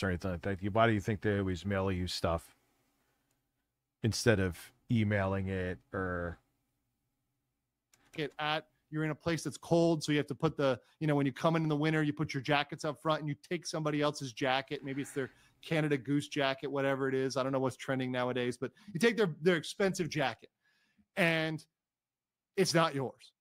or anything like that. Why do you think they always mail you stuff instead of emailing it or? You're in a place that's cold, so you have to put the, when you come in the winter, you put your jackets up front and you take somebody else's jacket. Maybe it's their Canada Goose jacket, whatever it is. I don't know what's trending nowadays, but you take their expensive jacket and it's not yours.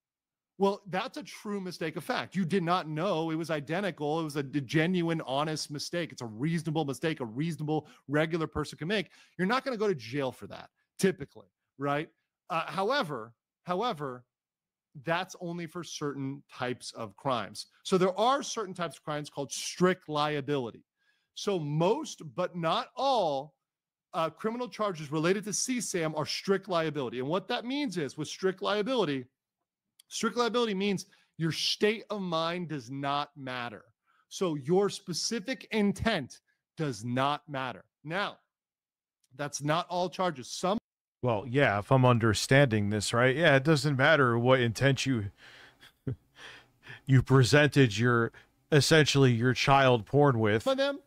Well, that's a true mistake of fact. You did not know it was identical. It was a genuine, honest mistake. It's a reasonable mistake, a reasonable, regular person can make. You're not going to go to jail for that, typically, right? However, that's only for certain types of crimes. So there are certain types of crimes called strict liability. So most, but not all, criminal charges related to CSAM are strict liability. And what that means is, with strict liability means your state of mind does not matter. So your specific intent does not matter. Now, that's not all charges. Well, yeah, if I'm understanding this right, yeah, it doesn't matter what intent you presented essentially your child porn with. For them,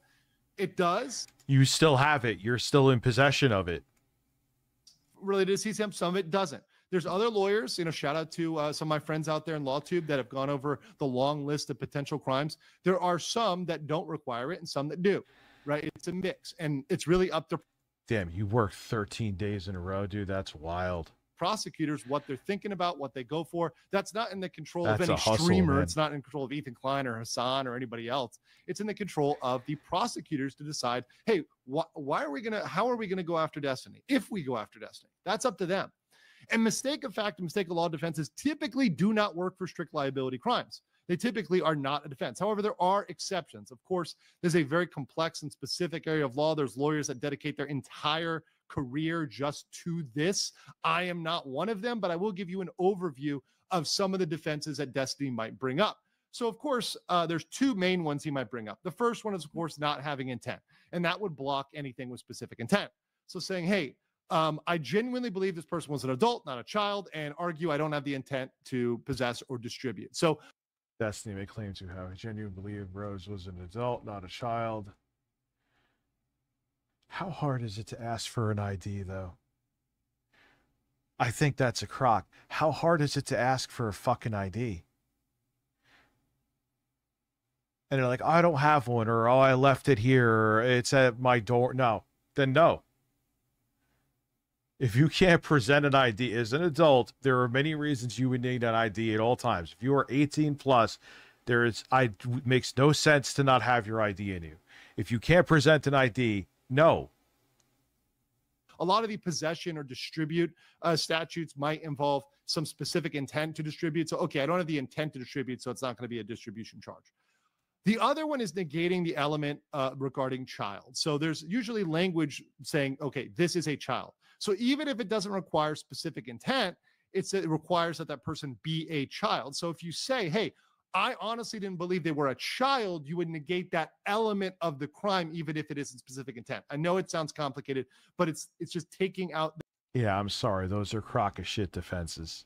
it does. You still have it. You're still in possession of it. Related to CSAM, some of it doesn't. There's other lawyers, shout out to some of my friends out there in LawTube that have gone over the long list of potential crimes. There are some that don't require it and some that do, right? It's a mix, and it's really up to... Damn, you worked 13 days in a row, dude. That's wild. Prosecutors, what they're thinking about, what they go for. That's not in the control of any hustle, streamer. man. It's not in control of Ethan Klein or Hassan or anybody else. It's in the control of the prosecutors to decide, hey, how are we gonna go after Destiny? If we go after Destiny, that's up to them. And mistake of fact and mistake of law defenses typically do not work for strict liability crimes. They typically are not a defense. However, there are exceptions. Of course, there's a very complex and specific area of law. There's lawyers that dedicate their entire career just to this. I am not one of them, but I will give you an overview of some of the defenses that Destiny might bring up. So, of course, there's two main ones he might bring up. The first one is, of course, not having intent, and that would block anything with specific intent. So saying, hey, I genuinely believe this person was an adult, not a child, and argue I don't have the intent to possess or distribute. So Destiny may claim to have genuinely believe Rose was an adult, not a child. How hard is it to ask for an ID, though? I think that's a crock. How hard is it to ask for a fucking ID? And they're like, I don't have one, or oh, I left it here, or it's at my door. No, then no. If you can't present an ID as an adult, there are many reasons you would need an ID at all times. If you are 18 plus, it makes no sense to not have your ID in you. If you can't present an ID, no. A lot of the possession or distribute statutes might involve some specific intent to distribute. So, okay, I don't have the intent to distribute, so it's not going to be a distribution charge. The other one is negating the element regarding child. So there's usually language saying, okay, this is a child. So even if it doesn't require specific intent, it requires that person be a child. So if you say, hey, I honestly didn't believe they were a child, you would negate that element of the crime, even if it isn't specific intent. I know it sounds complicated, but it's just taking out... Yeah, I'm sorry. Those are crock of shit defenses.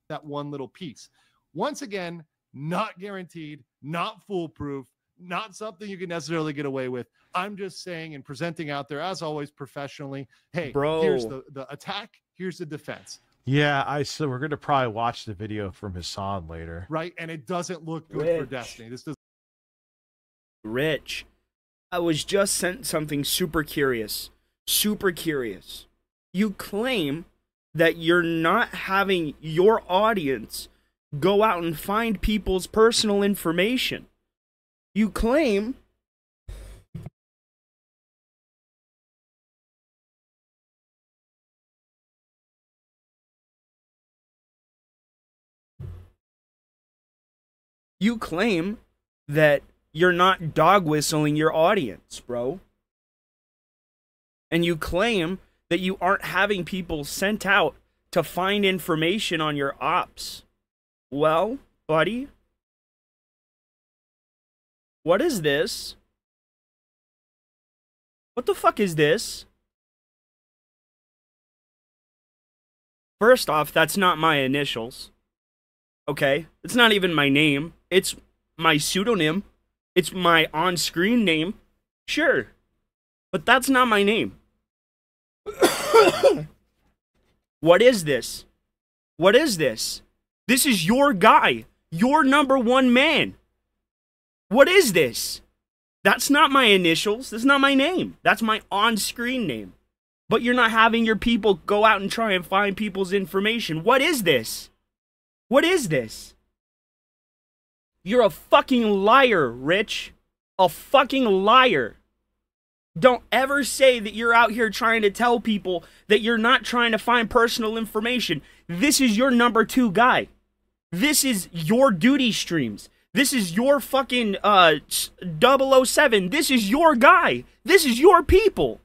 That one little piece. Once again, not guaranteed, not foolproof, not something you can necessarily get away with. I'm just saying and presenting out there, as always, professionally, hey, bro, here's the attack, here's the defense. Yeah, so we're going to probably watch the video from Hassan later. Right, and it doesn't look good for Destiny. This does. Rich, I was just sent something super curious. Super curious. You claim that you're not having your audience go out and find people's personal information. You claim that you're not dog whistling your audience, bro. And you claim that you aren't having people sent out to find information on your ops. Well, buddy, what is this? What the fuck is this? First off, that's not my initials. Okay? It's not even my name. It's my pseudonym. It's my on-screen name. Sure. But that's not my name. What is this? What is this? This is your guy. Your number one man. What is this? That's not my initials. That's not my name. That's my on-screen name. But you're not having your people go out and try and find people's information. What is this? What is this? You're a fucking liar, Rich. A fucking liar. Don't ever say that you're out here trying to tell people that you're not trying to find personal information. This is your number 2 guy. This is your duty streams. This is your fucking 007. This is your guy. This is your people.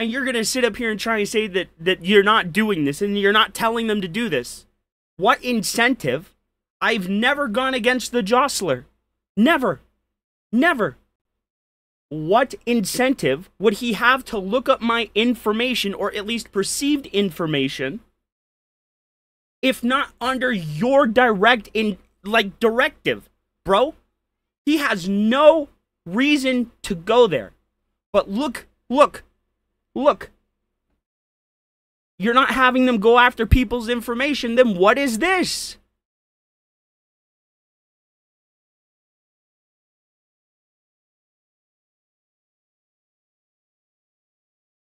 And you're going to sit up here and try and say that you're not doing this and you're not telling them to do this. What incentive? I've never gone against the jostler. Never. Never. What incentive would he have to look up my information, or at least perceived information, if not under your directive, bro? He has no reason to go there. But look. You're not having them go after people's information, then what is this?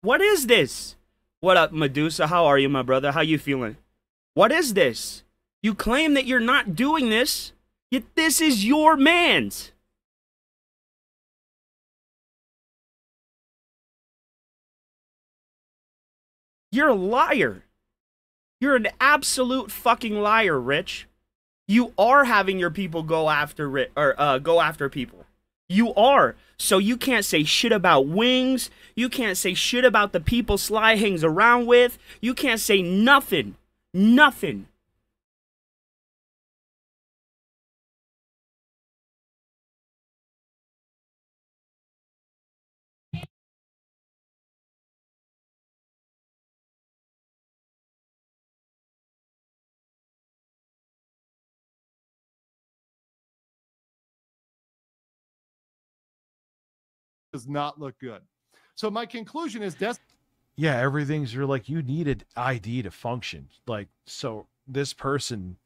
What is this? What up, Medusa? How are you, my brother? How you feeling? What is this? You claim that you're not doing this, yet this is your man's. You're a liar. You're an absolute fucking liar, Rich. You are having your people go after people. You are. So you can't say shit about Wings. You can't say shit about the people Sly hangs around with. You can't say nothing. Nothing. Does not look good. So my conclusion is Yeah, everything's you're like, you needed ID to function. Like, so this person,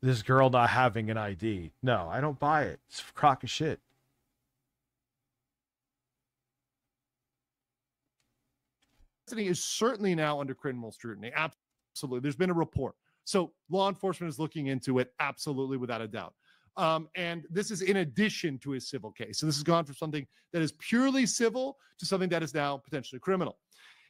this girl not having an ID. No, I don't buy it. It's a crock of shit. Destiny is certainly now under criminal scrutiny. Absolutely. There's been a report. So law enforcement is looking into it, absolutely, without a doubt. And this is in addition to his civil case. So this has gone from something that is purely civil to something that is now potentially criminal.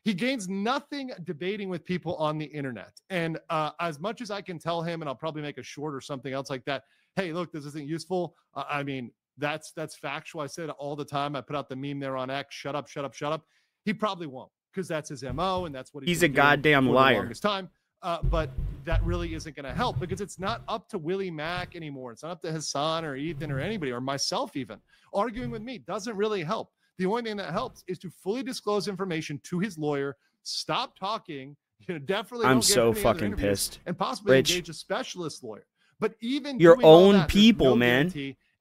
He gains nothing debating with people on the internet. And as much as I can tell him, and I'll probably make a short or something else like that, hey, look, this isn't useful. I mean, that's factual. I say it all the time. I put out the meme there on X, shut up, shut up, shut up. He probably won't, because that's his MO, and that's what he's a goddamn liar. The longest time. But that really isn't going to help, because it's not up to Willie Mack anymore. It's not up to Hassan or Ethan or anybody, or myself even. Arguing with me doesn't really help. The only thing that helps is to fully disclose information to his lawyer. Stop talking. Definitely. I'm so fucking pissed. And possibly Rich, engage a specialist lawyer. But even your own that, people, no man.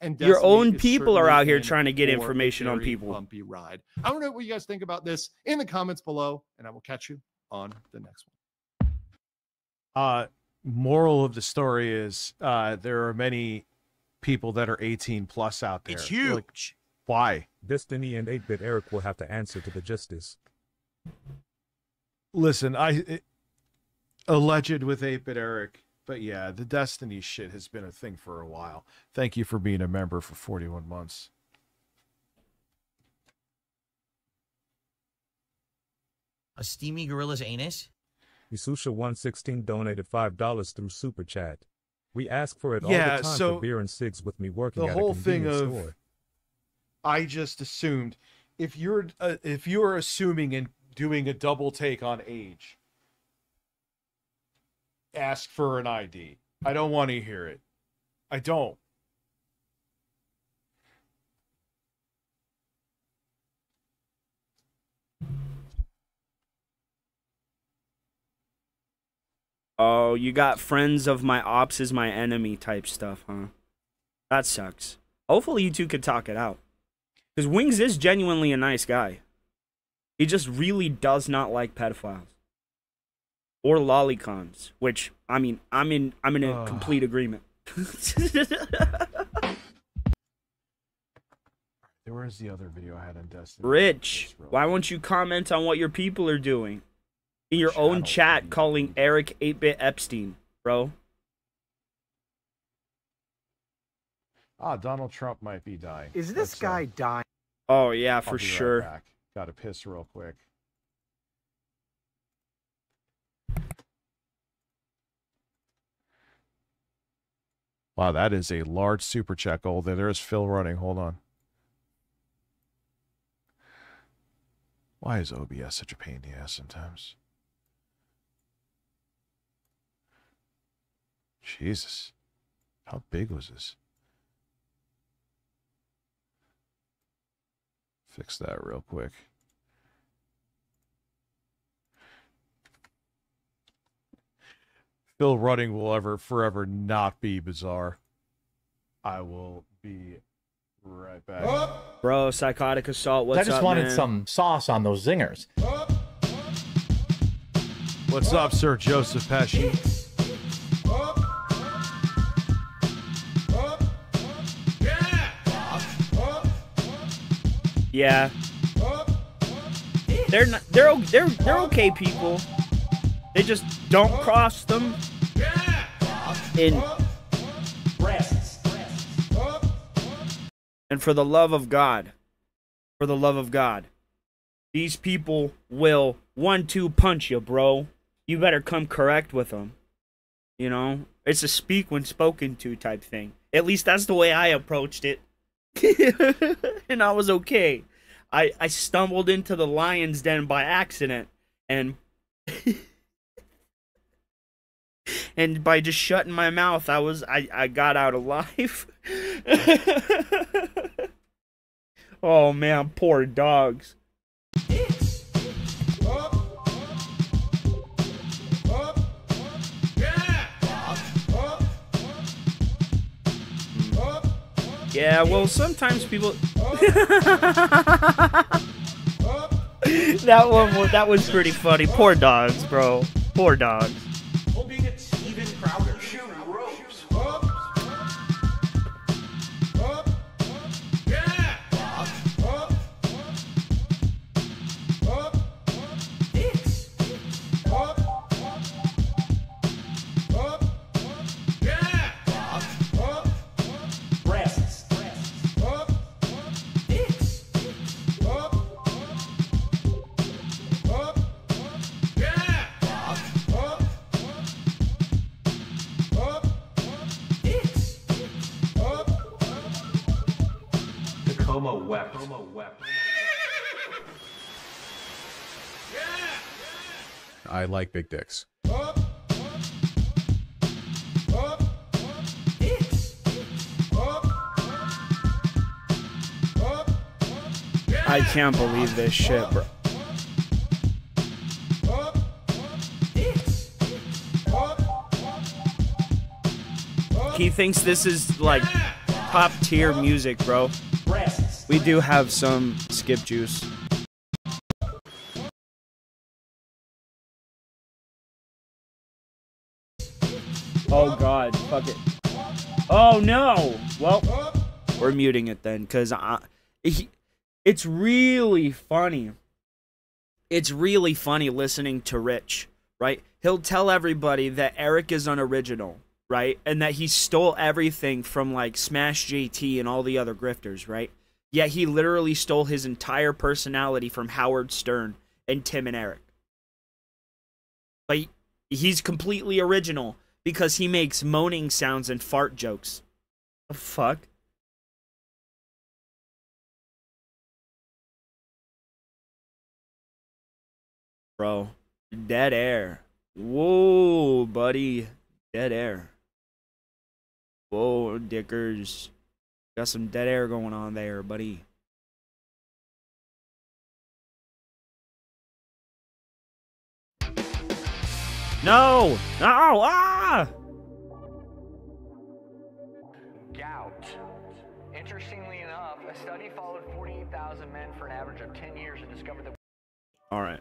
And your own is people are out here in trying to get for information a on very people. Bumpy ride. I want to know what you guys think about this in the comments below, and I will catch you on the next one. Moral of the story is there are many people that are 18 plus out there. It's huge. Like, why? Destiny and 8-Bit Eric will have to answer to the justice. Listen, alleged with 8-Bit Eric, but yeah, the Destiny shit has been a thing for a while. Thank you for being a member for 41 months. A steamy gorilla's anus? Isusha116 donated $5 through Super Chat. We ask for it all Yeah, the time so for beer and cigs with me working the at whole a thing convenience of store. I just assumed if you're assuming and doing a double take on age, ask for an ID. I don't want to hear it. I don't. Oh, you got friends of my ops is my enemy type stuff, huh? That sucks. Hopefully you two could talk it out. Because Wings is genuinely a nice guy. He just really does not like pedophiles. Or lolicons, which, I mean, I'm in a complete agreement. Where's the other video I had on Destiny? Rich, why won't you comment on what your people are doing? In your own chat calling Eric 8-Bit Epstein, bro. Donald Trump might be dying. Is this guy dying? Oh, yeah, for I'll be right sure. back. Gotta piss real quick. Wow, that is a large super check. Oh, there's Phil running. Hold on. Why is OBS such a pain in the ass sometimes? Jesus. How big was this? Fix that real quick. Phil running will forever not be bizarre. I will be right back. Bro, Psychotic Assault, what's up, I just wanted man? some sauce on those zingers. What's up, Sir Joseph Pesci? Yeah. They're okay people. They just don't cross them. And for the love of God, these people will 1-2 punch you, bro. You better come correct with them. You know, it's a speak when spoken to type thing. At least that's the way I approached it. And I was okay. I stumbled into the lion's den by accident, and and by just shutting my mouth, I got out alive. Oh man, poor dogs. Yeah, well, sometimes people. That was pretty funny. Poor dogs, bro. Poor dogs. Hoping that Steven Crowder shoot ropes. I like big dicks. I can't believe this shit, bro. He thinks this is like top tier music, bro. We do have some skip juice. Oh god, fuck it. Oh no! Well, we're muting it then, because it's really funny. It's really funny listening to Rich, right? He'll tell everybody that Eric is unoriginal, right? And that he stole everything from like Smash JT and all the other grifters, right? Yet he literally stole his entire personality from Howard Stern and Tim and Eric. But he's completely original because he makes moaning sounds and fart jokes. The fuck? Bro, dead air. Whoa, buddy. Dead air. Whoa, dickers. Got some dead air going on there, buddy. No! No! Ah! Gout. Interestingly enough, a study followed 48,000 for an average of 10 years and discovered that. All right.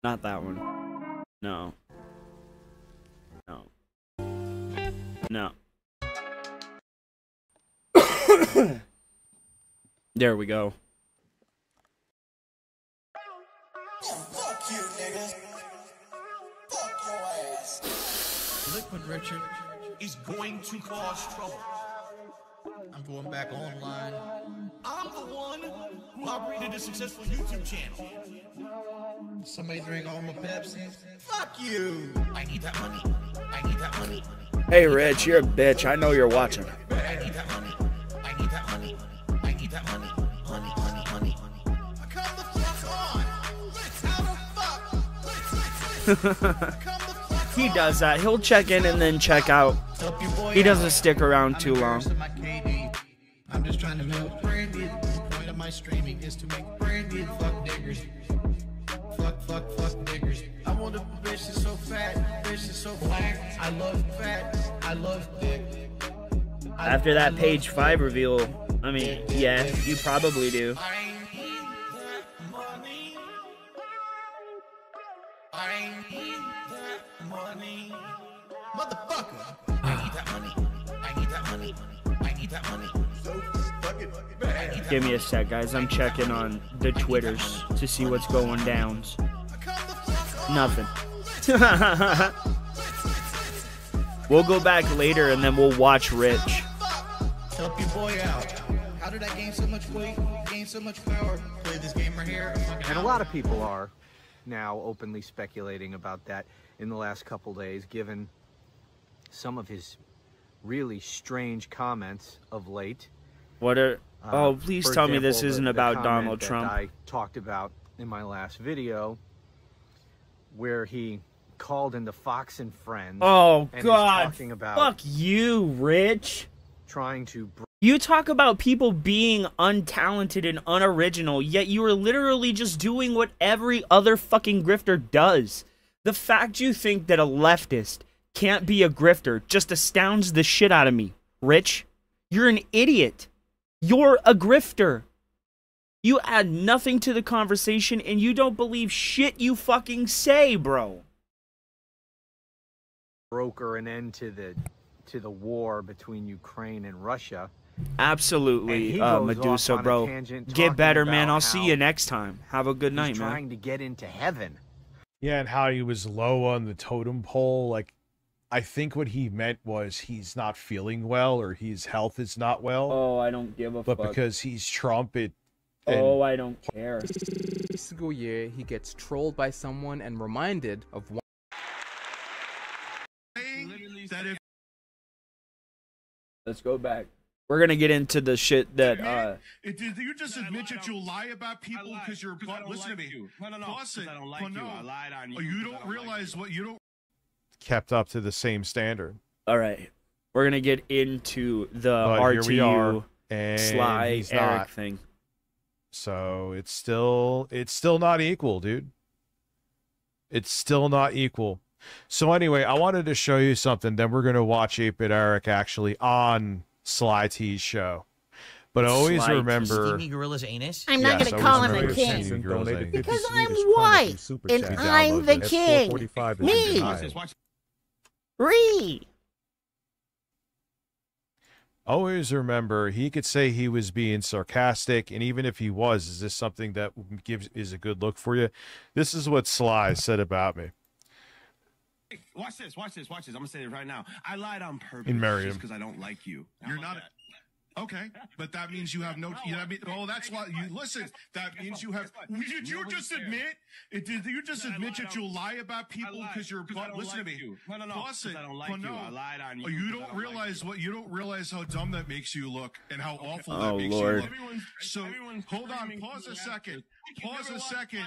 Not that one. No. No. No. There we go. Fuck you, nigga. Fuck your ass. Liquid Richard is going to cause trouble. I'm going back online. I'm the one who operated a successful YouTube channel. Somebody drink all my Pepsi. Fuck you. I need that money. I need that money. Hey, Rich, you're a bitch. I know you're watching. I need that money. I need that money. I need that money. Money, money, money. Come the fuck on. Let's have a fuck. He does that. He'll check in and then check out. He doesn't stick around too long. I'm just trying to milk brandy. The point of my streaming is to make brandy. Fuck niggers. Fuck niggers. I want a bitch that's so fat, bitch that's so black. I love fat, I love thick. After that page 5 reveal, I mean, yeah, you probably do. I need that money. I need that money. Motherfucker. I need that money. I need that money. I need that money. Give me a sec, guys. I'm checking on the Twitters to see what's going down. Nothing. We'll go back later and then we'll watch Rich. Help your boy out. How did I gain so much weight? Gain so much power? Play this game right here. And a lot of people are now openly speculating about that in the last couple days, given some of his really strange comments of late. What are... Oh, please For tell me example, this isn't the about comment Donald that Trump. I talked about in my last video, where he called into Fox and Friends. Oh, and God. was talking about Fuck you, Rich. trying to... You talk about people being untalented and unoriginal, yet you are literally just doing what every other fucking grifter does. The fact you think that a leftist can't be a grifter just astounds the shit out of me. Rich, you're an idiot. You're a grifter. You add nothing to the conversation and you don't believe shit you fucking say, bro. broker an end to the war between Ukraine and Russia. Absolutely, Medusa, bro. Get better, man. I'll see you next time. Have a good night, man. Trying to get into heaven. Yeah, and how he was low on the totem pole. Like, I think what he meant was he's not feeling well or his health is not well. Oh, I don't give a fuck. But because he's Trump, Oh, I don't care. Single year, he gets trolled by someone and reminded of one. Let's go back. We're gonna get into the shit that Did you just admit that you lie about people because you're listen to me? No, Plus it. I don't like you. I lied on you. You don't realize what you don't. kept up to the same standard. All right, we're gonna get into the But here we are, RTU and Sly he's Eric not. thing. So it's still not equal, dude. It's still not equal. So anyway, I wanted to show you something. Then we're gonna watch 8-Bit Eric actually on Sly T's show. But always Sly remember, Steamy Gorilla's anus. I'm not going to call him a king because I'm white and I'm the king. Me. Ree. always remember he could say he was being sarcastic, and even if he was, is this something that is a good look for you? This is what Sly said about me. Watch this. I'm gonna say it right now. I lied on purpose In Merriam. just because I don't like you. You're not. Okay, but that means you have no. Oh, that's why you listen. That means you have. Did you just admit? Did you just admit that you lie about people because you're? Listen to me. No. Plus it. I don't like you. I lied on you. You don't realize what you don't realize how dumb that makes you look and how awful Oh, that makes Lord. you look. So hold on. Pause a second. Pause a second.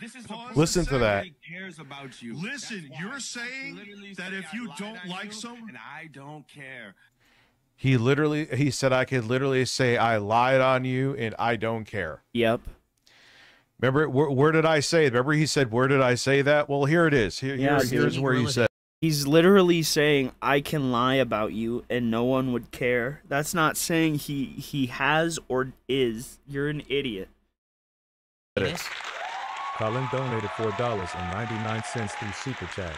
This is Listen to that. Cares about you. Listen, you're saying that if you don't like someone, and I don't care. He said I could literally say I lied on you and I don't care. Yep. Remember, where did I say? Remember he said, where did I say that? Well, here it is. Here's where he said. He's literally saying, I can lie about you and no one would care. That's not saying he has or is. You're an idiot. Anus. Colin donated $4.99 through Super Chat.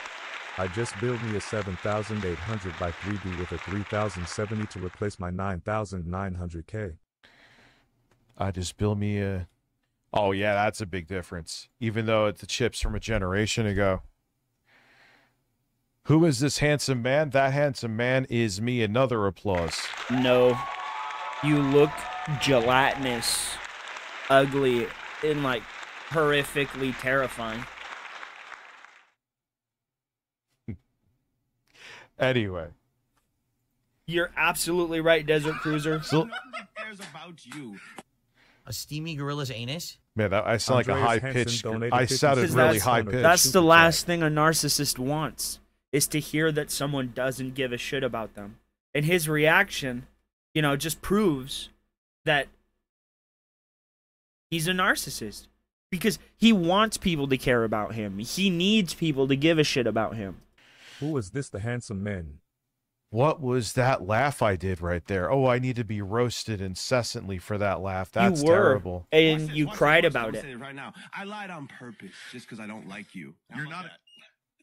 I just built me a 7,800 by 3D with a 3,070 to replace my 9,900K. I just built me a... Oh, yeah, that's a big difference. Even though it's the chips from a generation ago. Who is this handsome man? That handsome man is me. Another applause. No. You look gelatinous, ugly, and like horrifically terrifying. Anyway. You're absolutely right, Desert Cruiser. Nobody cares about you. A steamy gorilla's anus. Man, I sound like a high-pitched... I sounded really high-pitched. That's the last thing a narcissist wants, is to hear that someone doesn't give a shit about them. And his reaction, you know, just proves that he's a narcissist. Because he wants people to care about him. He needs people to give a shit about him. Who is this, the handsome man? What was that laugh I did right there? Oh, I need to be roasted incessantly for that laugh. That's terrible. And you cried about it. Right now, I lied on purpose just because I don't like you. You're not...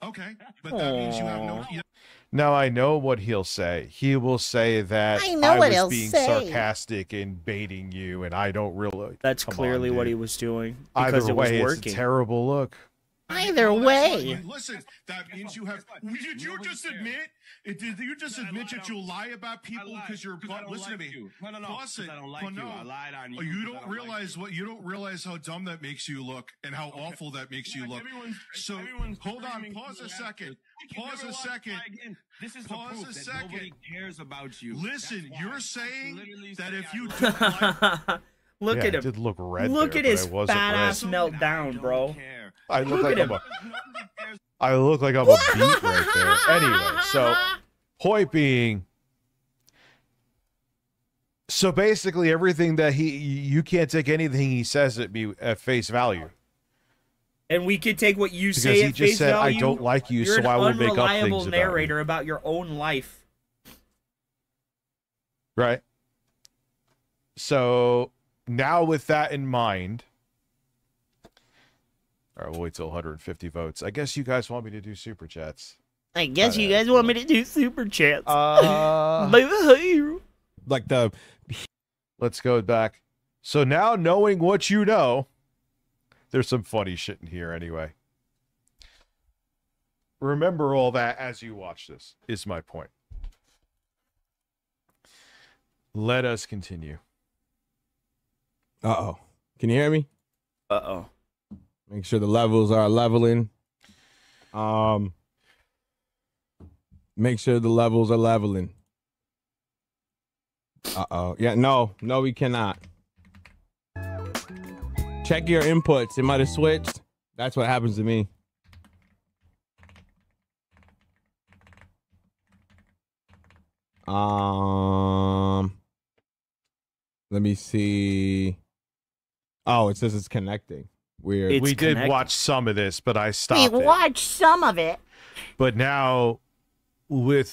Okay, but that means you have no... Now I know what he'll say. He will say that I was being sarcastic and baiting you, and I don't really... That's clearly what he was doing. Either Because way, it was it's working. a terrible look. Either way. Listen, that means you have... Did you just admit... Did you just admit that you'll lie about people because you're... Listen to me. No. Plus it. I don't like you. I lied on you. You don't realize you don't realize how dumb that makes you look and how awful that makes you look. So hold on. Pause a second. Pause a second. This is Pause the proof a that second. nobody cares about you. Listen, you're saying that if you don't like... Look at him. It did look red. Look there, at his but I wasn't fat red. ass meltdown, bro. I look Look like at I'm I look like I'm a beat right there. Anyway, so point being, so basically everything that you can't take anything he says at face value. And we could take what you Because say he at just face said, value. I don't like you, You're so I will make up an unreliable things about narrator about your own life. Right. So now with that in mind, all right, we'll wait till 150 votes. I guess you guys want me to do super chats. I guess you guys want me to do super chats. Like the... Let's go back. So now knowing what you know, there's some funny shit in here anyway. Remember all that as you watch this, is my point. Let us continue. Uh-oh. Can you hear me? Uh-oh. Make sure the levels are leveling. Make sure the levels are leveling. Uh-oh. Yeah, no, we cannot. Check your inputs. It might have switched. That's what happens to me. Let me see. Oh, it says it's connecting. Weird. We did watch some of this, but I stopped We it. watched some of it. But now, when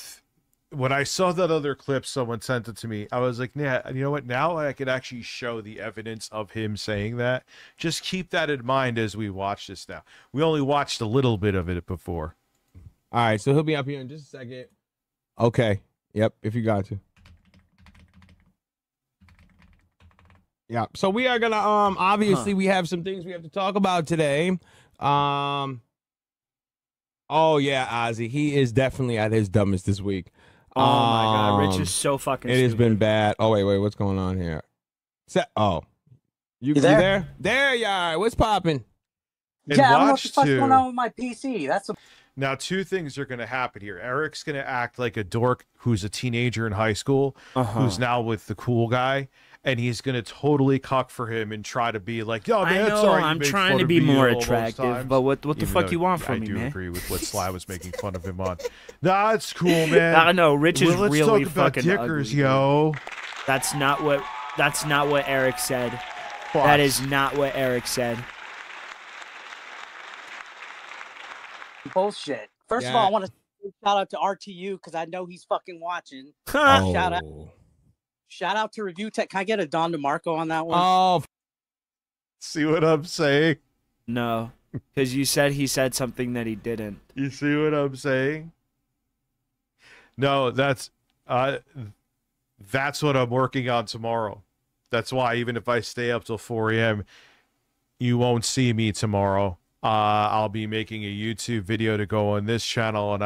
I saw that other clip, someone sent it to me. I was like, "Yeah, you know what? Now I could actually show the evidence of him saying that. Just keep that in mind as we watch this. Now, we only watched a little bit of it before. All right, so he'll be up here in just a second. Okay. Yep. If you got to. Yeah. So we are gonna obviously we have some things we have to talk about today. Oh yeah, Ozzy. He is definitely at his dumbest this week. Oh my god, Rich is so fucking It has been bad. Oh wait, what's going on here? You there? there? There you are. What's popping? Yeah, I don't know what the fuck's going on with my PC. Now, two things are going to happen here. Eric's going to act like a dork who's a teenager in high school, who's now with the cool guy, and he's going to totally cuck for him and try to be like, "Yo, man, I know, it's all right, I'm trying to be more attractive, but what the fuck you want from me, man?" I do agree with what Sly was making fun of him on. Nah, it's cool, man. I know, Rich is let's really talk about fucking dickers, ugly, yo. That's not what Eric said. Fuck. That is not what Eric said. Bullshit. First of all, I want to shout out to RTU because I know he's fucking watching. Oh. Shout out. Shout out to Review Tech. Can I get a Don DeMarco on that one? Oh, See what I'm saying? No, because you said he said something that he didn't. You see what I'm saying? No, that's what I'm working on tomorrow. That's why even if I stay up till 4 a.m., you won't see me tomorrow. I'll be making a YouTube video to go on this channel, and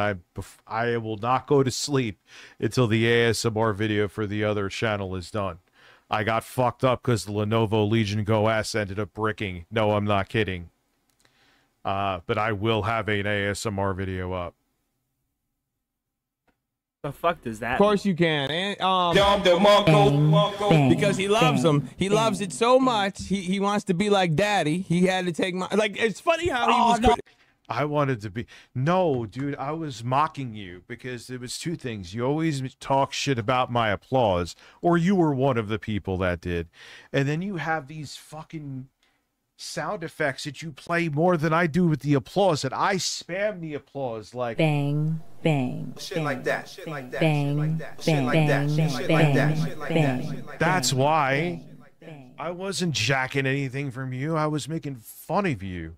I will not go to sleep until the ASMR video for the other channel is done. I got fucked up because the Lenovo Legion Go S ended up bricking. No, I'm not kidding. But I will have an ASMR video up. The fuck does that Of course you can. And, because he loves them. He loves it so much. He wants to be like daddy. He had to take my, like, it's funny how he was. No. I wanted to be. No, dude, I was mocking you because there was two things. You always talk shit about my applause, or you were one of the people that did. And then you have these fucking sound effects that you play more than I do with the applause, and I spam the applause like bang, bang, shit like that, shit like that, bang, shit like that, shit like that, shit like that. That's why I wasn't jacking anything from you. I was making fun of you.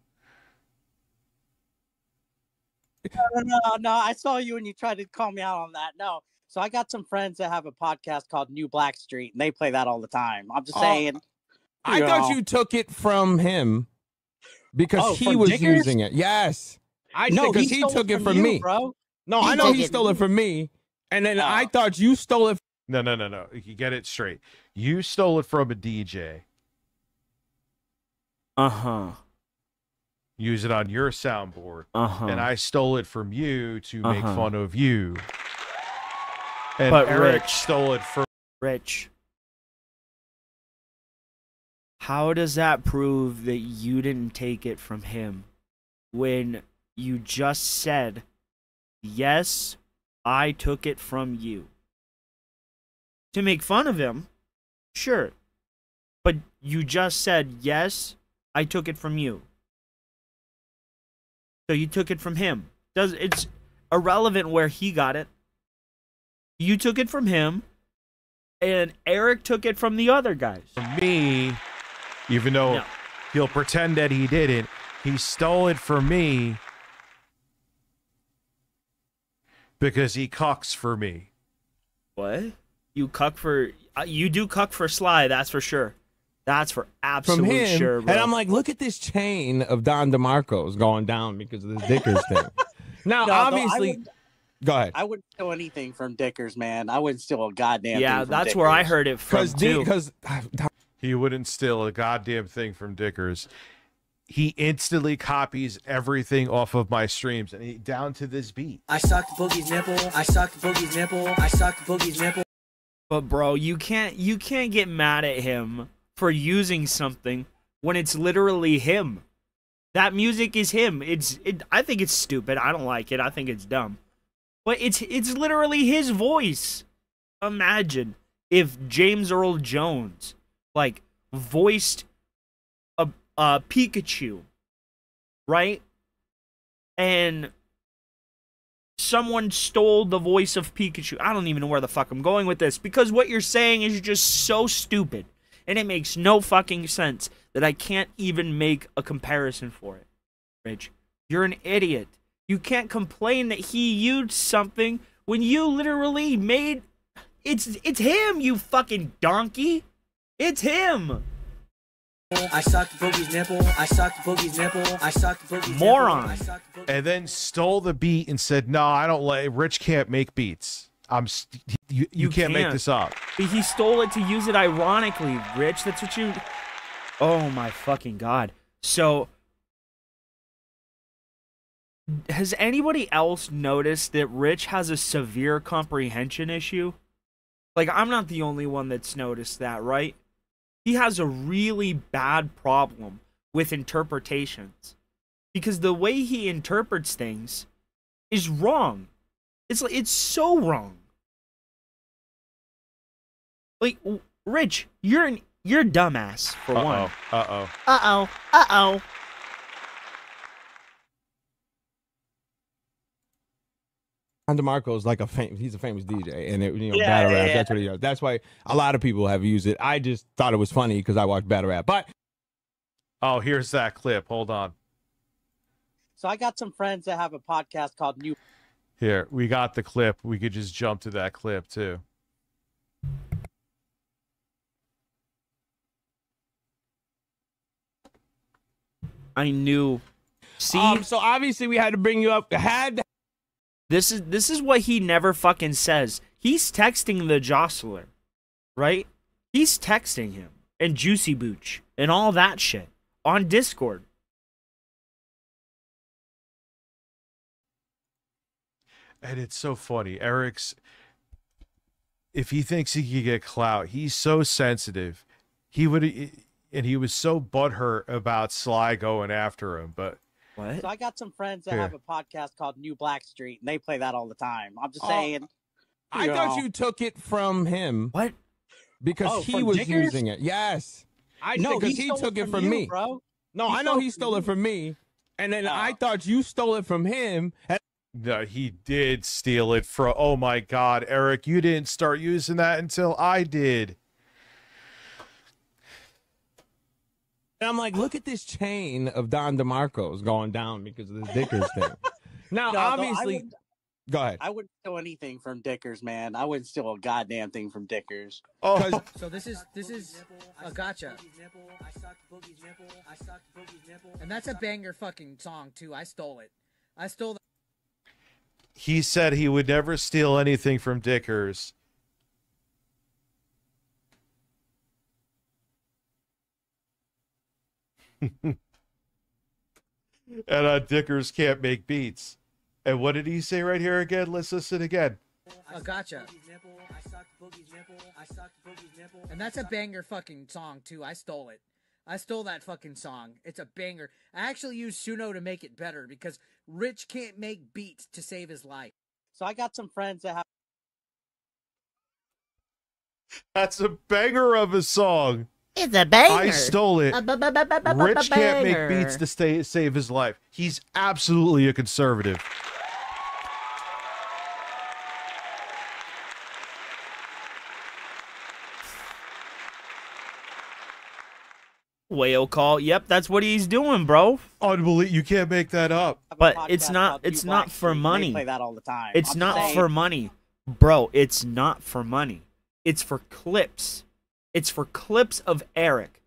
No, I saw you and you tried to call me out on that. No. So I got some friends that have a podcast called New Blackstreet, and they play that all the time. I'm just saying. I thought you took it from him because he was using it. Yes. I know because he took it from me, bro. No, I know he stole it from me, and then I thought you stole it. No. You get it straight. You stole it from a DJ. Use it on your soundboard. And I stole it from you to make fun of you. And but Eric Rich stole it from Rich. How does that prove that you didn't take it from him when you just said, yes, I took it from you? To make fun of him, sure. But you just said, yes, I took it from you. So you took it from him. It's irrelevant where he got it. You took it from him, and Eric took it from the other guys. For me, even though he'll pretend that he didn't, he stole it from me because he cucks for me. What? You cuck for... you do cuck for Sly, that's for sure. That's for absolute from him, sure, bro. And I'm like, look at this chain of Don DeMarco's going down because of this Dickers thing. Now, obviously... Go ahead. I wouldn't steal anything from Dickers, man. I wouldn't steal a goddamn thing Yeah, from that's Dickers. where I heard it from, too. Because he wouldn't steal a goddamn thing from Dickers. He instantly copies everything off of my streams, and down to this beat. I sucked Boogie's nipple. I sucked Boogie's nipple. I sucked Boogie's nipple. But bro, you can't get mad at him for using something when it's literally him. That music is him. I think it's stupid. I don't like it. I think it's dumb. But it's literally his voice. Imagine if James Earl Jones like voiced a Pikachu, right? And someone stole the voice of Pikachu. I don't even know where the fuck I'm going with this, because what you're saying is just so stupid and it makes no fucking sense that I can't even make a comparison for it. Rich, you're an idiot. You can't complain that he used something when you literally made it's him, you fucking donkey. It's him. I sucked Boogie's nipple. I sucked Boogie's nipple. I sucked Boogie's moron. nipple. And then stole the beat and said, "No, I don't like. Rich can't make beats. You can't make this up." He stole it to use it ironically, Rich. That's what you. Oh my fucking god. So, has anybody else noticed that Rich has a severe comprehension issue? Like, I'm not the only one that's noticed that, right? He has a really bad problem with interpretations, because the way he interprets things is wrong. It's so wrong. Like, Rich, you're a dumbass for one. Uh-oh. Don DeMarco's like he's a famous DJ, and battle rap. That's what he does. That's why a lot of people have used it. I just thought it was funny because I watched battle rap. But Oh, here's that clip. Hold on. So I got some friends that have a podcast called New. Here, we got the clip. We could just jump to that clip too. I knew. See, so obviously we had to bring you up. This is what he never fucking says. He's texting the jostler, right? He's texting him and Juicy Booch and all that shit on Discord. And it's so funny. Eric's, if he thinks he can get clout, he's so sensitive. He would, and he was so butthurt about Sly going after him. But what? So I got some friends that have a podcast called New Black Street, and they play that all the time. I'm just saying. I thought you took it from him. What? Because he was using it. Yes. Because he took it from me, bro. No, I know he stole it from me, and then I thought you stole it from him. no, he did steal it from. Oh my God, Eric, you didn't start using that until I did. And I'm like, look at this chain of Don DeMarco's going down because of this Dickers thing. Now, obviously, go ahead. I wouldn't steal anything from Dickers, man. I wouldn't steal a goddamn thing from Dickers. Oh, so this is a gotcha. And that's a banger fucking song too. I stole it. I stole that. He said he would never steal anything from Dickers. And Dickers can't make beats. And what did he say right here again? Let's listen again. A gotcha. And that's a banger fucking song too. I stole it. I stole that fucking song. It's a banger. I actually used Suno to make it better because Rich can't make beats to save his life. So I got some friends that have. That's a banger of a song. It's a banger. I stole it. Rich can't make beats to save his life. He's absolutely a conservative. Whale call. Yep, that's what he's doing, bro. Unbelievable. You can't make that up. But it's not for money. They play that all the time. It's not for money. Bro, it's not for money. It's for clips. It's for clips of Eric.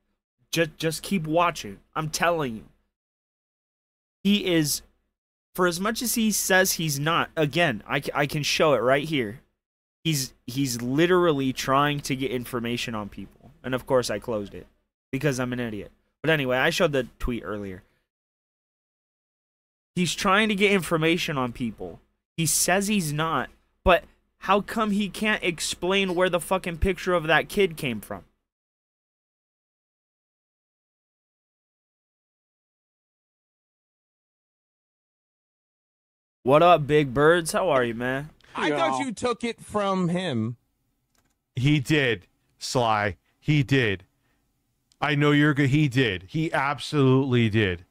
Just keep watching. I'm telling you. He is, for as much as he says he's not, again, I can show it right here. He's literally trying to get information on people. And of course I closed it because I'm an idiot. But anyway, I showed the tweet earlier. He's trying to get information on people. He says he's not, but how come he can't explain where the fucking picture of that kid came from? What up, Big Birds? How are you, man? I thought you took it from him. He did, Sly. He did. I know you're good. He did. He absolutely did.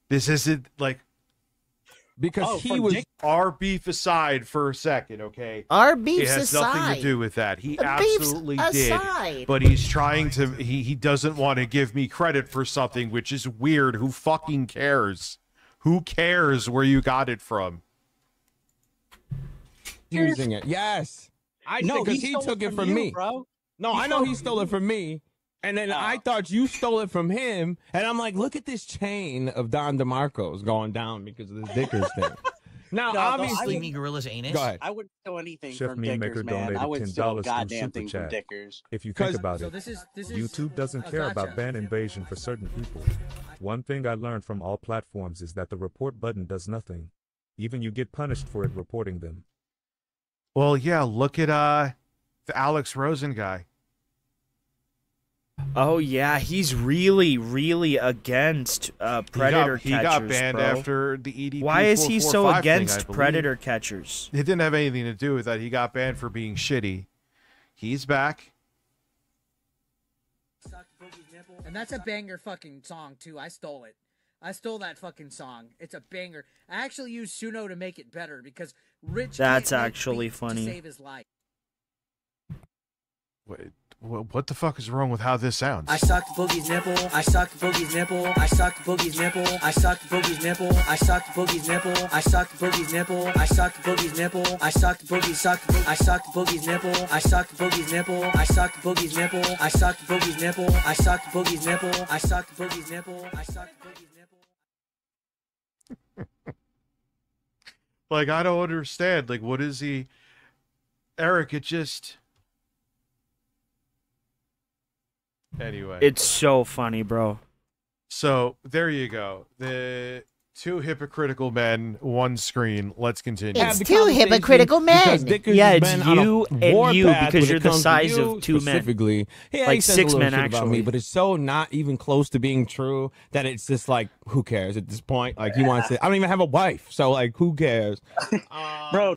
This isn't like... Because he was... Our beef aside for a second, okay? Our beef's aside. It has nothing to do with that. He absolutely aside. did. But he's trying to... He doesn't want to give me credit for something, which is weird. Who fucking cares? Who cares where you got it from? Using it. Yes. Because he took it from me. Bro. No, I know he stole it from me. And then I thought you stole it from him. And I'm like, look at this chain of Don DeMarco's going down because of this Dickers thing. Now, obviously, Steamy Gorilla's anus. Go ahead. I wouldn't steal anything Chef from Mean Dickers, Maker man. I wouldn't donated steal a $10 through goddamn Super thing from Chat. Dickers. If you think about So it, this is YouTube doesn't care about ban invasion for certain people. One thing I learned from all platforms is that the report button does nothing. Even you get punished for it reporting them. Well, yeah, look at the Alex Rosen guy. Oh yeah, he's really against predator catchers. He got banned bro. after the EDP. Why is he so 445 against thing, predator catchers? It didn't have anything to do with that. He got banned for being shitty. He's back. And that's a banger fucking song too. I stole it. I stole that fucking song. It's a banger. I actually used Suno to make it better because Rich. That's can't make actually beats funny. To save his life. Wait, What the fuck is wrong with how this sounds? I sucked Boogie's nipple. I sucked Boogie's nipple. I sucked Boogie's nipple. I sucked Boogie's nipple. I sucked Boogie's nipple. I sucked Boogie's nipple. I sucked Boogie's nipple. I sucked Boogie sucked. I sucked Boogie's nipple. I sucked Boogie's nipple. I sucked Boogie's nipple. I sucked Boogie's nipple. I sucked Boogie's nipple. I sucked Boogie's nipple. I sucked Boogie's nipple. Like, I don't understand. Like, what is he? Eric, it just. Anyway. It's so funny, bro. So, there you go. The two hypocritical men, one screen. Let's continue. It's two hypocritical men. Yeah, it's you and you because you're the size of two men. Specifically, yeah, like he says 6 a little men shit about actually. me, but it's so not even close to being true that it's just like, who cares at this point? Like, he wants to. I don't even have a wife, so like, who cares, bro?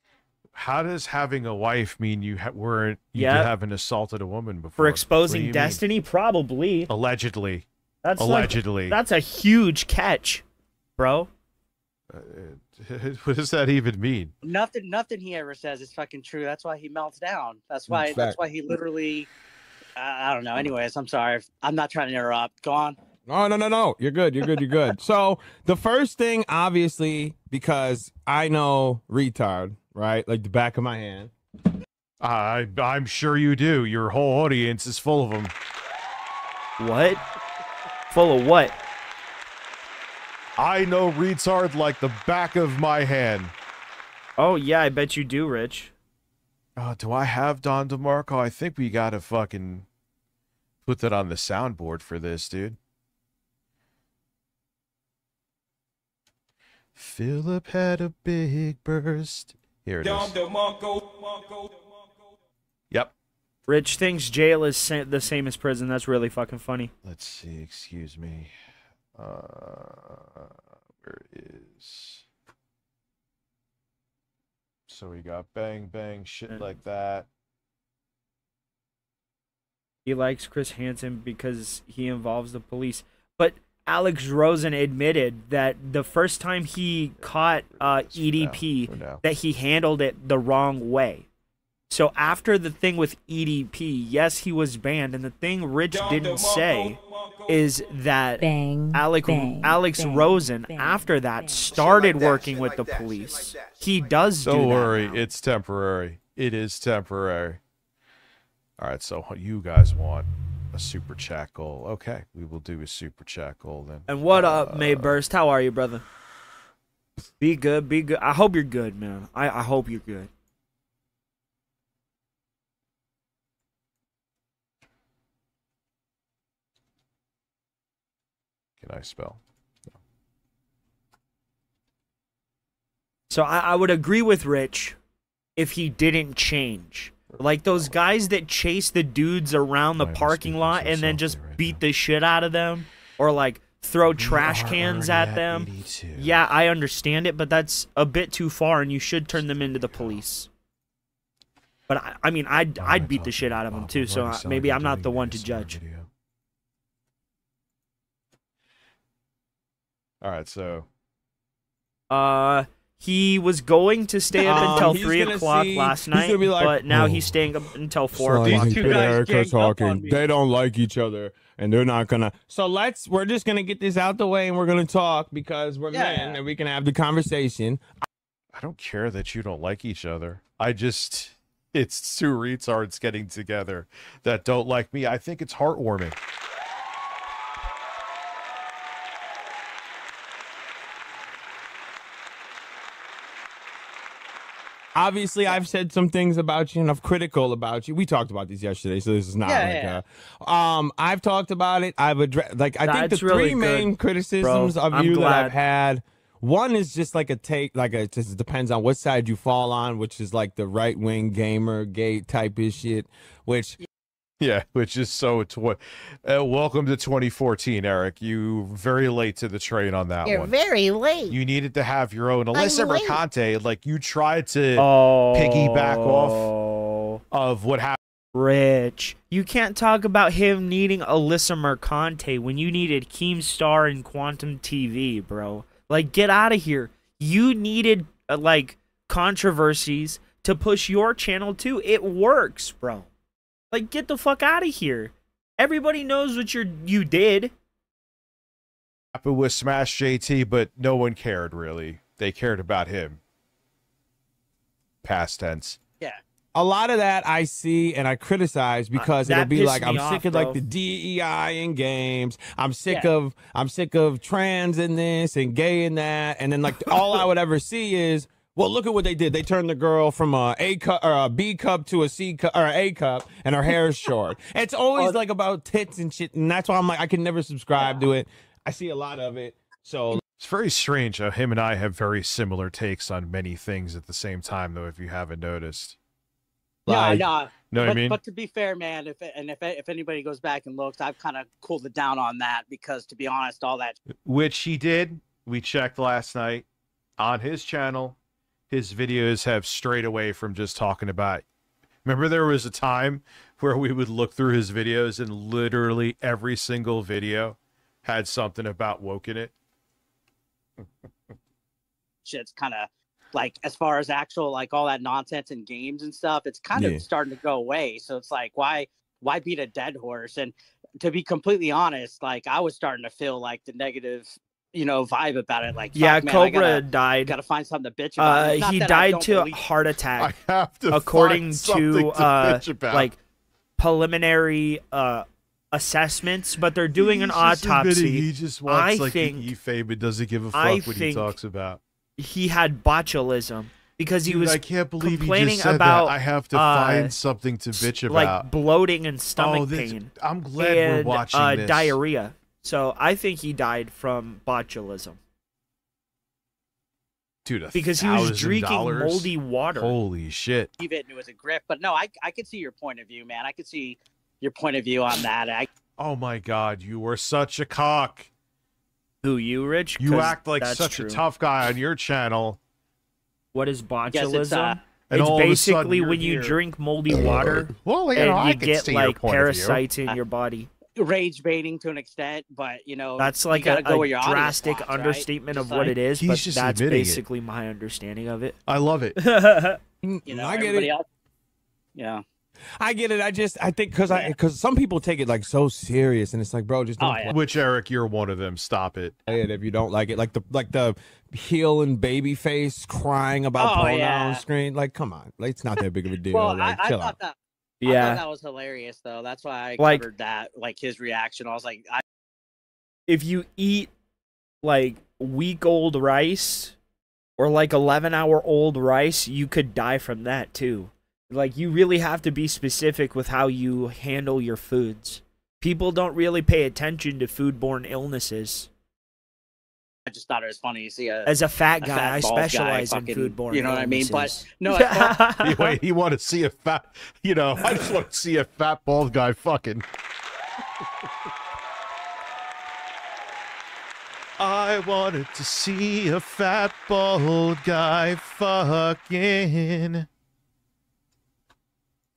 How does having a wife mean you haven't assaulted a woman before? For exposing Destiny, probably. Allegedly. That's allegedly. That's a huge catch, bro. What does that even mean? Nothing he ever says is fucking true. That's why he melts down. That's why he literally. I don't know. Anyways, I'm sorry. I'm not trying to interrupt. Go on. No. You're good. So the first thing, obviously, because I know retard, right? Like the back of my hand. I'm sure you do. Your whole audience is full of them. What? Full of what? I know retard like the back of my hand. Oh, yeah, I bet you do, Rich. Do I have Don DeMarco? I think we gotta fucking put that on the soundboard for this, dude. Philip had a big burst. Here it is. Yep. Rich thinks jail is the same as prison. That's really fucking funny. Let's see. Excuse me. Where is? So we got bang bang shit like that. He likes Chris Hansen because he involves the police. But Alex Rosen admitted that the first time he caught EDP, that he handled it the wrong way. So after the thing with EDP, yes, he was banned. And the thing Rich didn't say is that Alex Rosen, after that, started working with the police. He does do that. Don't worry, now. it's temporary. It is temporary. All right, so you guys want a super chat goal. Okay, we will do a super chat goal then. And what up, Mayburst? How are you, brother? Be good, be good. I hope you're good, man. I hope you're good. Can I spell? No. So I would agree with Rich if he didn't change. Like those guys that chase the dudes around the parking lot and then just beat the shit out of them, or like throw trash cans at them. Yeah, I understand it, but that's a bit too far, and you should turn them into the police. But I mean, I'd beat the shit out of them too. So maybe I'm not the one to judge. All right, so. He was going to stay up until 3 o'clock last night, but now he's staying up until 4 o'clock. These two guys are talking. They don't like each other, and they're not gonna. So we're just gonna get this out the way, and we're gonna talk because we're men, and we can have the conversation. I don't care that you don't like each other. It's two retards getting together that don't like me. I think it's heartwarming. Obviously, I've said some things about you and I'm critical about you. We talked about these yesterday, so this is not I've talked about it. I've addressed, I think the three main criticisms of you that I've had. One is just like it just depends on what side you fall on, which is like the right wing gamer gate type of shit, which. Yeah, which is so. Welcome to 2014, Eric. You very late to the train on that one. You're very late. You needed to have your own. Alyssa Mercante, like you tried to piggyback off of what happened. Rich, you can't talk about him needing Alyssa Mercante when you needed Keemstar and Quantum TV, bro. Like, get out of here. You needed controversies to push your channel too. It works, bro. Like, get the fuck out of here. Everybody knows what you did. It was Smash JT, but no one cared, really. They cared about him. Past tense. Yeah. A lot of that I see and I criticize because it'll be like, I'm sick of like the DEI in games. I'm sick of trans in this and gay in that. And then like all I would ever see is, well, look at what they did. They turned the girl from a cup or a B cup to a C cup or A cup, and her hair is short. It's always like about tits and shit, and that's why I'm like, I can never subscribe to it. I see a lot of it, so it's very strange how him and I have very similar takes on many things at the same time, though. If you haven't noticed, No. know what I mean? But to be fair, man, if anybody goes back and looks, I've kind of cooled it down on that because, to be honest, all that which he did. We checked last night on his channel. His videos have strayed away from just talking about. Remember, there was a time where we would look through his videos and literally every single video had something about woke in it. shit's kind of like, as far as actual like all that nonsense in games and stuff, it's kind of starting to go away. So it's like, why beat a dead horse? And to be completely honest, like I was starting to feel like the negative, vibe about it. Like, yeah, fuck, man, Cobra died. Gotta find something to bitch about. He died to a heart attack. I have to according find to bitch about. like preliminary assessments, but they're doing an autopsy. He just wants I like think, the fame and doesn't give a fuck what he talks about. He had botulism because he Dude, was I can't believe complaining he just said about that. I have to find something to bitch about. like bloating and stomach pain. I'm glad we're watching this. Diarrhea. So I think he died from botulism. Dude, because he was drinking moldy water. Holy shit. Leave it, and it was a grip. But no, I could see your point of view, man. I could see your point of view on that. Oh my God, you were such a cock. Who, you, Rich? You act like such a tough guy on your channel. What is botulism? And it's all of a basically sudden when you here. drink moldy water Well, and I you can get see your like point of view. parasites in your body. Rage baiting to an extent, but that's like you gotta go where a your audience drastic wants, understatement right? of what it is, He's but just that's admitting it. basically my understanding of it. I love it. I get everybody it. else, I get it. I think because some people take it like so serious, and it's like, bro, just don't. play Which, Eric, you're one of them. Stop it. it if you don't like it. Like the heel and baby face crying about porn on screen. Like, come on, like, it's not that big of a deal. Well, like, I chill thought out. that. I Yeah. thought that was hilarious, though. That's why I Like- covered that, like his reaction. I was like, If you eat like week-old rice or like 11-hour-old rice, you could die from that too. Like, you really have to be specific with how you handle your foods. People don't really pay attention to foodborne illnesses. I just thought it was funny to see As a fat guy, I bald guy specialize in fucking, foodborne you know what I mean? But illnesses. no, as far- Wait, you want to see a fat? I just want to see a fat bald guy fucking. I wanted to see a fat bald guy fucking.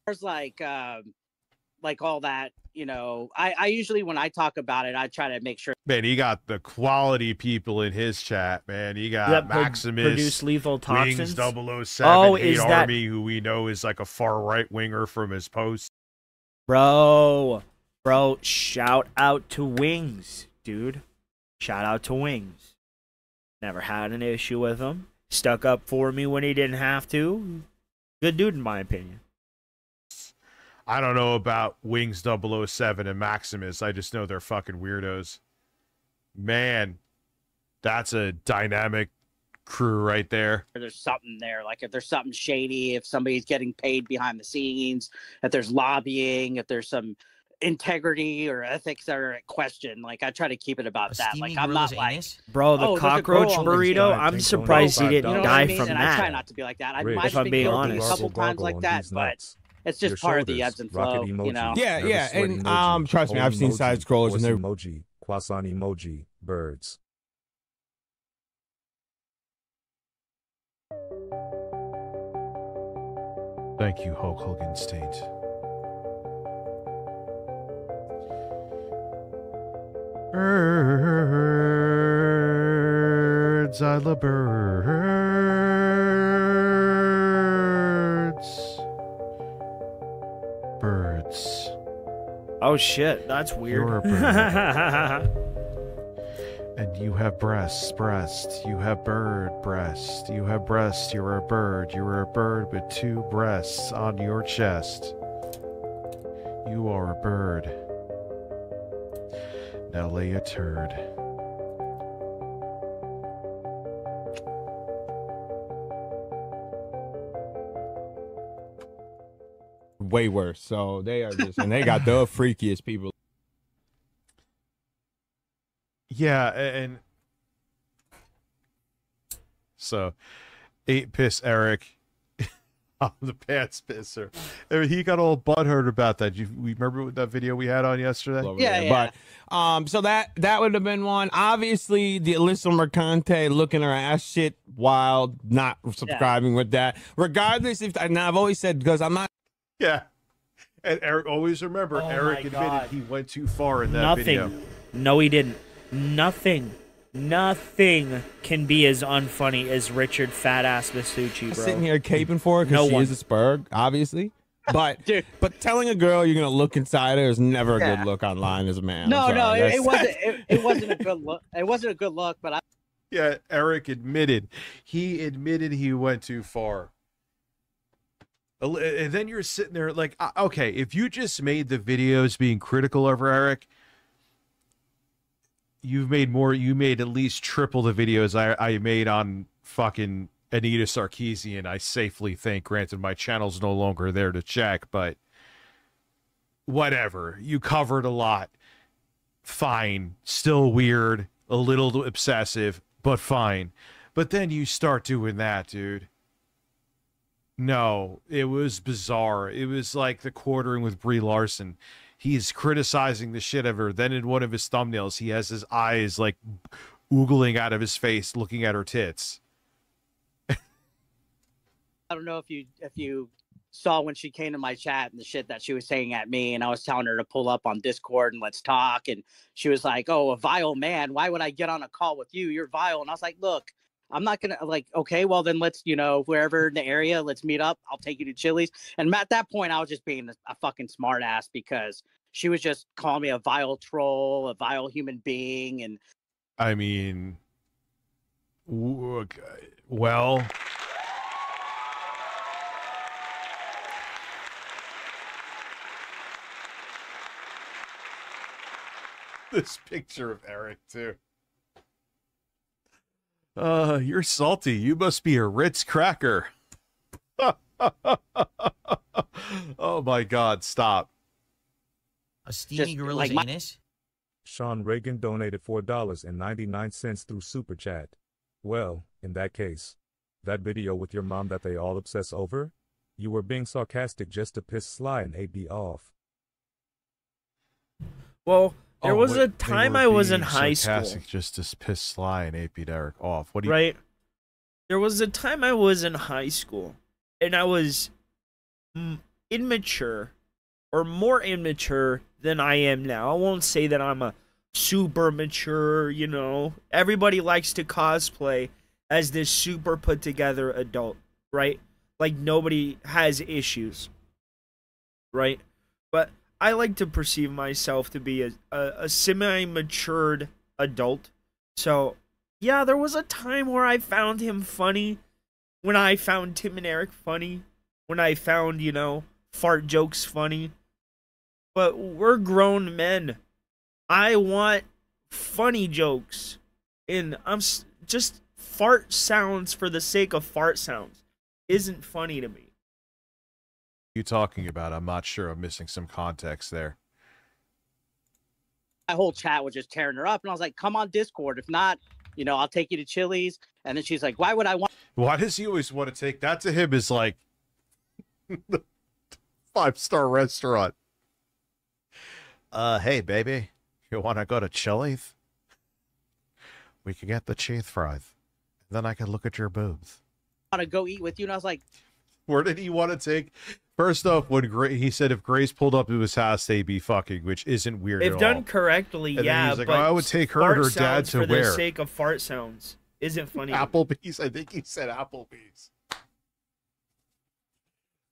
there's like all that, I usually, when I talk about it, I try to make sure. Man, he got the quality people in his chat, man. He got That Maximus, produce lethal toxins? Wings 007, Oh, Hate is that- Army, who we know is like a far right winger from his post. Bro, shout out to Wings, dude. Shout out to Wings. Never had an issue with him. Stuck up for me when he didn't have to. Good dude, in my opinion. I don't know about Wings 007 and Maximus. I just know they're fucking weirdos. Man, that's a dynamic crew right there. There's something there, like if there's something shady, if somebody's getting paid behind the scenes, if there's lobbying, if there's some integrity or ethics that are at question, like I try to keep it about that. Like I'm not like, Bro, the oh, there's a cockroach girl on this burrito, guy. I'm surprised he didn't You know what die I mean? from and that. I try not to be like that. I Rich, might if have I'm been being guilty honest. a couple times like that, but it's just part of the ebbs and flow, Yeah, yeah, and trust me, I've seen side scrollers and they're emoji, croissant emoji, birds. Thank you, Hulk Hogan State. Birds, I love birds. Birds. Oh shit, that's weird. You're a bird. And you have breasts, breast. You have bird, breast. You have breast, you're a bird. You're a bird with 2 breasts on your chest. You are a bird. Now lay a turd. Way worse. So they are just, and they got the freakiest people. Yeah, and so 8-Piss Eric on the pants pisser. I mean, he got all butthurt about that. We remember that video we had on yesterday? Yeah. But so that would have been one. Obviously, the Alyssa Mercante looking her ass shit wild, not subscribing with that. Regardless, now I've always said, because I'm not. Yeah. And Eric, always remember, Eric admitted he went too far in that video. No, he didn't. Nothing can be as unfunny as Richard Fat Ass Masucci, bro. Sitting here caping for her because she is a Spurg, obviously. But but telling a girl you're gonna look inside her is never a good look online as a man. No, it wasn't. It wasn't a good look. It wasn't a good look, but Yeah, Eric admitted. He admitted he went too far. And then you're sitting there like, okay, if you just made the videos being critical over Eric, you made at least triple the videos I made on fucking Anita Sarkeesian, I safely think. Granted, my channel's no longer there to check, but whatever. You covered a lot. Fine. Still weird. A little obsessive, but fine. But then you start doing that, dude. No, it was bizarre. It was like the quartering with Brie Larson. He's criticizing the shit of her. Then in one of his thumbnails, he has his eyes like oogling out of his face, looking at her tits. I don't know if you saw when she came to my chat and the shit that she was saying at me, and I was telling her to pull up on Discord and let's talk, and she was like, "Oh, a vile man. Why would I get on a call with you? You're vile." And I was like, "Look, I'm not gonna okay, well then let's, wherever in the area, let's meet up. I'll take you to Chili's." And at that point, I was just being a fucking smart ass because she was just calling me a vile troll, a vile human being. And I mean, well, this picture of Eric too. You're salty. You must be a Ritz cracker. Oh my God, stop. A steamy gorilla's anus? Sean Reagan donated $4.99 through Super Chat. Well, in that case, that video with your mom that they all obsess over? You were being sarcastic just to piss Sly and AB off. Well, there was a time I was in high school. Just to piss Sly and AP Derek off. What do you? Right. There was a time I was in high school, and I was immature, or more immature than I am now. I won't say that I'm a super mature. Everybody likes to cosplay as this super put together adult, right? Like nobody has issues, right? But I like to perceive myself to be a semi-matured adult. So, yeah, there was a time where I found him funny. When I found Tim and Eric funny. When I found, fart jokes funny. But we're grown men. I want funny jokes. And just fart sounds for the sake of fart sounds isn't funny to me. You talking about? I'm not sure. I'm missing some context there. my whole chat was just tearing her up, and I was like, come on Discord. If not, I'll take you to Chili's. And then she's like, why would I want? Why does he always want to take that to him is like the 5-star restaurant. Hey, baby, you want to go to Chili's? We can get the cheese fries. Then I can look at your boobs. Want to go eat with you? And I was like, where did he want to take? First off, when he said if Grace pulled up to his house, they'd be fucking, which isn't weird at all. If done correctly, and yeah. He's like, but I would take her and her dad to for where? the sake of fart sounds isn't funny. Applebee's. I think he said Applebee's.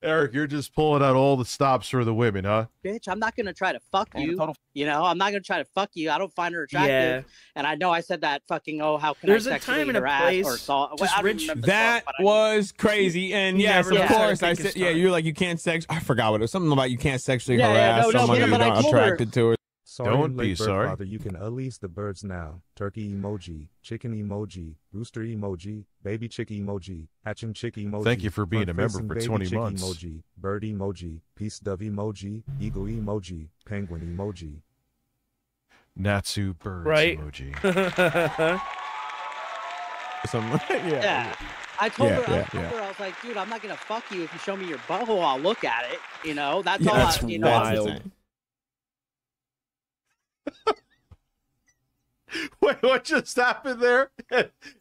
Eric, you're just pulling out all the stops for the women, huh? Bitch, I'm not gonna try to fuck you. You know, I'm not gonna try to fuck you. I don't find her attractive. And I know I said that fucking, oh, how can There's I a time sexually and a harass place. or assault? Well, Just I don't Rich- remember the That song, was crazy. And yes, of course, I said, yeah, you're like, you can't I forgot what it was. Something about you can't sexually harass someone you're not attracted to. Her. Don't be sorry. Father, you can unleash the birds now. Turkey emoji, chicken emoji, rooster emoji, baby chick emoji, hatching chick emoji. Thank you for being a member front-facing for baby 20 chick months. Emoji, bird emoji, peace dove emoji, eagle emoji, penguin emoji. Natsu birds Right. emoji. Yeah. I told her, Yeah, I told her, I was like, dude, I'm not gonna fuck you if you show me your butthole. I'll look at it. You know, that's all. That's you know, wild. Wait, what just happened there?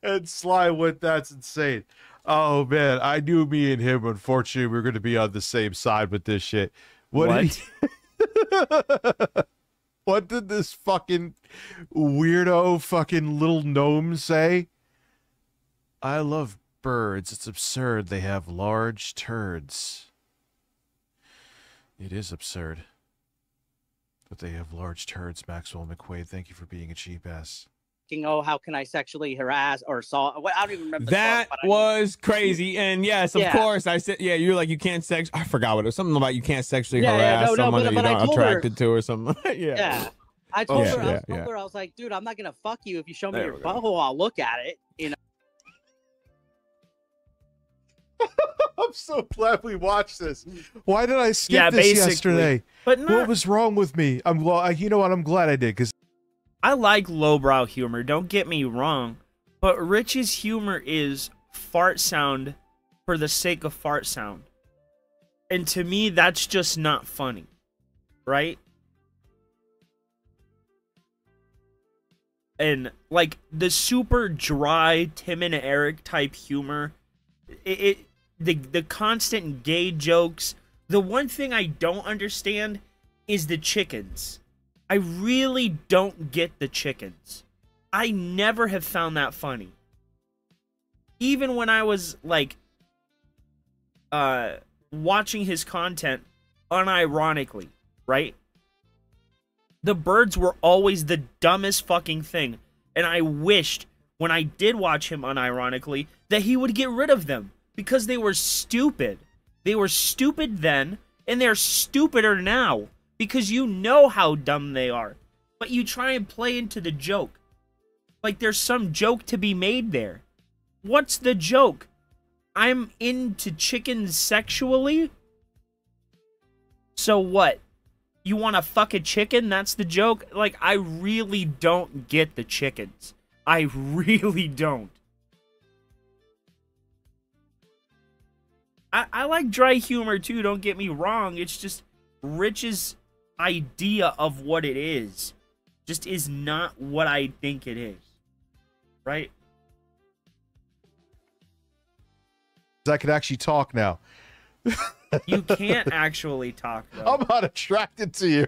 And Sly went, that's insane. Oh, man. I knew me and him, unfortunately, we were going to be on the same side with this shit. What? What did this fucking weirdo fucking little gnome say? I love birds. It's absurd. They have large turds. It is absurd. But they have large turds, Maxwell McQuaid. Thank you for being a cheap ass. oh, how can I sexually harass or assault? Well, I don't even remember the That song, but was crazy. And yes, of course, I said, yeah, you're like, you can't I forgot what it was. Something about you can't sexually harass someone that you're not attracted to or something. Yeah. I told her, yeah, I was like, dude, I'm not gonna fuck you if you show me your butthole. I'll look at it. You know. I'm so glad we watched this. Why did I skip this yesterday? But what was wrong with me? I'm well. You know what? I'm glad I did because I like lowbrow humor. Don't get me wrong, but Rich's humor is fart sound for the sake of fart sound, and to me, that's just not funny, right? And like the super dry Tim and Eric type humor, the constant gay jokes. The one thing I don't understand is the chickens. I really don't get the chickens. I never have found that funny. Even when I was like watching his content unironically, right? The birds were always the dumbest fucking thing. And I wished when I did watch him unironically that he would get rid of them because they were stupid. They were stupid then and they're stupider now because you know how dumb they are. But you try and play into the joke. Like there's some joke to be made there. What's the joke? I'm into chickens sexually? So what? You want to fuck a chicken? That's the joke? Like, I really don't get the chickens. I really don't. I like dry humor too, don't get me wrong. It's just Rich's idea of what it is just is not what I think it is. Right? I can actually talk now. You can't actually talk, though. I'm not attracted to you.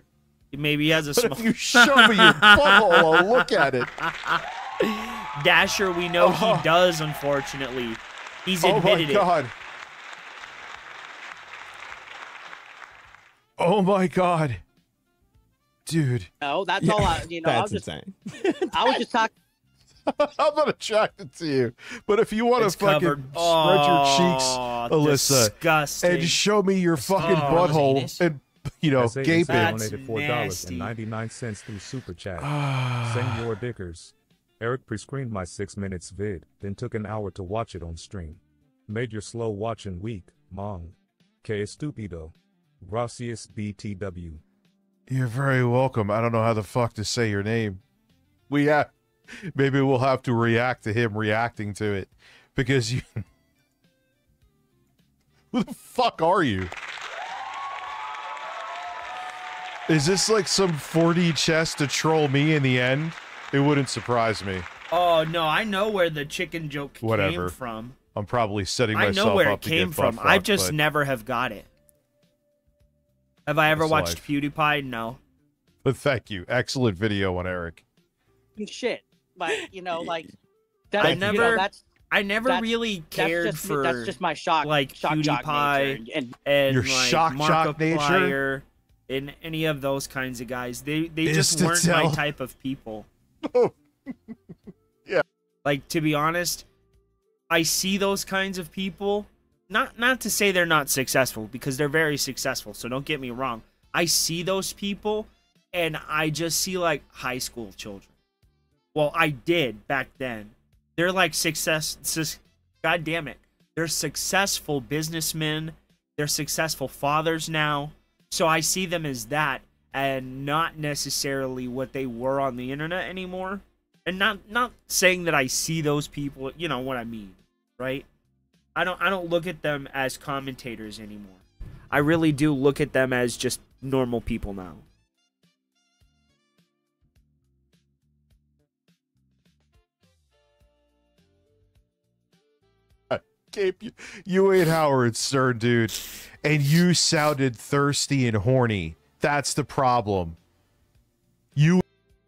Maybe he has a but small... if you show me your butthole, I'll look at it. Dasher, we know he does, unfortunately. He's admitted it. Oh, my God. Oh, my God. Dude. No, that's all I, you know, that's insane. I was just talking. I'm not attracted to you, but if you want to fucking spread your cheeks, Alyssa, disgusting. and show me your fucking butthole and, you know, gape it. Donated $4.99 through Super Chat. Senor Dickers. Eric pre-screened my 6 minutes vid, then took an hour to watch it on stream. Made your slow watching week, Mong. Que estupido. Gracias BTW. You're very welcome. I don't know how the fuck to say your name. Maybe we'll have to react to him reacting to it. Because you... Who the fuck are you? Is this like some 4D chess to troll me in the end? It wouldn't surprise me. Oh, no, I know where the chicken joke came from. I'm probably setting myself up. I know where it came from. I just never have got it. Have I ever watched PewDiePie? No. But thank you. Excellent video on Eric. Shit. But, you know, like... That, I never... You know, that's I never really cared for that's just my shock PewDiePie nature. and Your like shock nature? Markiplier and any of those kinds of guys. They just weren't my type of people. Yeah. Like, to be honest, I see those kinds of people. Not to say they're not successful, because they're very successful, so don't get me wrong. I see those people, and I just see, like, high school children. Well, I did back then. They're, like, God damn it. They're successful businessmen. They're successful fathers now. So I see them as that, and not necessarily what they were on the internet anymore. And not saying that I see those people, you know what I mean, right? I don't look at them as commentators anymore. I really do look at them as just normal people now. Gabe, you ain't Howard Stern, dude, and you sounded thirsty and horny. That's the problem.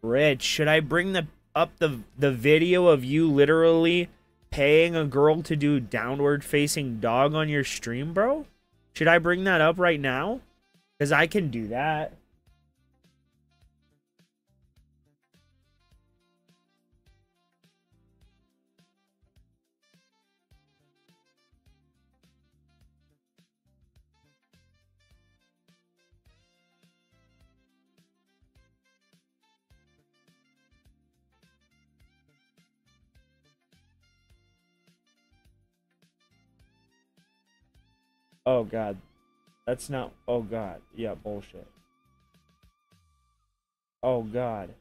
Rich, should I bring up the video of you literally paying a girl to do downward facing dog on your stream, bro? Should I bring that up right now? Because I can do that. Oh, God. That's not... Oh, God. Yeah, bullshit. Oh, God.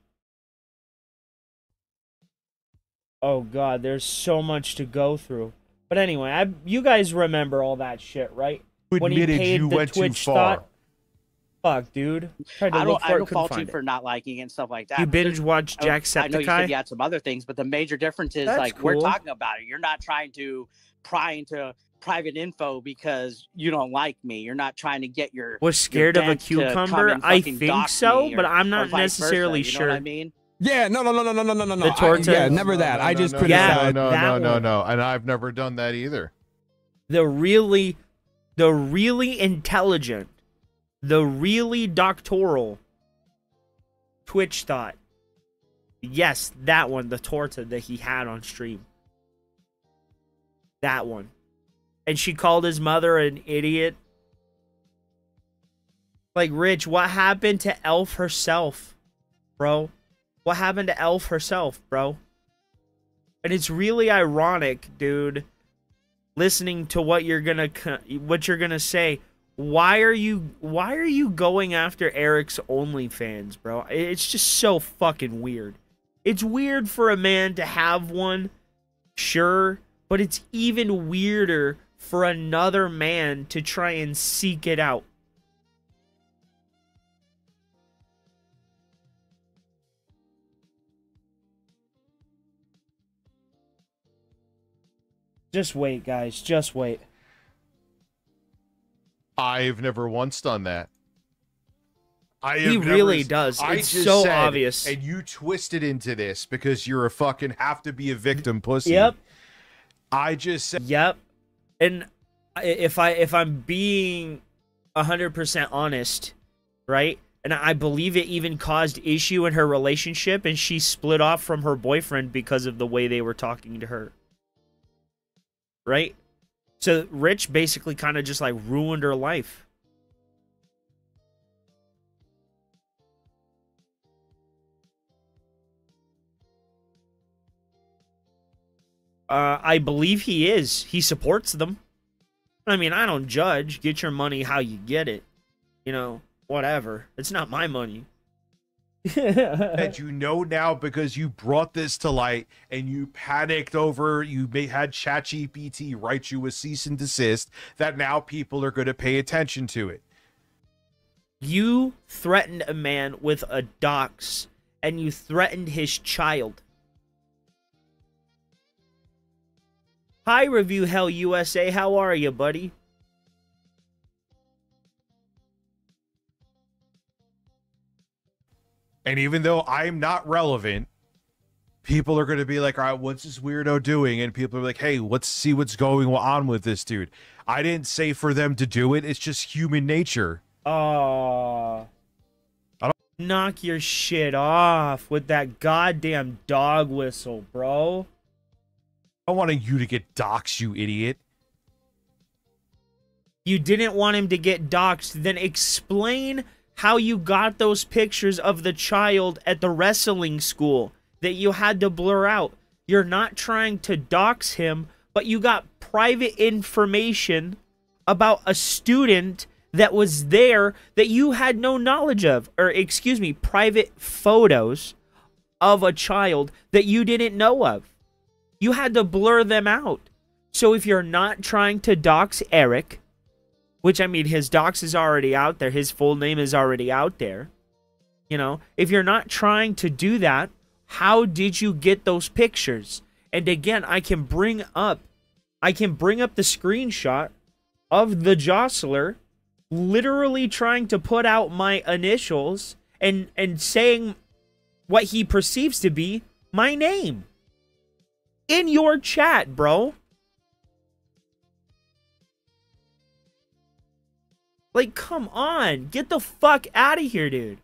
Oh, God. There's so much to go through. But anyway, you guys remember all that shit, right? When he paid you went Twitch too far. Fuck, dude. I don't fault you for not liking it and stuff like that. You binge watch Jacksepticeye? I know you said you had some other things, but the major difference is, like, we're talking about it. You're not trying to pry into private info because you don't like me. You're not trying to get your was scared of a cucumber. I think so, but I'm not necessarily versa, sure. You know what I mean? Yeah, no. The torta. Yeah, never that. I just criticized. No, and I've never done that either. The really intelligent, the really doctoral Twitch thought, yes, that one, the torta that he had on stream. That one. And she called his mother an idiot. Like, Rich, what happened to Elf herself, bro? What happened to Elf herself, bro? And it's really ironic, dude, listening to what you're gonna say. Why are you going after Eric's OnlyFans, bro? It's just so fucking weird. It's weird for a man to have one, sure, but it's even weirder for another man to try and seek it out. Just wait, guys. Just wait. I've never once done that. He really does. It's so obvious. And you twisted into this because you're a fucking have to be a victim pussy. Yep. I just said. Yep. And if I'm being 100% honest, right? And I believe it even caused issue in her relationship, and she split off from her boyfriend because of the way they were talking to her. Right? So Rich basically kind of just like ruined her life. I believe he is. He supports them. I mean, I don't judge. Get your money how you get it. You know, whatever. It's not my money. That you know now because you brought this to light and you panicked over, had ChatGPT write you a cease and desist, that now people are going to pay attention to it. You threatened a man with a dox, and you threatened his child. Hi, Review Hell USA. How are you, buddy? And even though I'm not relevant, people are going to be like, all right, what's this weirdo doing? And people are like, hey, let's see what's going on with this dude. I didn't say for them to do it. It's just human nature. Oh. Knock your shit off with that goddamn dog whistle, bro. I don't want you to get doxxed, you idiot. You didn't want him to get doxxed. Then explain how you got those pictures of the child at the wrestling school that you had to blur out. You're not trying to dox him, but you got private information about a student that was there that you had no knowledge of. Or, excuse me, private photos of a child that you didn't know of. You had to blur them out. So if you're not trying to dox Eric, which, I mean, his dox is already out there. His full name is already out there. You know, if you're not trying to do that, how did you get those pictures? And again, I can bring up the screenshot of the jostler literally trying to put out my initials and saying what he perceives to be my name in your chat, bro. Like, come on. Get the fuck out of here, dude.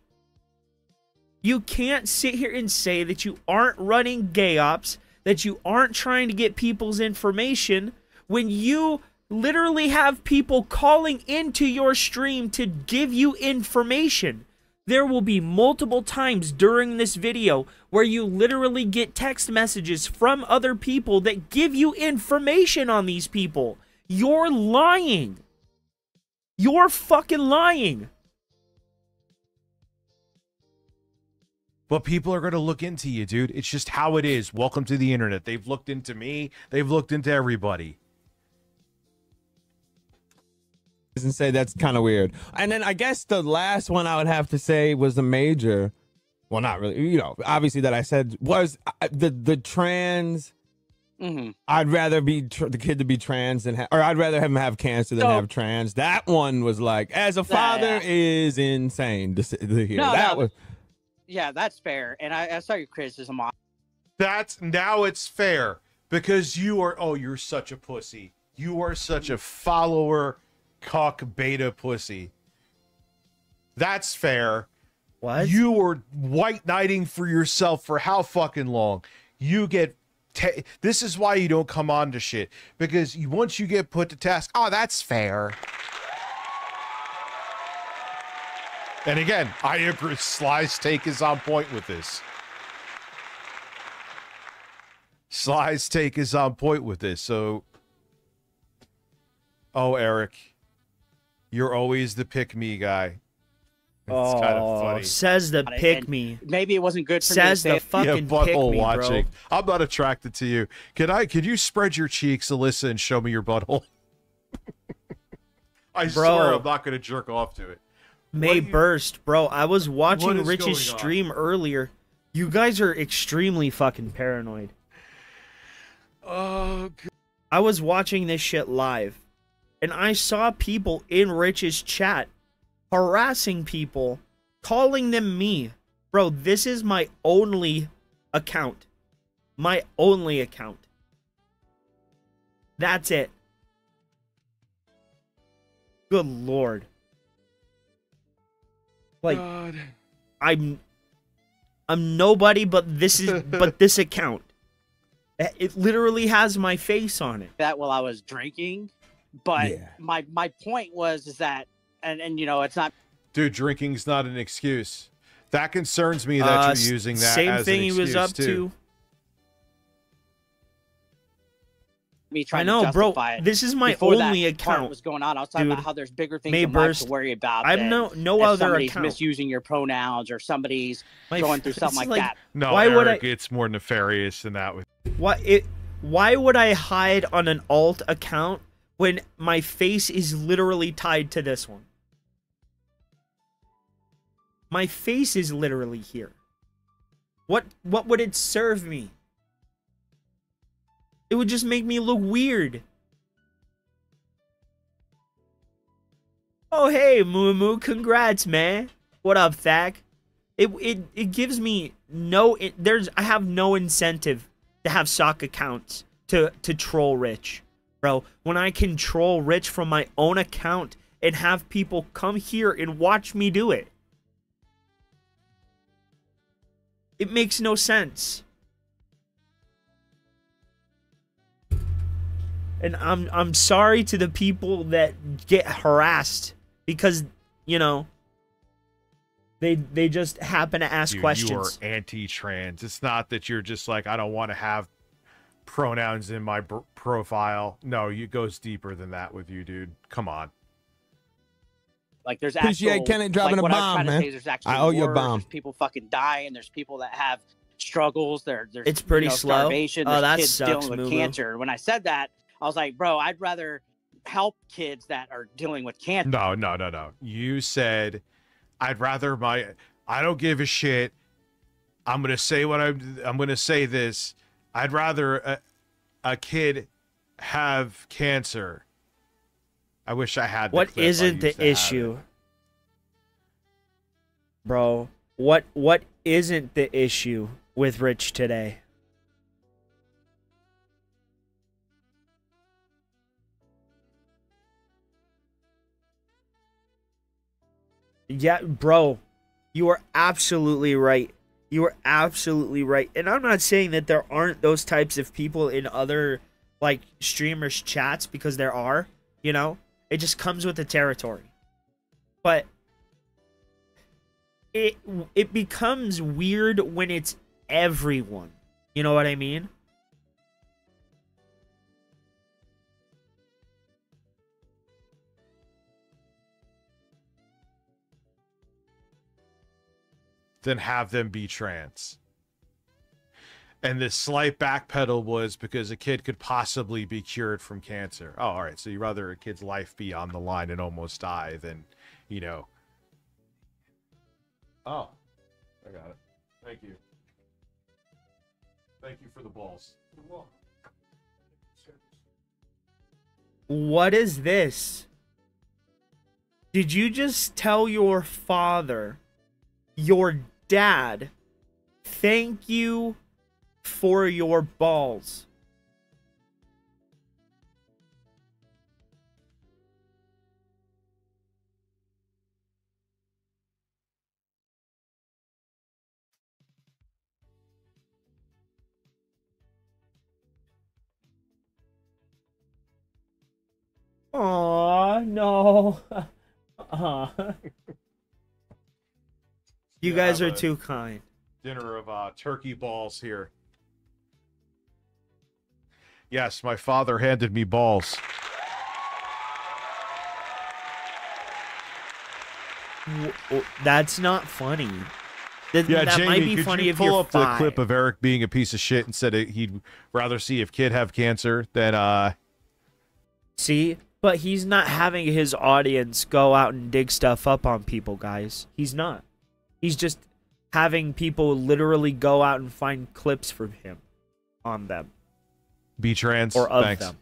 You can't sit here and say that you aren't running gay ops, that you aren't trying to get people's information, when you literally have people calling into your stream to give you information. There will be multiple times during this video where you literally get text messages from other people that give you information on these people. You're lying. You're fucking lying. But people are going to look into you, dude. It's just how it is. Welcome to the internet. They've looked into me. They've looked into everybody. And say that's kind of weird. And then I guess the last one I would have to say was the major. Well, not really. You know, obviously that I said was the trans. Mm-hmm. I'd rather be the kid to be trans than or I'd rather him have cancer than have trans. That one was like, as a father, is insane to hear. Yeah, that's fair. And I saw your criticism on. Now it's fair because you're such a pussy. You are such a follower, cuck, beta pussy. That's fair. What? You were white knighting for yourself for how fucking long? You get. This is why you don't come on to shit, because once you get put to task, that's fair. And again, I agree. Sly's take is on point with this. Sly's take is on point with this. So, Eric, you're always the pick me guy. It's kind of funny. Says the pick me. Maybe it wasn't good for says me to the fucking pick me, watching. bro. I'm not attracted to you. Could you spread your cheeks, Alyssa, and show me your butthole? I swear I'm not going to jerk off to it. May burst, bro. I was watching Rich's stream earlier. You guys are extremely fucking paranoid. Oh, God. I was watching this shit live, and I saw people in Rich's chat harassing people, calling them me. Bro, this is my only account. My only account. That's it. Good Lord. Like, God. I'm nobody but this account. It literally has my face on it. That while I was drinking, but my point was that and you know, it's not. Dude, drinking's not an excuse. That concerns me that you're using that same as thing an he excuse was up too. to. Me trying I know, to justify bro. it. This is my Before only that part account. was going on. I was talking Dude, about how there's bigger things May in life burst. to worry about. I'm than no if other somebody's account. misusing your pronouns or somebody's going through something like that. No, Why would Eric, it's more nefarious than that. Why would I hide on an alt account when my face is literally tied to this one? My face is literally here. What would it serve me? It would just make me look weird. Oh hey, Moo Moo, congrats, man. What up, Thak? It gives me I have no incentive to have sock accounts to troll Rich, bro. When I can troll Rich from my own account and have people come here and watch me do it. It makes no sense. And I'm sorry to the people that get harassed because, you know, they just happen to ask questions. You are anti-trans. It's not that you're just like, I don't want to have pronouns in my profile. No, it goes deeper than that with you, dude. Come on. Like there's actual, Appreciate Kenneth dropping like, a what I'm bomb, trying to man. say is there's actually I owe you a wars, bomb. There's people fucking dying. There's people that have struggles. There's It's pretty slow. starvation. Oh, There's that kids sucks, dealing with Moo-Moo. cancer. When I said that, I was like, bro, I'd rather help kids that are dealing with cancer. No. You said, I don't give a shit. I'm going to say I'm going to say this. I'd rather a kid have cancer. I wish I had the What clip. I isn't used the to have issue? it. Bro, what isn't the issue with Rich today? Yeah, bro, you are absolutely right. You are absolutely right. And I'm not saying that there aren't those types of people in other like streamers chats, because there are, you know? It just comes with the territory. But it becomes weird when it's everyone. You know what I mean? Then have them be trans. And this slight backpedal was because a kid could possibly be cured from cancer. Oh, all right. So you'd rather a kid's life be on the line and almost die than, you know. Oh, I got it. Thank you. Thank you for the balls. You're welcome. What is this? Did you just tell your father, your dad, thank you for your balls? Aw, no. You guys are too kind. Dinner of turkey balls here. Yes, my father handed me balls. That's not funny. Yeah, that Jamie, might be could funny you if pull you're up 5. the clip of Eric being a piece of shit and said he'd rather see if kid have cancer than See? But he's not having his audience go out and dig stuff up on people, guys. He's not. He's just having people literally go out and find clips from him on them. be trans Or of Thanks. them.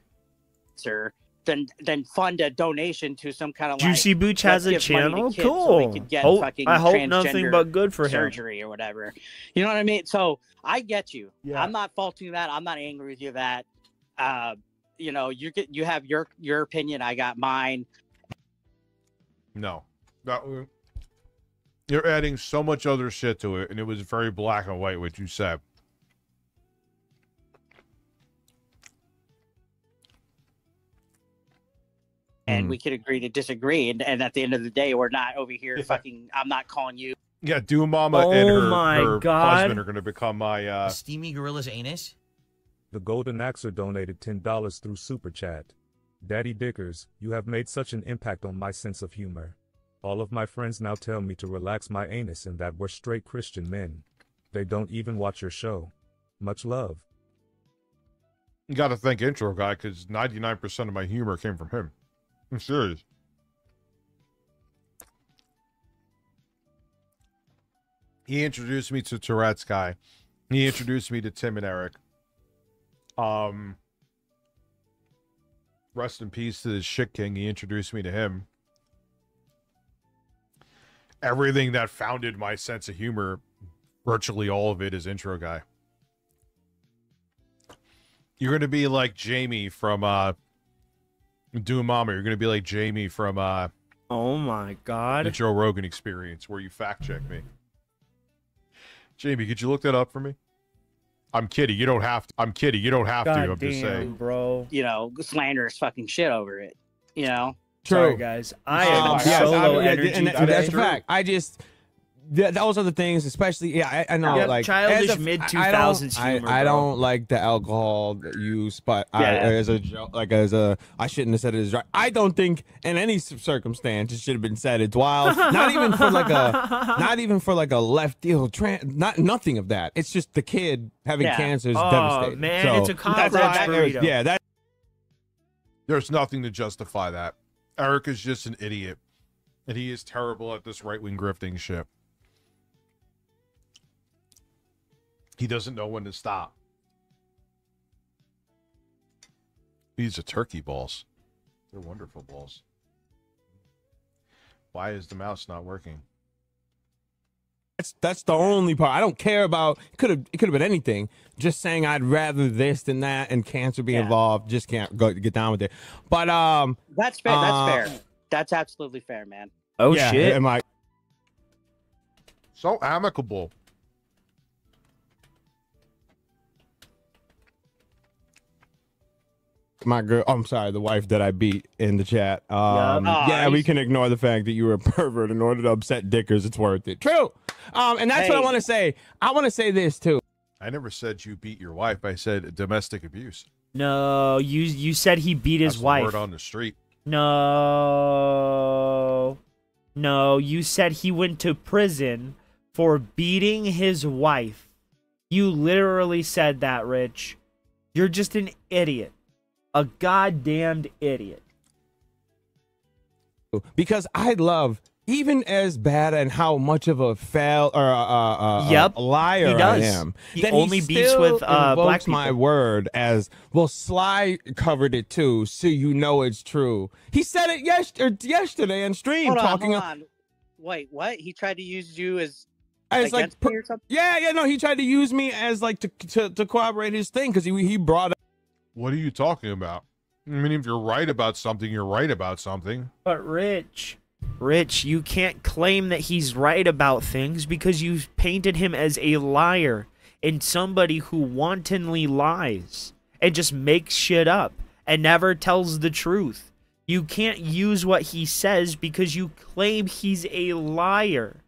Sir, then fund a donation to some kind of Juicy Booch has a channel? So Cool. we could get fucking I hope nothing transgender but good for him. surgery or whatever. You know what I mean? So I get you. Yeah. I'm not faulting that. I'm not angry with you that. You know, you have your opinion. I got mine. No. You're adding so much other shit to it, and it was very black and white what you said. And we could agree to disagree. And at the end of the day, we're not over here fucking. I'm not calling you. Yeah, Doom Mama and her husband are going to become my... Steamy Gorilla's anus? The Golden Axer donated $10 through Super Chat. Daddy Dickers, you have made such an impact on my sense of humor. All of my friends now tell me to relax my anus and that we're straight Christian men. They don't even watch your show. Much love. You got to thank Intro Guy, because 99% of my humor came from him. I'm serious. He introduced me to Tourette's Guy. He introduced me to Tim and Eric. Rest in peace to the Shit King. He introduced me to him. Everything that founded my sense of humor Virtually all of it is intro guy. You're gonna be like Jamie from Doom Mama. You're gonna be like Jamie from oh my god, the Joe Rogan Experience, where you fact check me. Jamie, could you look that up for me? I'm kidding. You don't have to. I'm kidding. You don't have to. I'm just saying, bro. You know, slanderous fucking shit over it. You know. True. Sorry, guys. I am solo energy and today. that's a fact. I just those are the things, especially I know like childish mid 2000s humor. I don't like the alcohol use, but as a joke, like I shouldn't have said it as right. I don't think in any circumstance it should have been said. It's wild. Not even for like a left deal. Nothing of that. It's just the kid having cancer is devastating. Man, so it's a cockroach burrito. Yeah, that. There's nothing to justify that. Eric is just an idiot, and he is terrible at this right-wing grifting shit. He doesn't know when to stop. These are turkey balls. They're wonderful balls. Why is the mouse not working? That's the only part. I don't care about. It could have been anything. Just saying I'd rather this than that, and cancer be involved. Just can't get down with it. But that's fair. That's fair. That's absolutely fair, man. Oh shit! Am I so amicable? My girl, I'm sorry, the wife that I beat in the chat. We can ignore the fact that you were a pervert in order to upset Dickers. It's worth it. True. And that's what I want to say. I want to say this too. I never said you beat your wife. I said domestic abuse. No, you said he beat his wife. Word on the street. No, you said he went to prison for beating his wife. You literally said that, Rich. You're just an idiot. A goddamned idiot. Because I love, even as bad and how much of a a liar I am. He only beats with black people. My word as well. Sly covered it too, so you know it's true. He said it yesterday on stream. Hold on. Wait, what? He tried to use you as like me or something? No, he tried to use me as like to corroborate his thing because he brought up. What are you talking about? I mean, if you're right about something, you're right about something. But Rich, you can't claim that he's right about things because you painted him as a liar and somebody who wantonly lies and just makes shit up and never tells the truth. You can't use what he says because you claim he's a liar.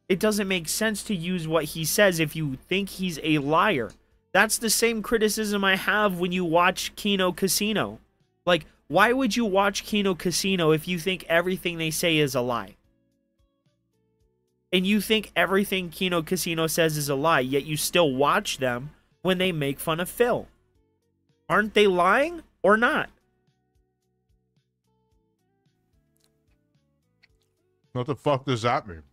It doesn't make sense to use what he says if you think he's a liar. That's the same criticism I have when you watch Kino Casino. Like, why would you watch Kino Casino if you think everything they say is a lie? And you think everything Kino Casino says is a lie, yet you still watch them when they make fun of Phil. Aren't they lying or not? What the fuck does that mean?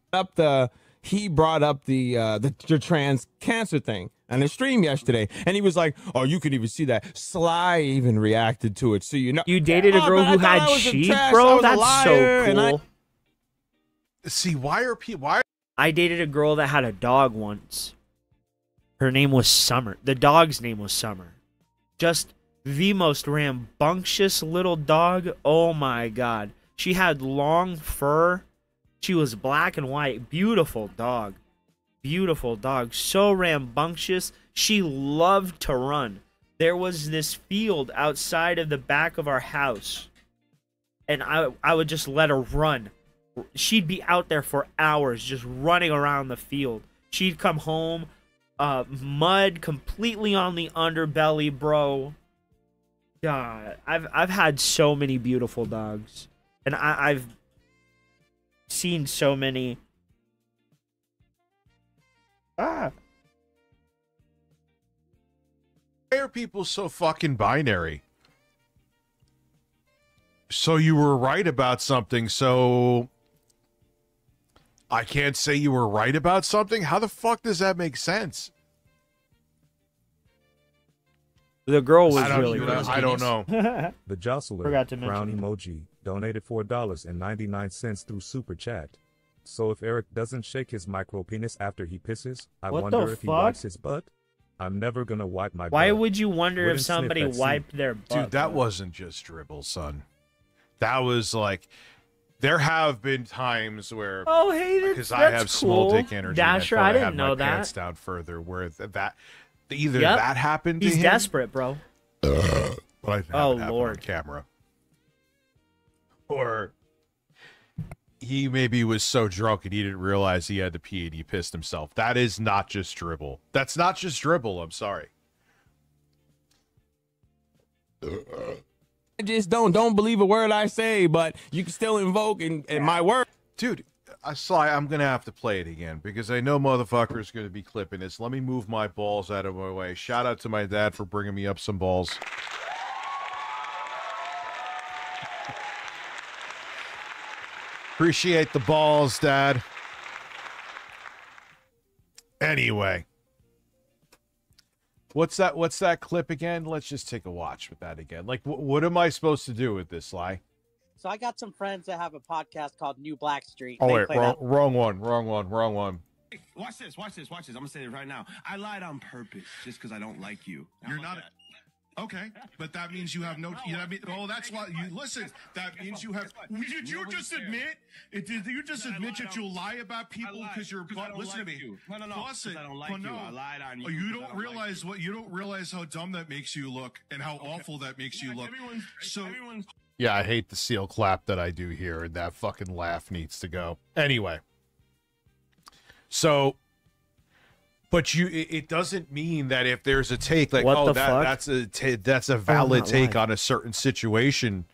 He brought up the trans cancer thing on the stream yesterday, and he was like, "Oh, you could even see that." Sly even reacted to it, so you know. You dated a girl who had sheep, bro? That's so cool. See, why are people? Why? I dated a girl that had a dog once. Her name was Summer. The dog's name was Summer. Just the most rambunctious little dog. Oh my god. She had long fur. She was black and white. Beautiful dog. Beautiful dog. So rambunctious. She loved to run. There was this field outside of the back of our house. And I would just let her run. She'd be out there for hours just running around the field. She'd come home, mud completely on the underbelly, bro. God, I've had so many beautiful dogs. And I've seen so many. Why are people so fucking binary? So you were right about something, so I can't say you were right about something? How the fuck does that make sense? The girl was really good. I don't know. The Jostler, Forgot to mention Brown emoji, donated $4.99 through Super Chat. So if Eric doesn't shake his micro penis after he pisses, I What wonder the if he fuck? wipes his butt. I'm never gonna wipe my butt. Why would you wonder if Wouldn't sniff somebody that seed. wiped their butt? Dude, that bro? wasn't just dribble, son. That was like, there have been times where, Oh, hey, because that's I have small cool. dick energy, Dasher, and I I thought didn't had know my that. pants down further, where that either Yep. that happened to He's him, desperate, bro. but I have Oh, it happen Lord. on camera, or he maybe was so drunk and he didn't realize he had to pee and he pissed himself. That is not just dribble. That's not just dribble. I'm sorry. Just don't believe a word I say, but you can still invoke in my word. Dude, I'm gonna have to play it again because I know motherfucker's gonna be clipping this. Let me move my balls out of my way. Shout out to my dad for bringing me up some balls. Appreciate the balls, Dad. Anyway. What's that clip again? Let's just take a watch with that again. Like, what am I supposed to do with this, Sly? So I got some friends that have a podcast called New Black Street. Oh, They wait, play wrong that. one. Watch this. I'm gonna say it right now. I lied on purpose just because I don't like you. You're not. Okay, but that means you have no. You know, oh, that's why you listen. That means you have. Did you just admit? Did you just admit that you'll lie about people because you're? Listen to me. No. Plus it. I don't like Well, you. no. I lied on you. Oh, you 'cause I don't don't realize like you don't realize how dumb that makes you look and how awful that makes you look. So. Yeah, I hate the seal clap that I do here, and that fucking laugh needs to go. Anyway. So, but it doesn't mean that if there's a take like, What oh, the fuck? that's a valid not take live. on a certain situation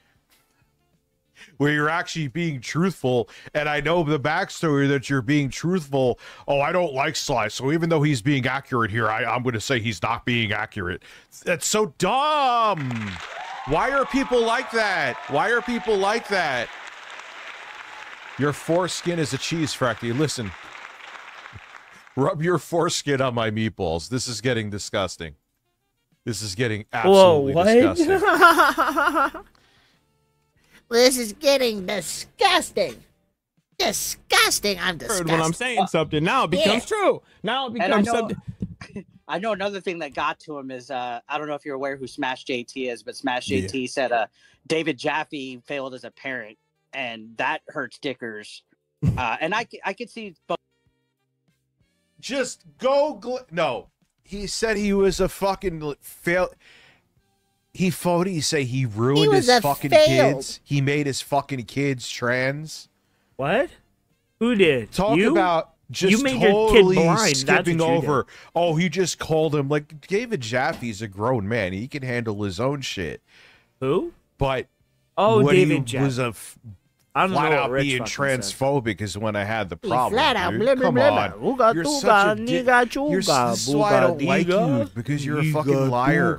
where you're actually being truthful, and I know the backstory that you're being truthful. Oh, I don't like Sly, so even though he's being accurate here, I'm going to say he's not being accurate. That's so dumb. Why are people like that? Your foreskin is a cheese factory. Listen, rub your foreskin on my meatballs. This is getting disgusting. This is getting absolutely disgusting. This is getting disgusting. Disgusting. I'm disgusted. When I'm saying something, now it becomes true. Now it And I becomes know, something. I know another thing that got to him is I don't know if you're aware who Smash JT is, but Smash JT said David Jaffe failed as a parent, and that hurts dickers. And I could see both. Just go. No, he said he was a fucking fail. He say he ruined his fucking kids. He made his fucking kids trans. What? Who did? Talk You? about just You made your kid totally blind. That's skipping what you over. Oh, he just called him like David Jaffe's a grown man. He can handle his own shit. Who? But Oh, when David he Jaffe. was I don't know flat what out Rich being fucking said. transphobic is when I had the problem. flat out dude. blah, blah, Come blah, on, blah. Ooga, you're dooga, such a dick. nigga, You're chooga, this is why I don't booga, like you diga, because you're a fucking liar.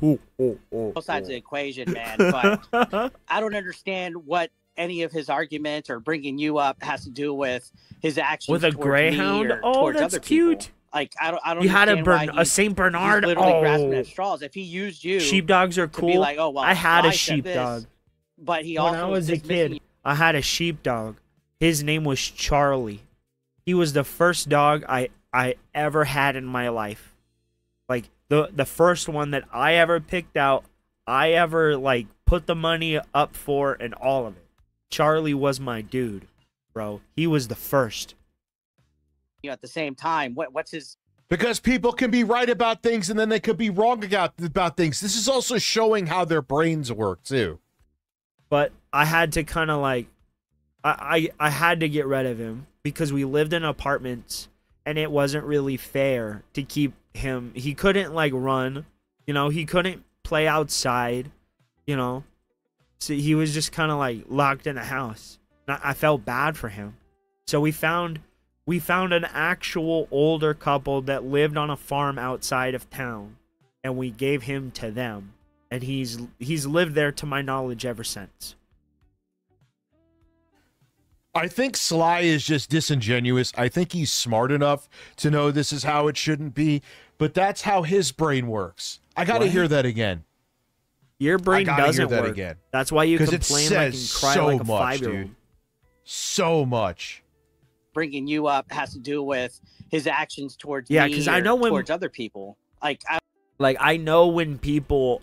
Both sides of the equation, man. But I don't understand what any of his arguments or bringing you up has to do with his actions With a towards greyhound? me or Oh, towards that's other cute. people. Like I don't. You had a understand why a Saint Bernard. He's literally Oh, grasping at straws. If he used you, sheepdogs are to cool. be like, oh well, I had a Sly said this, sheepdog. but he When also I was a is missing kid, I had a sheepdog. His name was Charlie. He was the first dog I ever had in my life. Like the first one that I ever picked out, I ever like put the money up for and all of it. Charlie was my dude, bro. He was the first. you at the same time. What's his? Because people can be right about things and then they could be wrong about things. This is also showing how their brains work too. But I had to kind of like, I had to get rid of him because we lived in apartments and it wasn't really fair to keep him. He couldn't like run, you know, he couldn't play outside, you know. So he was just kind of like locked in the house. I felt bad for him. So we found an actual older couple that lived on a farm outside of town, and we gave him to them. And he's lived there to my knowledge ever since. I think Sly is just disingenuous. I think he's smart enough to know this is how it shouldn't be, but that's how his brain works. I got to What? hear that again. Your brain I gotta doesn't hear that work. again. That's why you 'Cause it complain like and says cry so like a much, 5-year-old. dude. So much. Bringing you up has to do with his actions towards Yeah, me because I know when towards other people. Like I know when people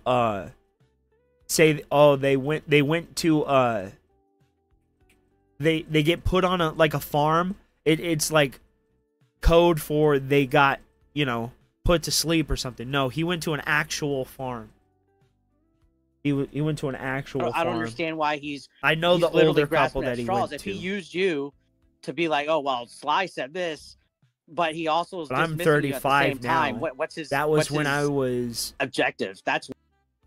say, oh, they went to they get put on a farm. It's like code for they got, you know, put to sleep or something. No, he went to an actual farm. He went to an actual farm. I don't understand why he's. I know he's the literally older couple grasping at that he straws. went If to. he used you to be like, oh well, Sly said this, but he also was. But I'm dismissing you at the 35 same time. now. What's his? That was what's when his I was objective. That's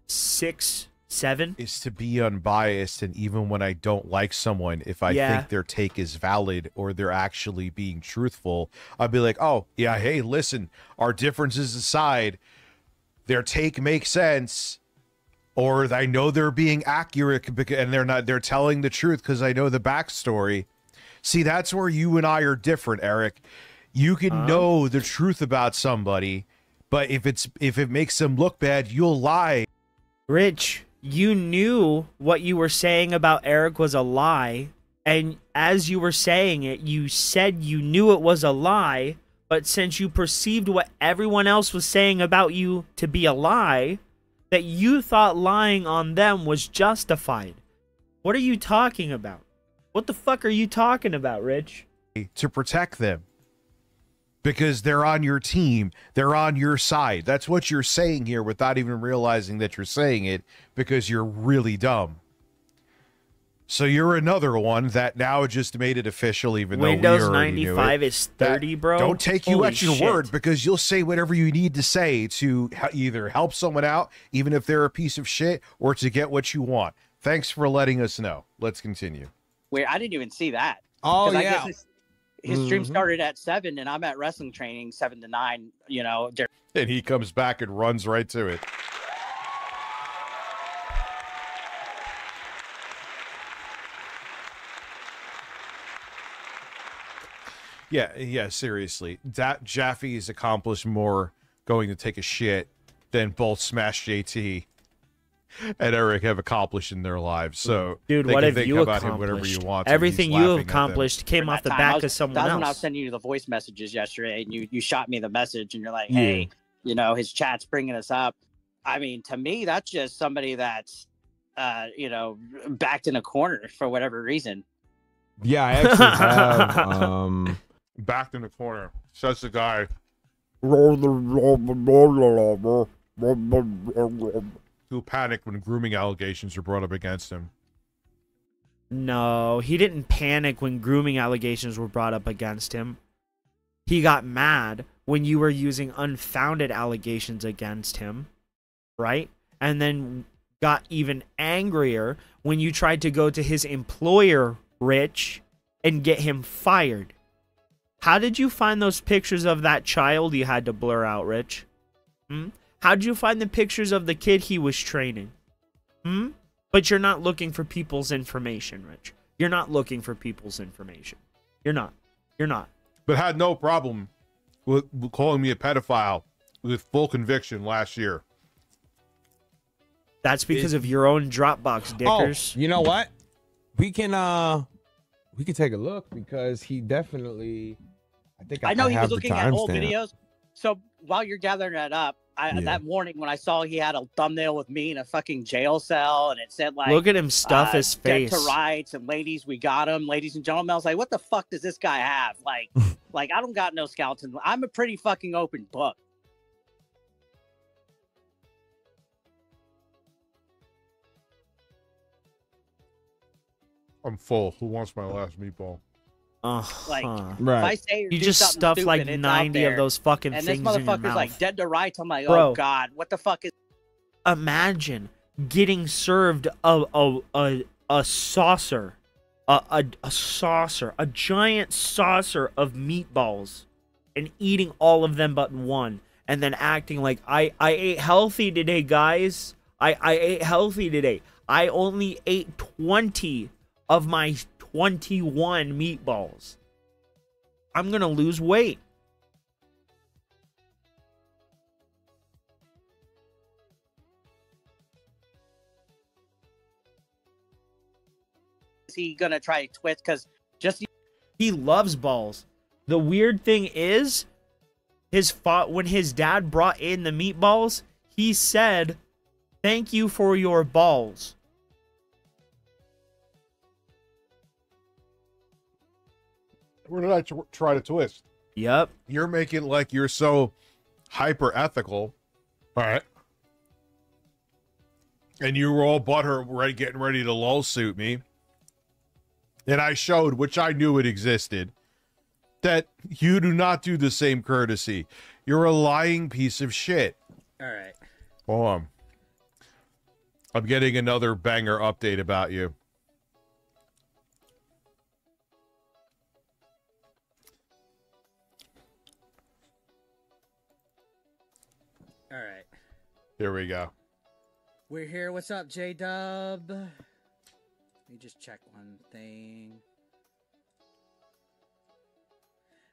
6, 7. Is to be unbiased, and even when I don't like someone, if I Yeah. think their take is valid or they're actually being truthful, I'll be like, oh yeah, hey, listen, our differences aside, their take makes sense, or I know they're being accurate because, and they're telling the truth because I know the backstory. See, that's where you and I are different, Eric. You can know the truth about somebody, but if it makes them look bad, you'll lie. Rich, you knew what you were saying about Eric was a lie, and as you were saying it, you said you knew it was a lie, but since you perceived what everyone else was saying about you to be a lie, that you thought lying on them was justified. What are you talking about? What the fuck are you talking about, Rich? To protect them. Because they're on your team. They're on your side. That's what you're saying here without even realizing that you're saying it because you're really dumb. So you're another one that now just made it official, even Windows though we already 95 knew it. is 30, bro. Don't take you Holy at your shit. word, because you'll say whatever you need to say to either help someone out, even if they're a piece of shit, or to get what you want. Thanks for letting us know. Let's continue. where I didn't even see that. Oh, 'Cause I yeah. guess his stream started at 7, and I'm at wrestling training 7 to 9. You know, And he comes back and runs right to it. Yeah, seriously. That Jaffe has accomplished more going to take a shit than both Smash JT and Eric have accomplished in their lives. So, dude, they what can have think you about him whatever accomplished? you want. Everything you have accomplished came off the back of someone That was else. when I was sending you the voice messages yesterday, and you shot me the message, and you're like, Yeah. hey, you know, his chat's bringing us up. I mean, to me, that's just somebody that's, you know, backed in a corner for whatever reason. Yeah, I actually have. Backed in the corner. Says the guy who panicked when grooming allegations were brought up against him. No, he didn't panic when grooming allegations were brought up against him. He got mad when you were using unfounded allegations against him, right? And then got even angrier when you tried to go to his employer, Rich, and get him fired. How did you find those pictures of that child you had to blur out, Rich? How did you find the pictures of the kid he was training? But you're not looking for people's information, Rich. You're not looking for people's information. You're not. You're not. But had no problem with calling me a pedophile with full conviction last year. That's because of your own Dropbox, dickers. Oh, you know what? We can take a look because he definitely. I know he have was the looking at old timestamp. videos. So while you're gathering that up, that morning when I saw he had a thumbnail with me in a fucking jail cell, and it said like, Look at him stuff his dead face. to rights, and ladies, we got him, ladies and gentlemen. I was like, what the fuck does this guy have? Like, like I don't got no skeleton. I'm a pretty fucking open book. I'm full. Who wants my last meatball? Like, Right. if I say or You do just something stuffed like stupid, it's out 90 of there, those fucking and things this in your motherfucker's mouth. like dead to rights. I'm like, Bro. oh god, what the fuck is? Imagine getting served a saucer, a saucer, a giant saucer of meatballs, and eating all of them but one, and then acting like I ate healthy today, guys. I ate healthy today. I only ate 20 of my 21 meatballs. I'm gonna lose weight. Is he gonna try to twist? Because Just he loves balls. The weird thing is, when his dad brought in the meatballs, he said, "Thank you for your balls." Where did I try to twist? Yep. You're making like you're so hyper ethical. All right. And you were all butthurt getting ready to lawsuit me. And I showed, which I knew it existed, that you do not do the same courtesy. You're a lying piece of shit. All right. Hold on. I'm getting another banger update about you. All right. Here we go. We're here. What's up, J-Dub? Let me just check one thing.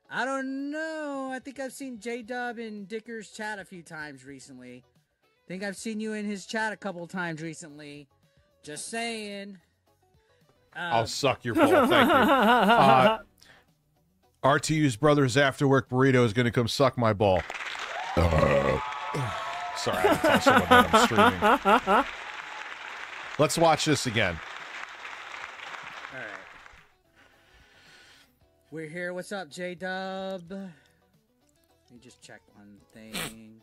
I don't know. I think I've seen J-Dub in Dicker's chat a few times recently. I think I've seen you in his chat a couple times recently. Just saying. I'll suck your ball. Thank you. RTU's brother's after work burrito is going to come suck my ball. Sorry, I tell someone that I'm streaming. Let's watch this again. All right. We're here. What's up, J-Dub? Let me just check one thing.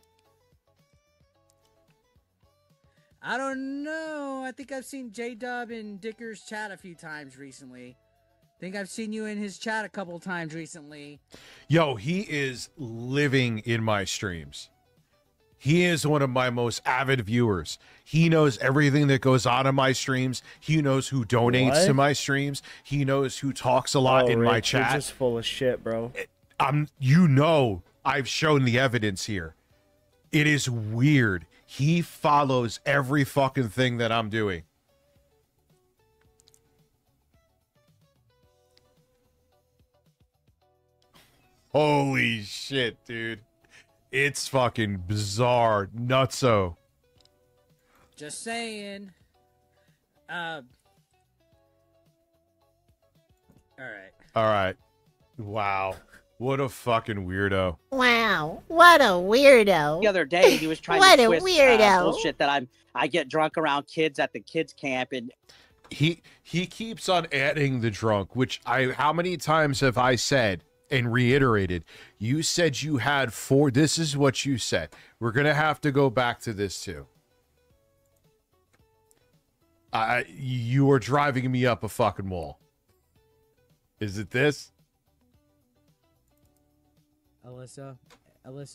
I don't know. I think I've seen J-Dub in Dicker's chat a few times recently. I think I've seen you in his chat a couple times recently. Yo, he is living in my streams. He is one of my most avid viewers. He knows everything that goes on in my streams. He knows who donates to my streams. He knows who talks a lot in my chat. You're just full of shit, bro. I've shown the evidence here. It is weird. He follows every fucking thing that I'm doing. Holy shit, dude. It's fucking bizarre. Nutso. Just saying. All right. All right. Wow. What a fucking weirdo. Wow. What a weirdo. The other day he was trying what to a twist weirdo. bullshit that I get drunk around kids at the kids camp, and he keeps on adding the drunk, which how many times have I said and reiterated? You said you had 4. This is what you said. We're gonna have to go back to this too. You are driving me up a fucking wall. Is it this? Alyssa,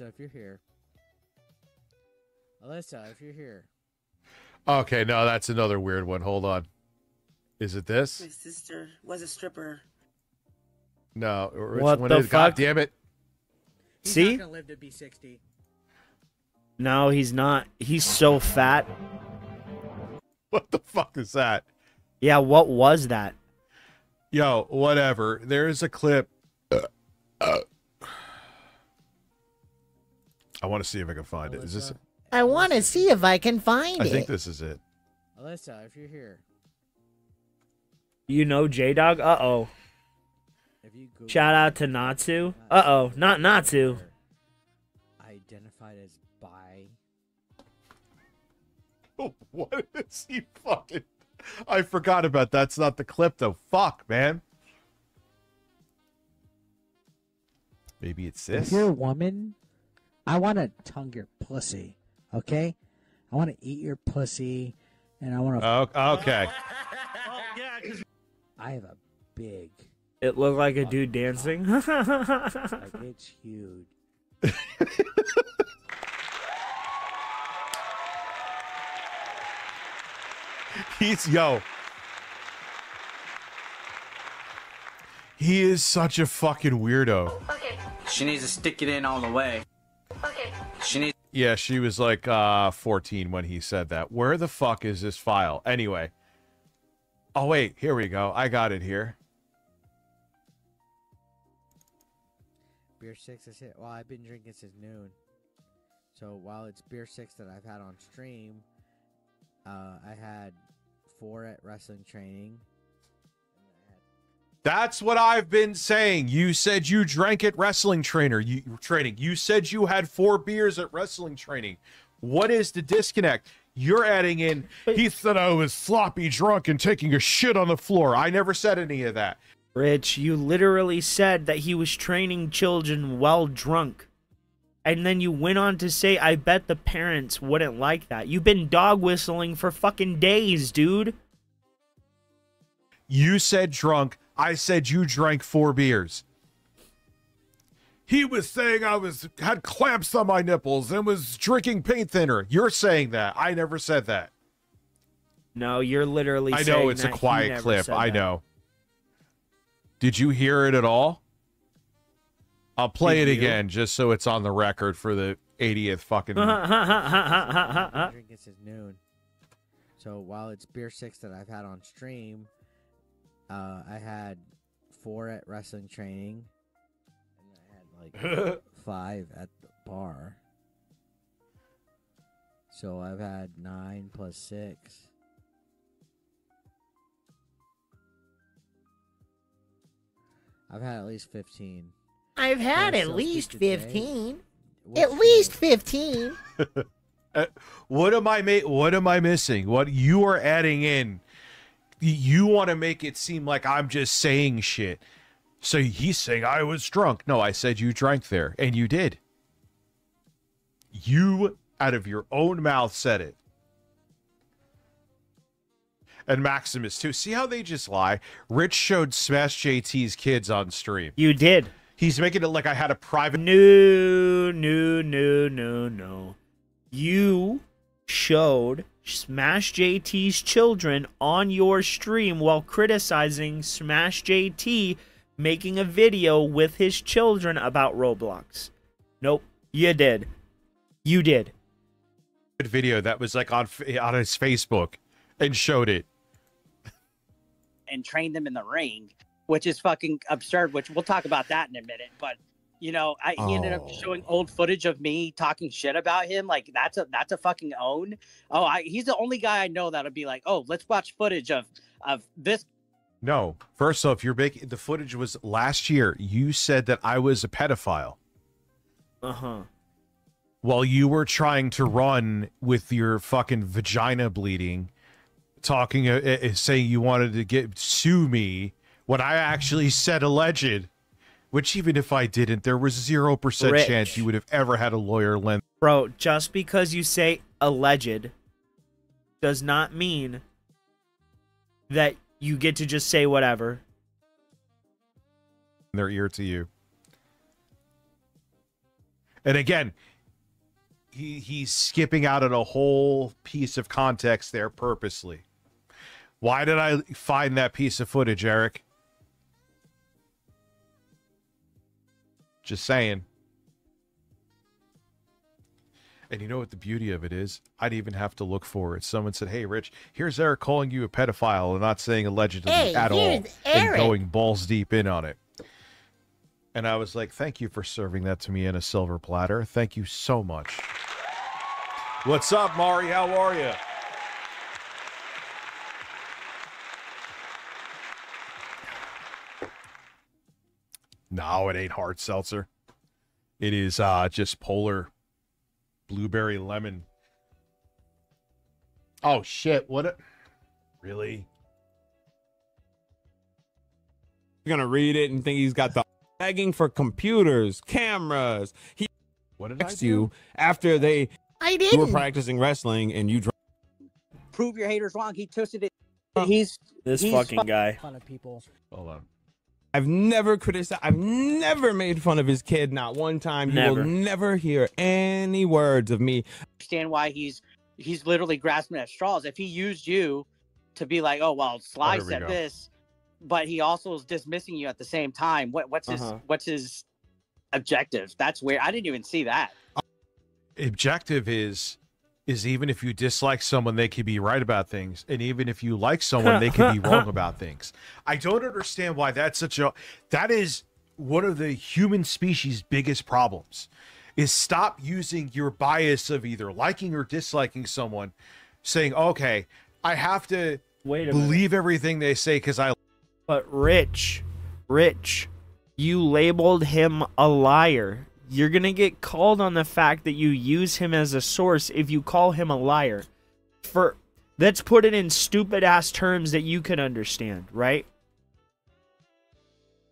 if you're here. Alyssa, if you're here. Okay, no, that's another weird one. Hold on. Is it this? My sister was a stripper. No. What the fuck? God damn it. He's See? not gonna live to be 60. No, he's not. He's so fat. What the fuck is that? Yeah, what was that? Yo, whatever. There's a clip. I want to see if I can find it. Is this? I want to see if I can find it. I think this is it. Alyssa, if you're here. You know J-Dog? Uh-oh. Shout out to Natsu. Uh-oh, not Natsu. Identified as bi. Oh, what is he fucking... I forgot about that's not the clip, though. Fuck, man. Maybe it's this? If you're a woman, I want to tongue your pussy, okay? I want to eat your pussy, and I want to... Okay. I have a big... It looked like a dude dancing. Like, it's huge. He is such a fucking weirdo. Okay. She needs to stick it in all the way. Okay. She needs. Yeah, she was like 14 when he said that. Where the fuck is this file? Anyway. Oh, wait. Here we go. I got it here. Beer 6 is hit. Well, I've been drinking since noon. So while it's beer 6 that I've had on stream, I had 4 at wrestling training. That's what I've been saying. You said you drank at wrestling training. You said you had 4 beers at wrestling training. What is the disconnect? You're adding in, he said I was sloppy drunk and taking a shit on the floor. I never said any of that. Rich, you literally said that he was training children while drunk. And then you went on to say, I bet the parents wouldn't like that. You've been dog whistling for fucking days, dude. You said drunk. I said you drank 4 beers. He was saying I had clamps on my nipples and was drinking paint thinner. You're saying that. I never said that. No, you're literally saying I know it's a quiet clip. I know. Did you hear it at all? I'll play it again just so it's on the record for the 80th fucking. Drink this is noon. So while it's beer 6 that I've had on stream, I had 4 at wrestling training, and I had like 5 at the bar. So I've had 9 plus 6. I've had at least 15. I've had at least 15. At least 15. What am I missing? What you are adding in? You want to make it seem like I'm just saying shit. So he's saying I was drunk. No, I said you drank there, and you did. You, out of your own mouth, said it. And Maximus, too. See how they just lie? Rich showed Smash JT's kids on stream. You did. He's making it like I had a private... No. You showed Smash JT's children on your stream while criticizing Smash JT making a video with his children about Roblox. Nope. You did. You did. Video that was like on his Facebook and showed it. And trained them in the ring, which is fucking absurd, which we'll talk about that in a minute. But, you know, he ended up showing old footage of me talking shit about him. Like, that's a fucking own. He's the only guy I know that'll be like, oh, let's watch footage of this. No. First off, the footage was last year. You said that I was a pedophile. Uh-huh. While you were trying to run with your fucking vagina bleeding, talking, saying you wanted to sue me, when I actually said alleged, which even if I didn't, there was 0% chance you would have ever had a lawyer lend. Bro, just because you say alleged does not mean that you get to just say whatever. Their ear to you. And again, he's skipping out on a whole piece of context there purposely. Why did I find that piece of footage, Eric? Just saying. And you know what the beauty of it is? I'd even have to look for it. Someone said, hey, Rich, here's Eric calling you a pedophile and not saying allegedly at all. And going balls deep in on it. And I was like, thank you for serving that to me in a silver platter. Thank you so much. What's up, Mari? How are you? No, it ain't hard seltzer. It is just polar blueberry lemon. Oh, shit. Really? You're going to read it and think he's got the begging for computers, cameras. He texts you after you were practicing wrestling and you prove your haters wrong. He twisted it. This fucking guy. Ton of people. Hold on. I've never criticized. I've never made fun of his kid. Not one time. You will never hear any words of me. Understand why he's literally grasping at straws. If he used you to be like, oh well, Sly said this, but he also is dismissing you at the same time. What's his objective? That's weird. I didn't even see that. Objective is even if you dislike someone, they can be right about things. And even if you like someone, they can be wrong about things. I don't understand why that is one of the human species' biggest problems, is stop using your bias of either liking or disliking someone, saying, okay, I have to believe everything they say because I... But Rich, Rich, you labeled him a liar. You're going to get called on the fact that you use him as a source if you call him a liar. Let's put it in stupid ass terms that you can understand, right?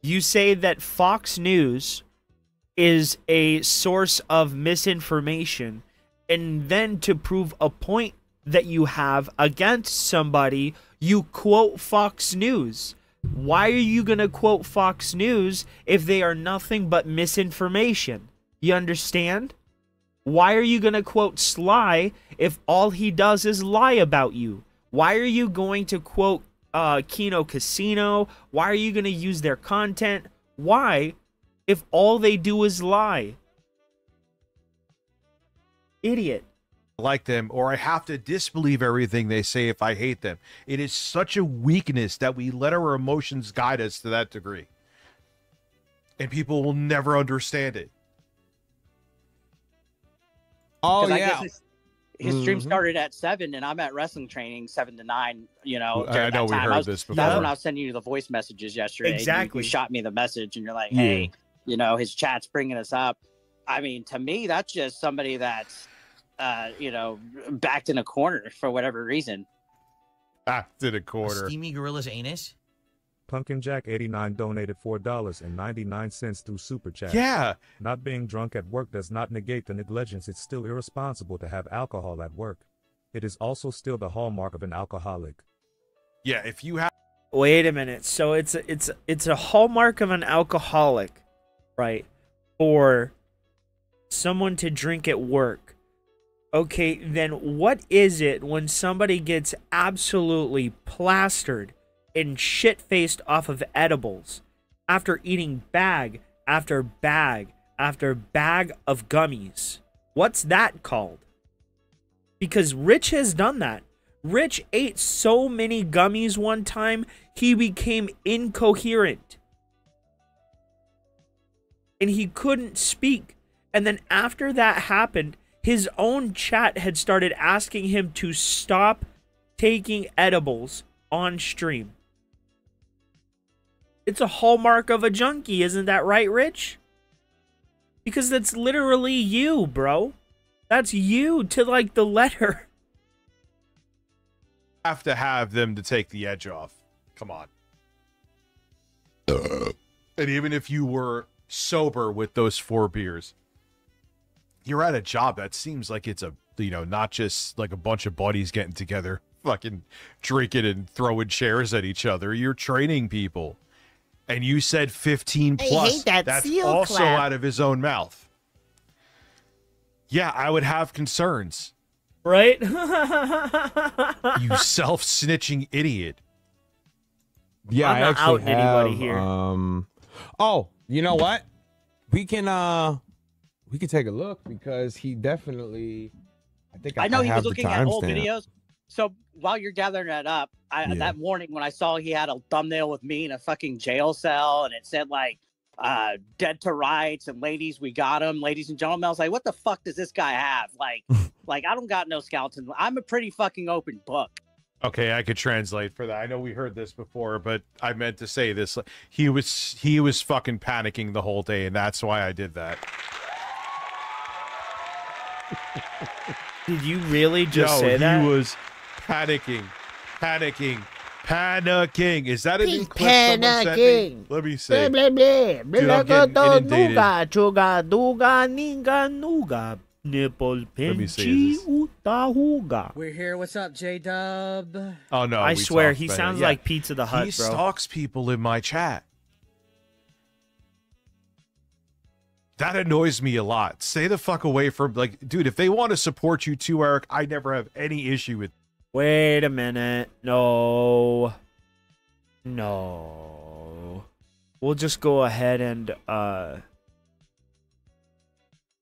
You say that Fox News is a source of misinformation, and then to prove a point that you have against somebody, you quote Fox News. Why are you going to quote Fox News if they are nothing but misinformation? You understand? Why are you going to quote Sly if all he does is lie about you? Why are you going to quote Kino Casino? Why are you going to use their content? Why, if all they do is lie? Idiot. Like them, or I have to disbelieve everything they say if I hate them. It is such a weakness that we let our emotions guide us to that degree. And people will never understand it. Oh, I yeah. guess his stream started at 7, and I'm at wrestling training 7 to 9. You know, I know we heard this before. That's when I was sending you the voice messages yesterday. Exactly. You shot me the message, and you're like, "Hey, you know, his chat's bringing us up." I mean, to me, that's just somebody that's, you know, backed in a corner for whatever reason. Backed in a corner. A steamy gorilla's anus. Pumpkin Jack 89 donated $4.99 through Super Chat. Yeah. Not being drunk at work does not negate the negligence. It's still irresponsible to have alcohol at work. It is also still the hallmark of an alcoholic. Yeah, if you have... Wait a minute. So it's a hallmark of an alcoholic, right? For someone to drink at work. Okay, then what is it when somebody gets absolutely plastered and shit-faced off of edibles after eating bag after bag after bag of gummies? What's that called? Because Rich has done that. Rich ate so many gummies one time, he became incoherent. And he couldn't speak. And then after that happened, his own chat had started asking him to stop taking edibles on stream. It's a hallmark of a junkie, isn't that right, Rich? Because that's literally you, bro. That's you to like the letter. Have to have them to take the edge off. Come on. And even if you were sober with those 4 beers, you're at a job that seems like it's a, you know, not just like a bunch of buddies getting together, fucking drinking and throwing chairs at each other. You're training people. And you said 15 plus. That's also out of his own mouth. Yeah, I would have concerns. Right? You self-snitching idiot. Yeah, I'm not I actually outing anybody have, here. Oh, you know what? We can take a look because he definitely. I know he have was looking at old timestamp. videos. So while you're gathering that up, that morning when I saw he had a thumbnail with me in a fucking jail cell and it said like dead to rights and ladies, we got him, ladies and gentlemen, I was like, what the fuck does this guy have? Like, I don't got no skeleton. I'm a pretty fucking open book. Okay, I could translate for that. I know we heard this before, but I meant to say this. He was fucking panicking the whole day, and that's why I did that. Did you really just say that? He was panicking. Is that a new clip someone sent me? Let me see. Dude, I'm getting inundated. Let me see this. We're here. What's up, J-Dub? Oh, no. I swear, he sounds like Pizza the Hut, He bro. stalks people in my chat. That annoys me a lot. Stay the fuck away from, like, dude, if they want to support you too, Eric, I never have any issue with. Wait a minute. No. We'll just go ahead and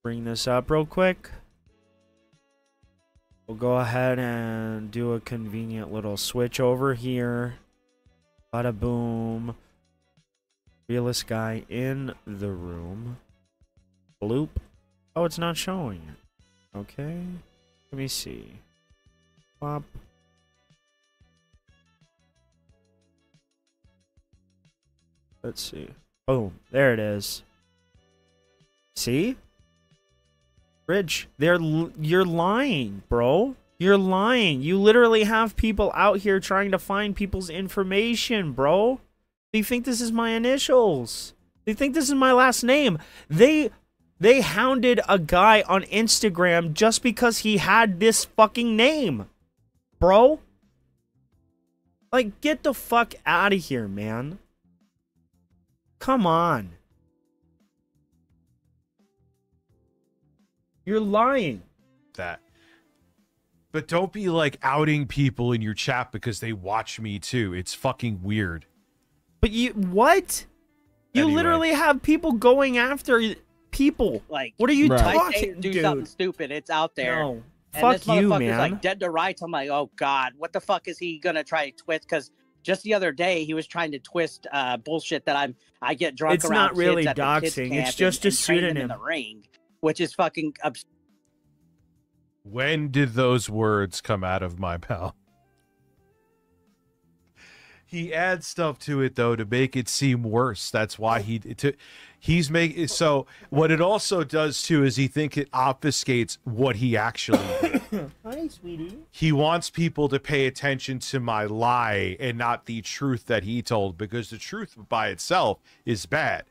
bring this up real quick. We'll go ahead and do a convenient little switch over here. Bada boom. Realest guy in the room. Bloop. Oh, it's not showing it. Okay. Let me see. Pop. Let's see. Oh, there it is. See? Rich, you're lying, bro. You're lying. You literally have people out here trying to find people's information, bro. They think this is my initials. They think this is my last name. They hounded a guy on Instagram just because he had this fucking name, bro. Like, get the fuck out of here, man. Come on. You're lying. That. But don't be like outing people in your chat because they watch me too. It's fucking weird. But what? You Anyway. literally have people going after people. Like, what are you I say talking, do dude? something stupid, it's out there. No. And Fuck this you, motherfucker's man. like dead to rights. I'm like, oh God, what the fuck is he gonna try to twist? Because just the other day he was trying to twist bullshit that I get drunk It's around not really kids at the kids' doxing. camp It's just and a train them in pseudonym. the ring, which is fucking absurd. When did those words come out of my mouth? He adds stuff to it though to make it seem worse. That's why he's making. So what it also does too is he think it obfuscates what he actually did. Hi, sweetie. He wants people to pay attention to my lie and not the truth that he told, because the truth by itself is bad.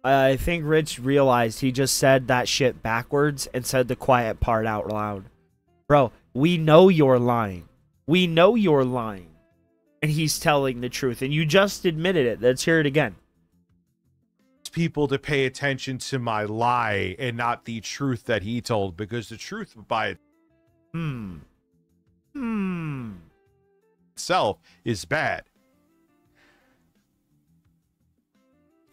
I think Rich realized he just said that shit backwards and said the quiet part out loud. Bro, we know you're lying. We know you're lying. And he's telling the truth. And you just admitted it. Let's hear it again. People to pay attention to my lie and not the truth that he told, because the truth by itself is bad.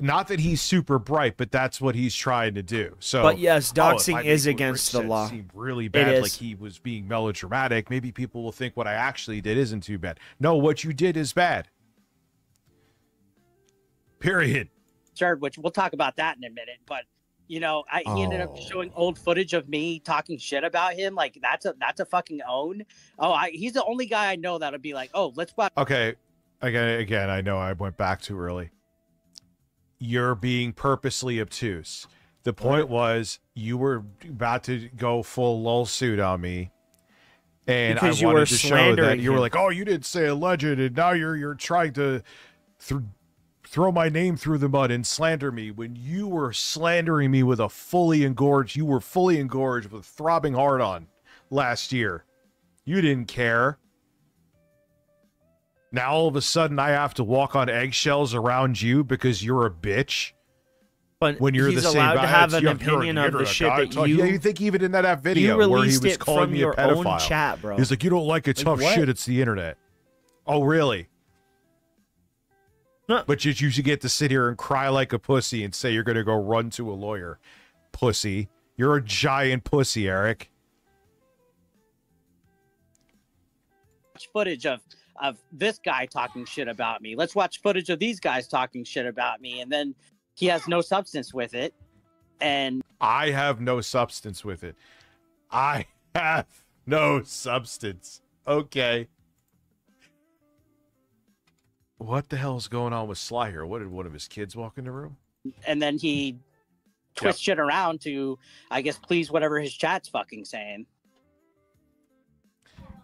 Not that he's super bright, but that's what he's trying to do. So, But yes, if doxing I is make what against Rich the law. said seem really It bad, is. like he was being melodramatic. Maybe people will think what I actually did isn't too bad. No, what you did is bad. Period. Absurd, which we'll talk about that in a minute. But you know, he ended up showing old footage of me talking shit about him. Like that's a fucking own. He's the only guy I know that'll be like, oh, let's watch. Okay. Again, I know I went back too early. You're being purposely obtuse. The point was you were about to go full lull suit on me. And Because I you wanted were to show that slandering you were him. like, oh, you didn't say alleged, and now you're trying to throw my name through the mud and slander me, when you were slandering me with a fully engorged with throbbing hard on last year. You didn't care. Now all of a sudden I have to walk on eggshells around you because you're a bitch. But when you're he's the same allowed guy, to have it's- an you're opinion the of the internet shit guy. that Yeah, you think even in that video where he released was it calling from me a your pedophile, own chat, bro. He's like, you don't like a tough what? shit, it's the internet. Oh, really? But you should get to sit here and cry like a pussy and say you're going to go run to a lawyer. Pussy. You're a giant pussy, Eric. Footage of this guy talking shit about me. Let's watch footage of these guys talking shit about me, and then he has no substance with it. And I have no substance with it. I have no substance. Okay. What the hell is going on with Sly here? What, did one of his kids walk in the room? and then he twists shit around to, I guess, please whatever his chat's fucking saying.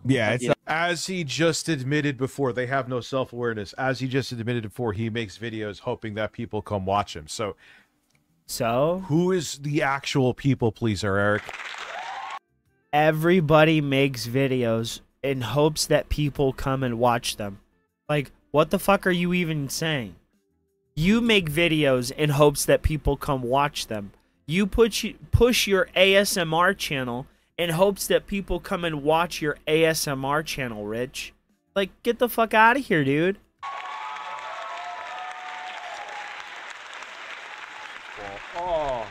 Yeah, it's as he just admitted before, they have no self-awareness. As he just admitted before, he makes videos hoping that people come watch him. So who is the actual people pleaser, Eric? Everybody makes videos in hopes that people come and watch them. Like, what the fuck are you even saying? You make videos in hopes that people come watch them. You push your ASMR channel in hopes that people come and watch your ASMR channel, Rich. Like, get the fuck out of here, dude. Oh.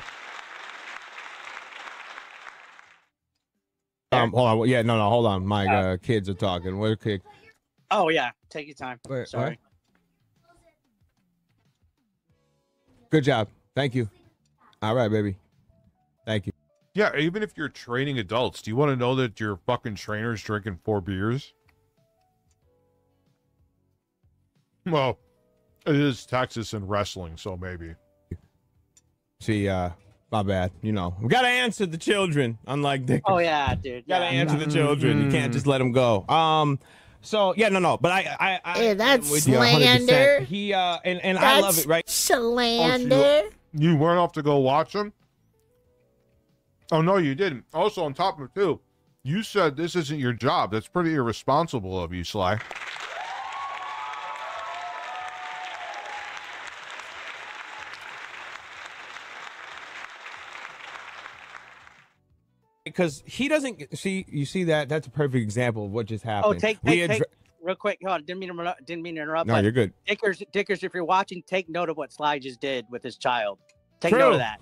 hold on. Yeah, no, hold on. My kids are talking. What kid? Oh yeah, take your time. Wait, Sorry. Good job. Thank you. All right, baby. Thank you. Yeah, even if you're training adults, do you want to know that your fucking trainer's drinking 4 beers? Well, it is Texas and wrestling, so maybe. See, my bad. You know, we gotta answer the children. Unlike Dick. Oh yeah, dude. Gotta answer the children. You can't just let them go. So yeah, no, but I Hey, that's with you slander. 100%. He and I love it, right? Slander. You went off to go watch him? Oh no, you didn't. Also, on top of it too, you said this isn't your job. That's pretty irresponsible of you, Sly. Because he doesn't see. You see that? That's a perfect example of what just happened. Oh, take real quick. Hold on, didn't mean to interrupt. No, but you're good. Dickers, if you're watching, take note of what Sly just did with his child. Take True. note of that.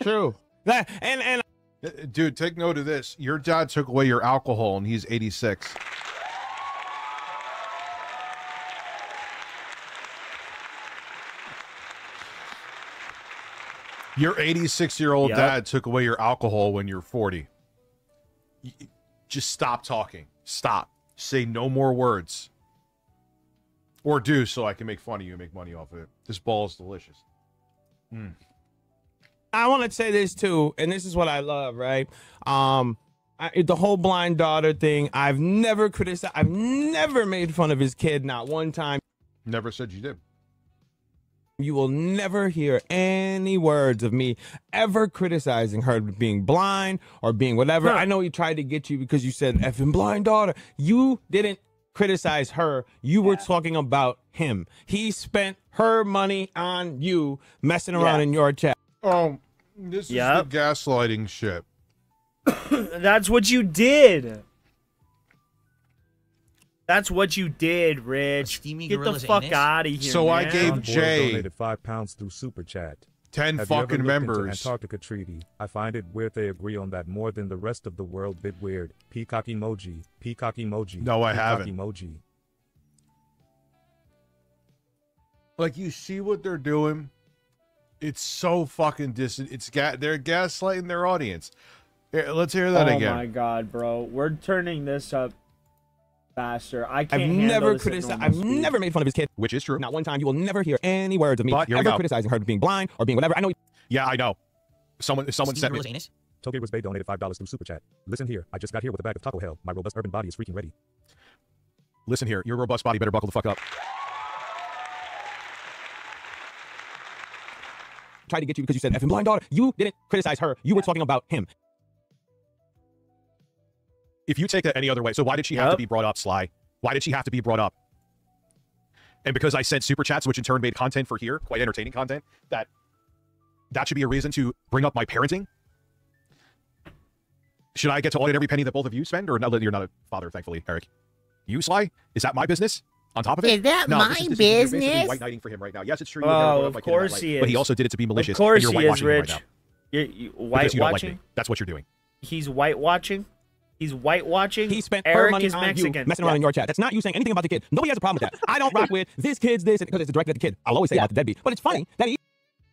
True. That and dude, take note of this. Your dad took away your alcohol, and he's 86. Your 86-year-old dad took away your alcohol when you're 40. Just stop talking. Stop. Say no more words. Or do, so I can make fun of you and make money off of it. This ball is delicious. I want to say this too, and this is what I love, right? The whole blind daughter thing. I've never criticized. I've never made fun of his kid, not one time. Never said you did. You will never hear any words of me ever criticizing her being blind or being whatever. I know he tried to get you because you said effing blind daughter. You didn't criticize her. You were talking about him. He spent her money on you messing around in your chat. Oh, this is the gaslighting shit. That's what you did. That's what you did, Rich. Get the fuck out of here. So man. I gave Jay donated £5 through Super Chat. 10 Have you ever fucking looked into members. Antarctica Treaty. I find it weird they agree on that more than the rest of the world. Bit weird. Peacock emoji. Peacock emoji. No, I Peacock haven't. Emoji. Like, you see what they're doing? It's so fucking distant. They're gaslighting their audience. Here, let's hear that again. Oh my god, bro. We're turning this up faster. I can't I've handle never this at criticized. normal I've speed. never made fun of his kid. Which is true. Not one time. You will never hear any words of me But here we ever go. criticizing her being blind or being whatever. I know. Yeah, I know. Someone sent me. Toge was Bay donated $5 through Super Chat. Listen here. I just got here with a bag of Taco Hell. My robust urban body is freaking ready. Listen here. Your robust body better buckle the fuck up. Tried to get you because you said effing blind daughter. You didn't criticize her. You were talking about him. If you take that any other way, so why did she have to be brought up, Sly? Why did she have to be brought up? And because I sent super chats, which in turn made content for here, quite entertaining content, that should be a reason to bring up my parenting? Should I get to audit every penny that both of you spend? Or no, you're not a father, thankfully, Eric. You, Sly? Is that my business? On top of it? Is that no, my this is business? You're basically white knighting for him right now. Yes, it's true. You would never Oh, brought up of my kid in that course light, he is. But he also did it to be malicious. Of course and he you're is, whitewashing him Rich. right now. You Because you don't like whitewashing? me. That's what you're doing. He's whitewashing? He's whitewashing? He spent Eric her money is on Mexican. you messing around in your chat. That's not you saying anything about the kid. Nobody has a problem with that. I don't rock with this kid's this because it's directed at the kid. I'll always say about the deadbeat. But it's funny that he...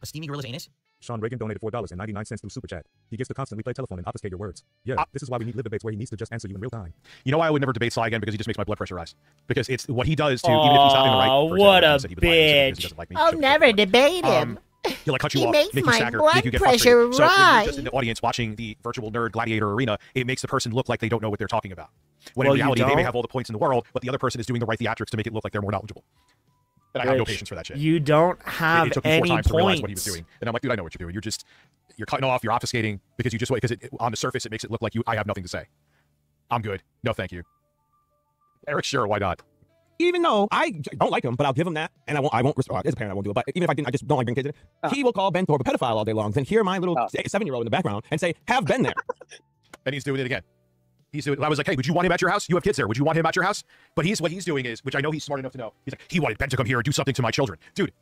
A steamy gorilla's anus? Sean Reagan donated $4.99 through Super Chat. He gets to constantly play telephone and obfuscate your words. Yeah, this is why we need live debates where he needs to just answer you in real time. You know why I would never debate Sly again? Because he just makes my blood pressure rise. Because it's what he does to, even if he's not in the right. Oh, for what example, a he said he would lie and say because he bitch. doesn't like me. I'll never debate him. He'll like cut you He off, makes make you my stagger, blood make you get pressure frustrated. So when you're rise. just in the audience watching the virtual nerd gladiator arena, it makes the person look like they don't know what they're talking about. When Well, in you reality, they may don't? have all the points in the world, but the other person is doing the right theatrics to make it look like they're more knowledgeable. And I have no Rich, patience for that shit. You don't have It took me 4 any times to realize what he points. was doing. And I'm like, dude, I know what you're doing. You're cutting off, you're obfuscating because you just wait, because on the surface, it makes it look like I have nothing to say. I'm good. No, thank you. Eric, sure, why not? Even though I don't like him, but I'll give him that, and I won't respond. As a parent, I won't do it. But even if I didn't, I just don't like bringing kids in. He will call Ben Thorpe a pedophile all day long, then hear my little 7-year-old in the background and say, "Have been there." And he's doing it again. I was like, hey, would you want him at your house? You have kids there. Would you want him at your house? But what he's doing is, which I know he's smart enough to know, he's like, he wanted Ben to come here and do something to my children. Dude,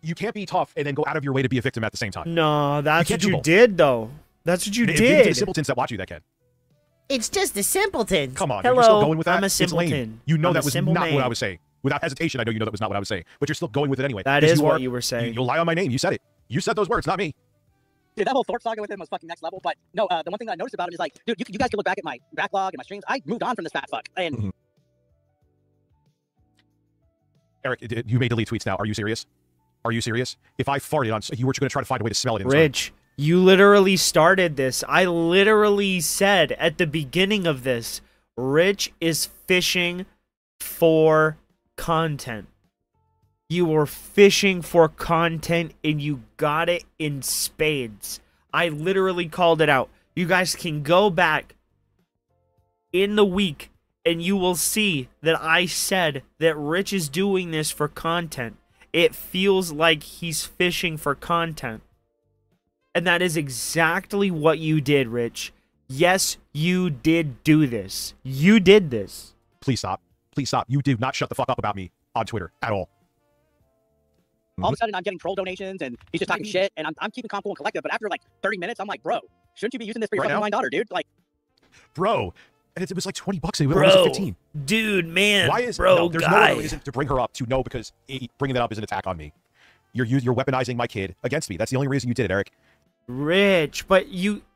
you can't be tough and then go out of your way to be a victim at the same time. No, that's what do you both. did, though. That's what you It's did. the simpletons that watch you that can. It's just the simpletons. Come on, Hello, you're still going with that? I'm a It's lame. simpleton. You know I'm that a was simple not man. what I was saying. Without hesitation, I know you know that was not what I was saying. But you're still going with it anyway. That because is what you were saying. You'll lie on my name. You said it. You said those words, not me. Dude, that whole Thorpe saga with him was fucking next level. But no, the one thing that I noticed about him is like, dude, you guys can look back at my backlog and my streams. I moved on from this fat fuck. And Eric, you may delete tweets now. Are you serious? Are you serious? If I farted on, you were going to try to find a way to smell it. In Rich, you literally started this. I literally said at the beginning of this, Rich is fishing for content. You were fishing for content and you got it in spades. I literally called it out. You guys can go back in the week and you will see that I said that Rich is doing this for content. It feels like he's fishing for content. And that is exactly what you did, Rich. Yes, you did do this. You did this. Please stop. Please stop. You did not shut the fuck up about me on Twitter at all. All of a sudden, I'm getting troll donations, and he's just talking shit, and I'm keeping calm, cool, and collected. But after like 30 minutes, I'm like, bro, shouldn't you be using this for your fucking blind daughter, dude? Like, bro, and it was like $20. It was 15. Dude, man, why is bro, no, there's no other reason to bring her up to know because bringing that up is an attack on me. You're weaponizing my kid against me. That's the only reason you did it, Eric. Rich, but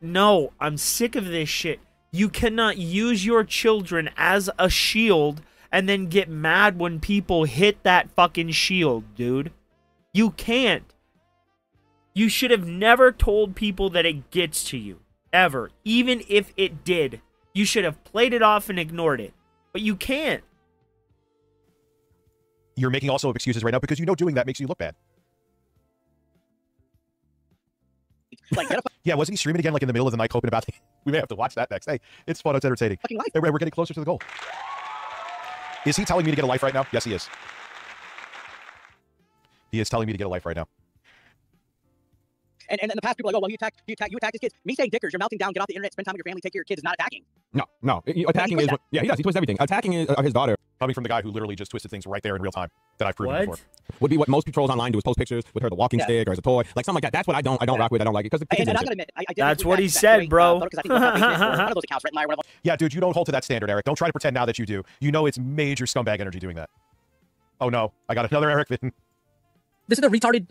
no, I'm sick of this shit. You cannot use your children as a shield and then get mad when people hit that fucking shield, dude. You can't. You should have never told people that it gets to you. Ever. Even if it did. You should have played it off and ignored it. But you can't. You're making also excuses right now because you know doing that makes you look bad. Like, yeah, wasn't he streaming again like in the middle of the night hoping about we may have to watch that next. Hey, it's fun, it's entertaining. Hey, we're getting closer to the goal. Is he telling me to get a life right now? Yes, he is. He is telling me to get a life right now. And in the past, people are like, oh, well, you attacked his kids. Me saying dickers, you're melting down, get off the internet, spend time with your family, take care of your kids is not attacking. No. Attacking is what, yeah, he does. He twists everything. Attacking is his daughter. Coming from the guy who literally just twisted things right there in real time that I've proven before. Would be what most trolls online do is post pictures with her the walking stick or as a toy, like something like that. That's what I don't rock with. I don't like it because and I gotta admit, I that's what he said, bro. Yeah, dude, you don't hold to that standard, Eric. Don't try to pretend now that you do. You know it's major scumbag energy doing that. Oh no, I got another Eric Vitten. This is the retarded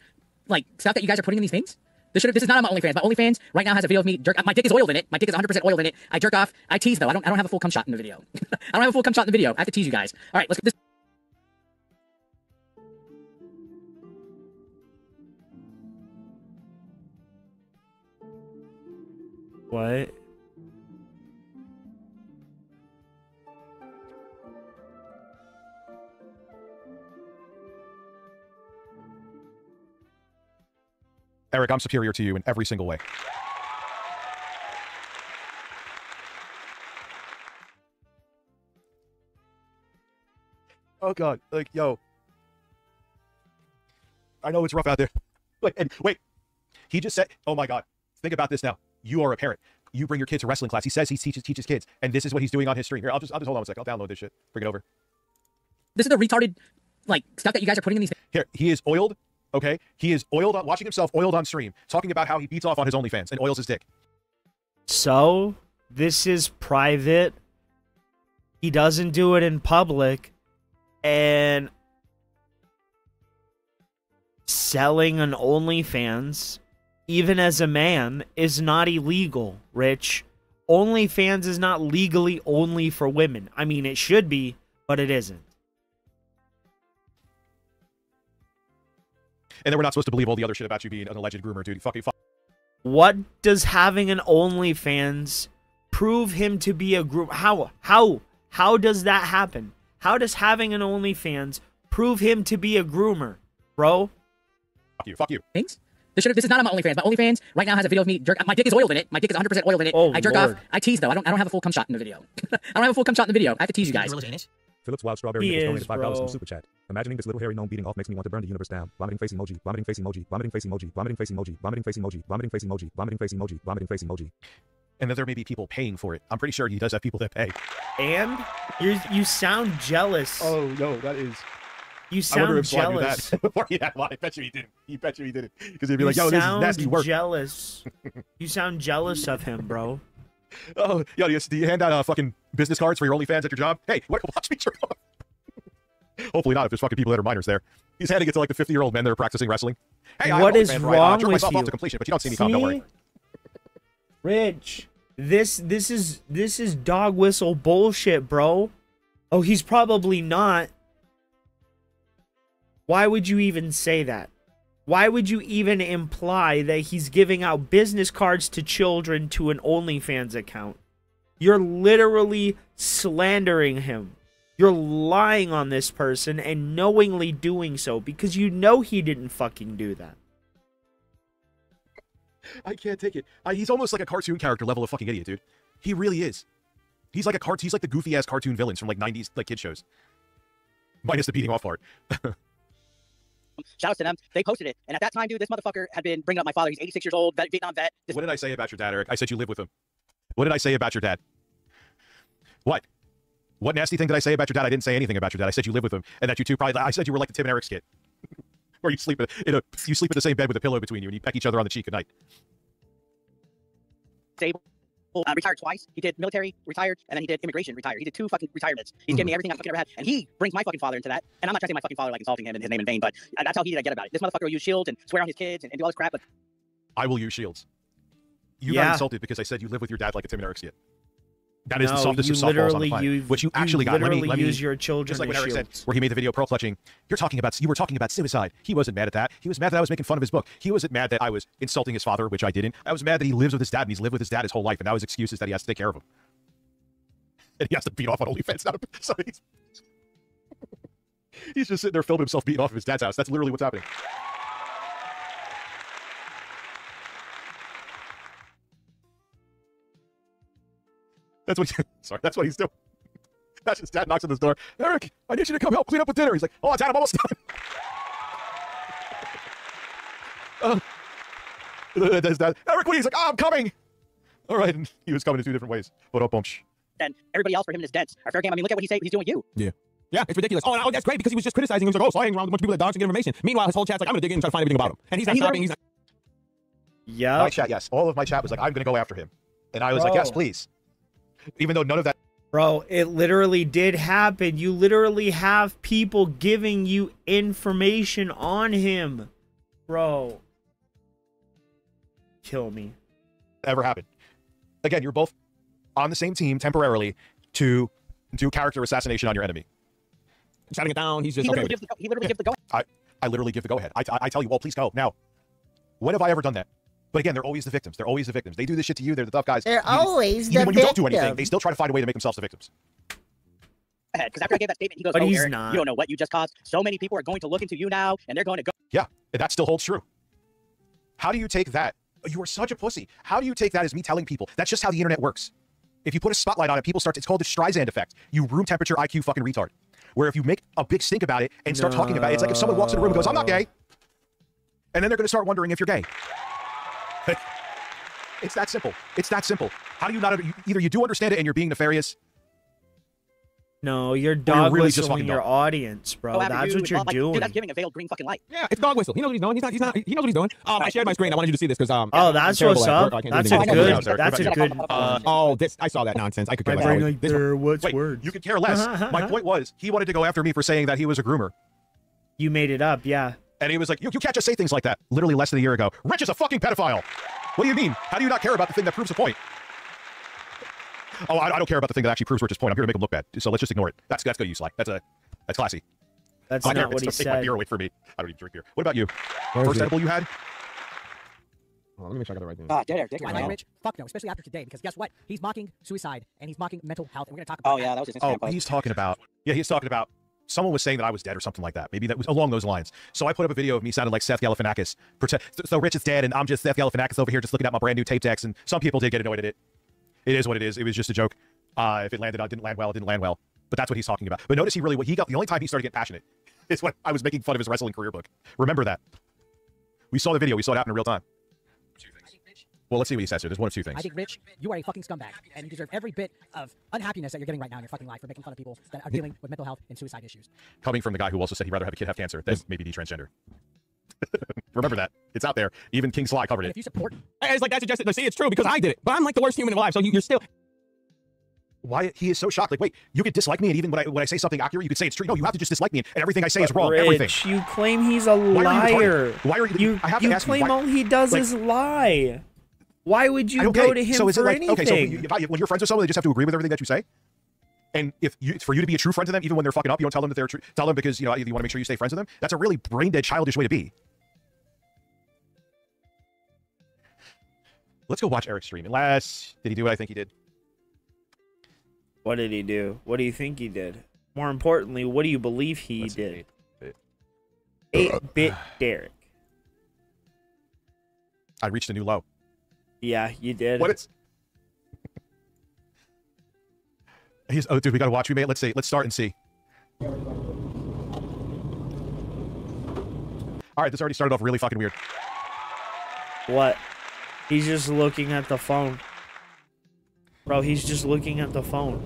like stuff that you guys are putting in these things. This is not on my OnlyFans. My OnlyFans right now has a video of me my dick is oiled in it. My dick is 100% oiled in it. I jerk off. I tease though. I don't have a full cum shot in the video. I don't have a full cum shot in the video. I have to tease you guys. All right, let's get this. What? Eric, I'm superior to you in every single way. Oh God, like, yo. I know it's rough out there. Wait. He just said, oh my God, think about this now. You are a parent. You bring your kid to wrestling class. He says he teaches kids, and this is what he's doing on his stream. Here, I'll just hold on a sec. I'll download this shit. Bring it over. This is the retarded like stuff that you guys are putting in these. Here, he is oiled. Okay, he is oiled on watching himself oiled on stream, talking about how he beats off on his OnlyFans and oils his dick. So this is private. He doesn't do it in public, and selling an OnlyFans, even as a man, is not illegal. Rich, OnlyFans is not legally only for women. I mean, it should be, but it isn't. And then we're not supposed to believe all the other shit about you being an alleged groomer, dude. Fuck. What does having an OnlyFans prove him to be a groomer? How does that happen? How does having an OnlyFans prove him to be a groomer, bro? Fuck you. Things? This is not on my OnlyFans. My OnlyFans right now has a video of me jerk. My dick is oiled in it. My dick is 100% oiled in it. Oh, I jerk Lord. off. I tease though. I don't have a full cum shot in the video. I don't have a full cum shot in the video. I have to tease you guys. Phillips Wild Strawberry donated $5 from Super Chat. Imagining this little hairy gnome beating off makes me want to burn the universe down. Vomiting face emoji. Vomiting face emoji. Vomiting face emoji. Vomiting face emoji. Vomiting face emoji. Vomiting face emoji. Vomiting face emoji. Vomiting face emoji. And that there may be people paying for it. I'm pretty sure he does have people that pay. And you sound jealous. Oh no, that is. You sound jealous. I bet you he didn't. He bet you he didn't. Because he'd be like, yo, this is nasty work. Jealous. You sound jealous of him, bro. Oh, yo, do you hand out fucking business cards for your OnlyFans at your job? Hey, watch me jerk off. Hopefully not if there's fucking people that are minors there. He's handing it to like the 50-year-old men that are practicing wrestling. Hey, what is wrong with myself you? Off to completion, but you don't see me come, don't worry. Rich, this is dog whistle bullshit, bro. Oh, he's probably not. Why would you even say that? Why would you even imply that he's giving out business cards to children to an OnlyFans account? You're literally slandering him. You're lying on this person and knowingly doing so because you know he didn't fucking do that. I can't take it. He's almost like a cartoon character level of fucking idiot, dude. He really is. He's like he's like the goofy ass cartoon villains from like 90s like kid shows. Minus the beating off part. Shout out to them. They posted it. And at that time, dude, this motherfucker had been bringing up my father. He's 86 years old, Vietnam vet. What did I say about your dad, Eric? I said you live with him. What did I say about your dad? What? What nasty thing did I say about your dad? I didn't say anything about your dad. I said you live with him, and that you two probably. I said you were like the Tim and Eric skit, where you sleep in the same bed with a pillow between you, and you peck each other on the cheek at night. Retired twice. He did military, retired, and then he did immigration, retired. He did 2 fucking retirements. He's given me everything I fucking ever had, and he brings my fucking father into that. And I'm not trying to say my fucking father like insulting him and his name in vain, but that's how he did get about it. This motherfucker will use shields and swear on his kids and do all this crap. But I will use shields. You got insulted because I said you live with your dad like a Tim and Eric skit. That is the softest of softballs on the planet. Which you actually got. Let me use your children just like when as Eric shields. said, where he made the video pearl clutching. You were talking about suicide. He wasn't mad at that. He was mad that I was making fun of his book. He wasn't mad that I was insulting his father, which I didn't. I was mad that he lives with his dad and he's lived with his dad his whole life, and now his excuse is that he has to take care of him. And he has to beat off on OnlyFans. So he's just sitting there filming himself beating off of his dad's house. That's literally what's happening. That's what he's doing. That's his dad knocks on his door. Eric, I need you to come help clean up with dinner. He's like, oh, Dad, I'm almost done. His dad, Eric, what? He's like, oh, I'm coming. All right, and he was coming in 2 different ways. then everybody else for him is dead. Our fair game. I mean, look at what he's doing with you. Yeah. Yeah, it's ridiculous. Oh, that's great because he was just criticizing him. He's like, oh, so I hang around with a bunch of people that dogs and get information. Meanwhile, his whole chat's like, I'm going to dig in and try to find everything about him. And he's not stopping. He's not. Yeah. My chat, yes. All of my chat was like, I'm going to go after him. And I was like, yes, please. Even though none of that. Bro, it literally did happen. You literally have people giving you information on him. Bro. Kill me. Ever happened. Again, you're both on the same team temporarily to do character assassination on your enemy. Shutting it down. He's just he literally gives the go. I literally give the go-ahead. I tell you, well, please go. Now, when have I ever done that? But again, they're always the victims. They're always the victims. They do this shit to you. They're the tough guys. They're always the Even when you don't do anything, victim. they still try to find a way to make themselves the victims. Because after I gave that statement, he goes, But oh, he's Eric, not. you don't know what you just caused. So many people are going to look into you now, and they're going to go. Yeah, and that still holds true. How do you take that? You are such a pussy. How do you take that as me telling people? That's just how the internet works. If you put a spotlight on it, people start. It's called the Streisand effect. You room temperature IQ fucking retard. Where if you make a big stink about it and start talking about it, it's like if someone walks in the room and goes, I'm not gay. And then they're going to start wondering if you're gay. It's that simple. It's that simple. How do you not, either you do understand it and you're being nefarious. No, you're dog really just whistling fucking your dumb. audience, bro. That's what you're doing. Dude, that's giving a veiled green fucking light. Yeah, it's dog whistle. He knows what he's doing. He knows what he's doing. I shared my screen. I wanted you to see this because Oh, that's what's up. That's a good. That's a good. I saw that nonsense. I could care less. brain like there. What's Wait, words? you could care less. My point was, he wanted to go after me for saying that he was a groomer. You made it up, yeah. And he was like, you can't just say things like that. Literally less than a year ago. Rich is a fucking pedophile. What do you mean? How do you not care about the thing that proves a point? Oh, I don't care about the thing that actually proves Rich's point. I'm here to make him look bad. So let's just ignore it. That's good, you Sly. That's classy. That's I not care. what he Take my said. beer away from me. I don't even drink beer. What about you? Where is First it? edible you had? Oh, let me make sure I got the right thing. Dick. I I like know. Rich. Fuck no, especially after today, because guess what? He's mocking suicide and he's mocking mental health, and we're gonna talk about. Oh yeah, that was his Instagram post. He's talking about. Yeah, he's talking about. Someone was saying that I was dead or something like that. Maybe that was along those lines. So I put up a video of me sounding like Seth Galifianakis. So Rich is dead, and I'm just Seth Galifianakis over here just looking at my brand new tape decks. And some people did get annoyed at it. It is what it is. It was just a joke. If it landed, it didn't land well. It didn't land well. But that's what he's talking about. But notice he got. The only time he started getting passionate is when I was making fun of his wrestling career book. Remember that. We saw the video. We saw it happen in real time. Well, let's see what he says here. There's one of two things. I think, Rich, you are a fucking scumbag, and you deserve every bit of unhappiness that you're getting right now in your fucking life for making fun of people that are dealing with mental health and suicide issues. Coming from the guy who also said he'd rather have a kid have cancer than maybe be transgender. Remember that. It's out there. Even King Sly covered And it. if you support, It's like that suggested. No, see, it's true because I did it. But I'm like the worst human alive. So you're still. Why he is so shocked? Like, wait, you could dislike me, and even when I say something accurate, you could say it's true. No, you have to just dislike me, and everything I say is wrong. Everything. Rich, you claim he's a Why are you liar. retarded? Why are you? I have to You ask you, claim why- all he does like- is lie. Why would you Okay, go to him so is for it like, anything? okay, so when you're friends with someone, they just have to agree with everything that you say? And if you, for you to be a true friend to them, even when they're fucking up, you don't tell them that they're true. Tell them because, you know, you want to make sure you stay friends with them. That's a really brain dead, childish way to be. Let's go watch Eric's stream. Unless, did he do what I think he did? What did he do? What do you think he did? More importantly, what do you believe he did? 8-bit Derek. I reached a new low. Yeah, you did. What is... oh, dude, we gotta watch. We made. Let's see. Let's start and see. All right, this already started off really fucking weird. What? He's just looking at the phone. Bro, he's just looking at the phone.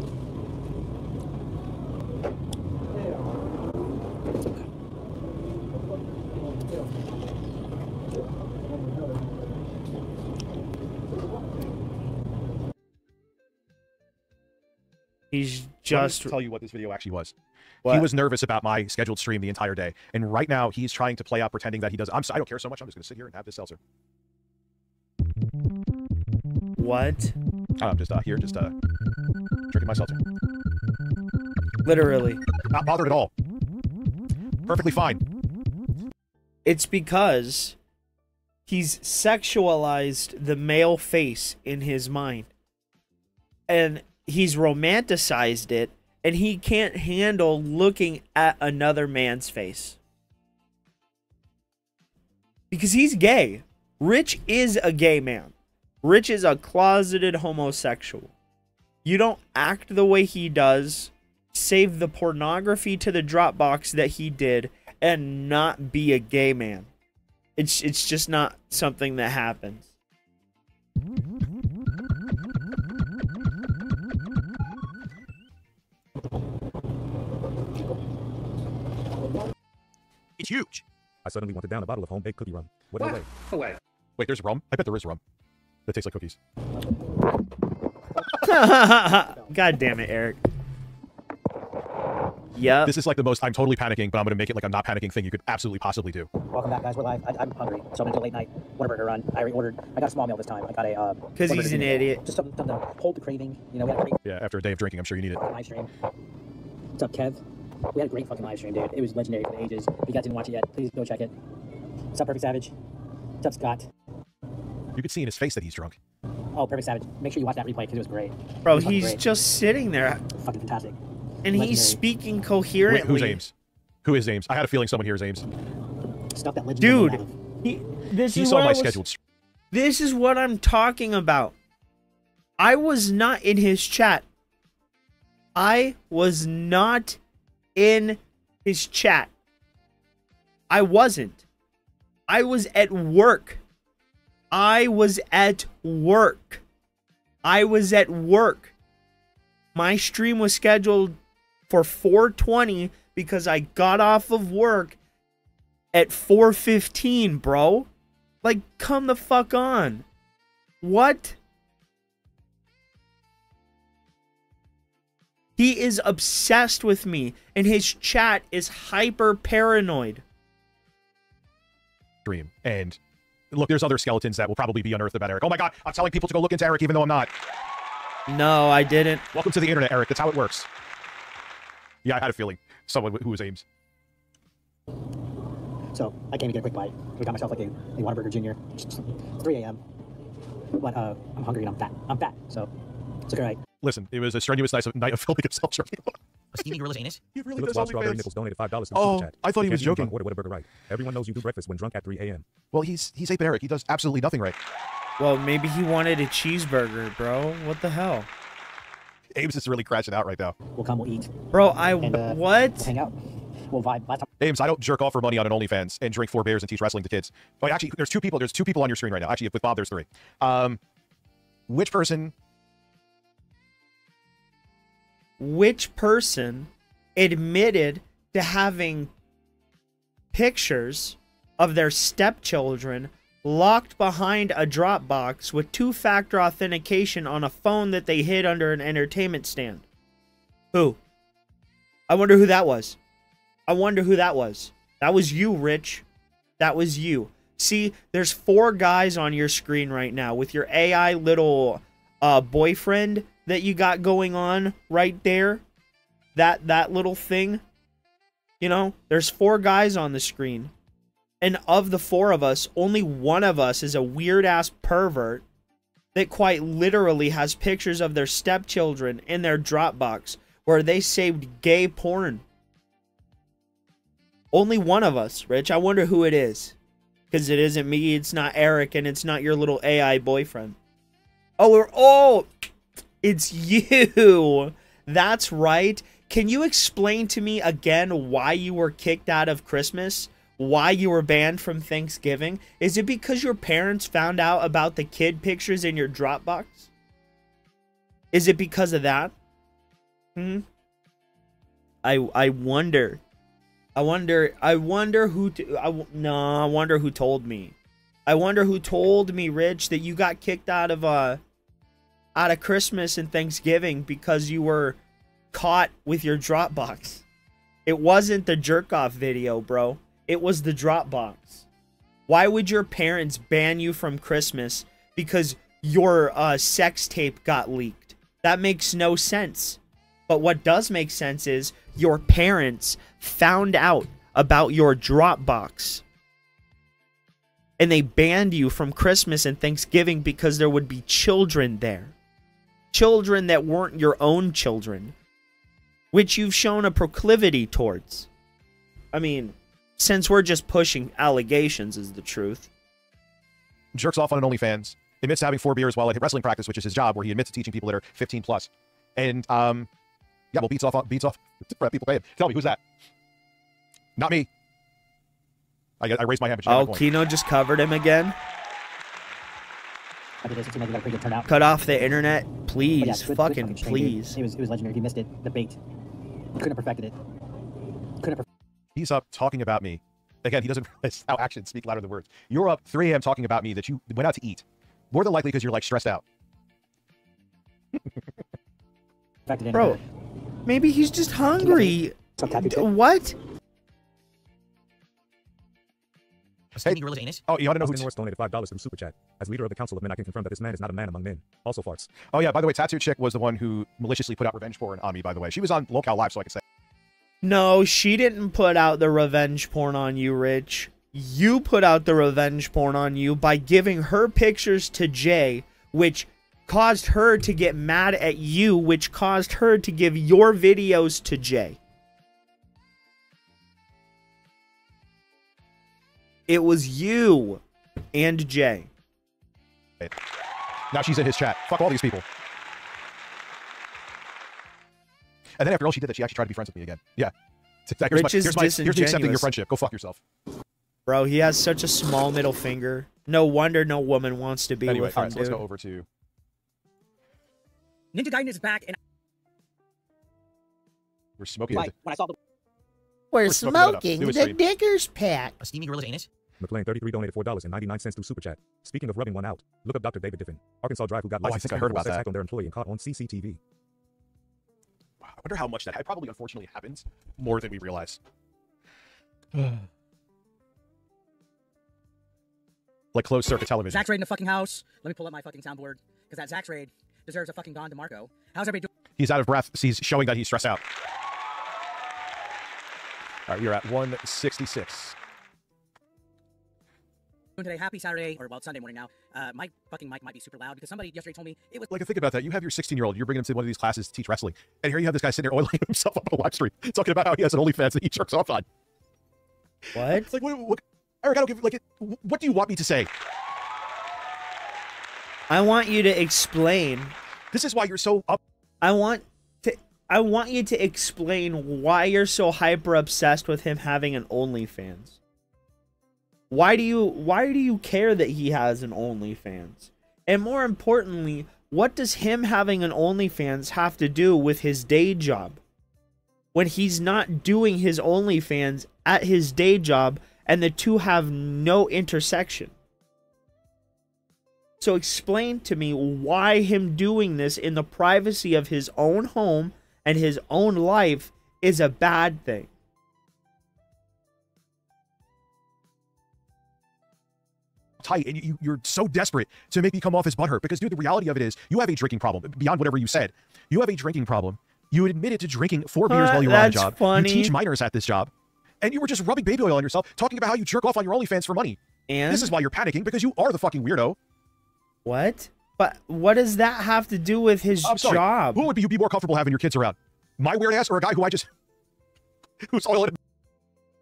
He's just... Let me tell you what this video actually was. What? He was nervous about my scheduled stream the entire day. And right now, he's trying to play out pretending that he does. I don't care so much. I'm just going to sit here and have this seltzer. What? I'm just here, just drinking my seltzer. Literally. Not bothered at all. Perfectly fine. It's because he's sexualized the male face in his mind. And he's romanticized it, and he can't handle looking at another man's face. Because he's gay. Rich is a gay man. Rich is a closeted homosexual. You don't act the way he does, save the pornography to the Dropbox that he did, and not be a gay man. It's just not something that happens. It's huge. I suddenly wanted down a bottle of home-baked cookie rum. What do I weigh? No way. Wait, there's rum? I bet there is rum. That tastes like cookies. God damn it, Eric. Yeah. This is like the most I'm totally panicking, but I'm going to make it like I'm not panicking thing you could absolutely possibly do. Welcome back, guys. We're live. I'm hungry, so I'm gonna do a late night Whataburger run. I already ordered. I got a small meal this time. I got a. Because he's an idiot. Just something to hold the craving. You know, we had a great Yeah, after a day of drinking, I'm sure you need it. live stream. What's up, Kev? We had a great fucking live stream, dude. It was legendary for the ages. If you guys didn't watch it yet, please go check it. What's up, Perfect Savage? What's up, Scott? You could see in his face that he's drunk. Oh, Perfect Savage. Make sure you watch that replay because it was great. Bro, It was he's great. just sitting there. Fucking fantastic. And Legendary. he's speaking coherently. Wait, who's Ames? Who is Ames? I had a feeling someone here is Ames. Stuff that legend Dude, He is saw what my I was- scheduled stream. This is what I'm talking about. I was not in his chat. I was not in his chat. I wasn't. I was at work. I was at work. I was at work. My stream was scheduled for 4:20 because I got off of work at 4:15, bro. Like, come the fuck on. What? He is obsessed with me, and his chat is hyper paranoid. Stream. And look, there's other skeletons that will probably be unearthed about Eric. Oh my god, I'm telling people to go look into Eric even though I'm not. No, I didn't. Welcome to the internet, Eric. That's how it works. Yeah, I had a feeling. Someone who was Ames. So I came to get a quick bite. We got myself like a Whataburger Junior. 3 a.m. But I'm hungry and I'm fat. I'm fat, so it's okay. Listen, it was a strenuous night of filming himself drinking. A steamy gorilla's anus? He really Phillips does Wild OnlyFans. Strawberry Nipples donated $5 to the Oh, super chat. I thought he was Can't even joking. Order Whataburger right. Everyone knows you do breakfast when drunk at 3 a.m. Well, he's 8-bit Eric. He does absolutely nothing right. Well, maybe he wanted a cheeseburger, bro. What the hell? Ames is really crashing out right now. We'll come, we'll eat. Bro, And, what? We'll hang out. We'll vibe. Last time. Ames, I don't jerk off for money on an OnlyFans and drink 4 beers and teach wrestling to kids. But actually, there's two people on your screen right now. Actually, with Bob, there's 3. Which person admitted to having pictures of their stepchildren locked behind a Dropbox with 2-factor authentication on a phone that they hid under an entertainment stand? Who? I wonder who that was. I wonder who that was. That was you, Rich. That was you. See, there's 4 guys on your screen right now with your AI little boyfriend that you got going on right there. that little thing, you know, there's 4 guys on the screen. And of the 4 of us, only one of us is a weird-ass pervert that quite literally has pictures of their stepchildren in their Dropbox where they saved gay porn. Only one of us, Rich. I wonder who it is. Because it isn't me, it's not Eric, and it's not your little AI boyfriend. Oh, it's you. That's right. Can you explain to me again why you were kicked out of Christmas? Why you were banned from Thanksgiving? Is it because your parents found out about the kid pictures in your Dropbox? Is it because of that? I wonder. I wonder who told me. I wonder who told me, Rich, that you got kicked out of Christmas and Thanksgiving because you were caught with your Dropbox. It wasn't the jerk off video, bro. It was the Dropbox. Why would your parents ban you from Christmas because your sex tape got leaked? That makes no sense. But what does make sense is your parents found out about your Dropbox. And they banned you from Christmas and Thanksgiving because there would be children there. Children that weren't your own children. Which you've shown a proclivity towards. I mean, since we're just pushing allegations is the truth. Jerks off on an OnlyFans. Admits to having 4 beers while at wrestling practice, which is his job, where he admits to teaching people that are 15 plus. And, yeah, well, beats off people pay him. Tell me, who's that? Not me. I raised my hand, but you oh, Kino just covered him again. Cut off the internet, please. Yeah, fucking please. It was legendary. If you missed it, the bait. Couldn't have perfected it. He's up talking about me. Again, he doesn't realize how actions speak louder than words. You're up 3 a.m. talking about me that you went out to eat. More than likely because you're like stressed out. Bro, maybe he's just hungry. What? Hey. Oh, you want to know who Norris donated $5 from Super Chat. As leader of the Council of Men, I can confirm that this man is not a man among men. Also farts. Oh yeah, by the way, Tattoo Chick was the one who maliciously put out revenge porn on me, by the way. She was on Locale Live, so I could say. No, she didn't put out the revenge porn on you, Rich. You put out the revenge porn on you by giving her pictures to Jay, which caused her to get mad at you, which caused her to give your videos to Jay. It was you and Jay. Now she's in his chat. Fuck all these people. And then after all she did that, she actually tried to be friends with me again. Yeah. Here's me accepting your friendship. Go fuck yourself. Bro, he has such a small middle finger. No wonder no woman wants to be with him, all right, so let's go over to... Ninja Gaiden is back, and... We're smoking... When I saw the... We're smoking the Digger's Pack. A steamy gorilla's anus? McLean 33 donated $4.99 through Super Chat. Speaking of rubbing one out, look up Dr. David Diffin, Arkansas Drive, who got licensed I heard about sex that. act on their employee and caught on CCTV. Wow, I wonder how much that probably unfortunately happens more than we realize. Like closed circuit television. Zach's raid in the fucking house. Let me pull up my fucking soundboard, because that Zach's raid deserves a fucking Don DeMarco. How's everybody doing? He's out of breath. He's showing that he's stressed out. All right, you're at 166. Today, happy Saturday, or well, it's Sunday morning now. My fucking mic might be super loud because somebody yesterday told me it was. Like, think about that. You have your 16-year-old. You're bringing him to one of these classes to teach wrestling, and here you have this guy sitting there oiling himself up on a live stream, talking about how he has an OnlyFans that he jerks off on. What? Like, what? Eric, I don't give. Like, what do you want me to say? I want you to explain. This is why you're so up. I want you to explain why you're so hyper obsessed with him having an OnlyFans. Why do you care that he has an OnlyFans? And more importantly, what does him having an OnlyFans have to do with his day job? When he's not doing his OnlyFans at his day job and the two have no intersection. So explain to me why him doing this in the privacy of his own home and his own life is a bad thing. Tight, and you're so desperate to make me come off as butthurt because, dude, the reality of it is you have a drinking problem beyond whatever you said. You have a drinking problem. You admitted to drinking 4 beers while you were on the job. Funny. You teach minors at this job. And you were just rubbing baby oil on yourself, talking about how you jerk off on your OnlyFans for money. And this is why you're panicking, because you are the fucking weirdo. What? But what does that have to do with his job? Who would you be more comfortable having your kids around? My weird ass or a guy who who's oiling?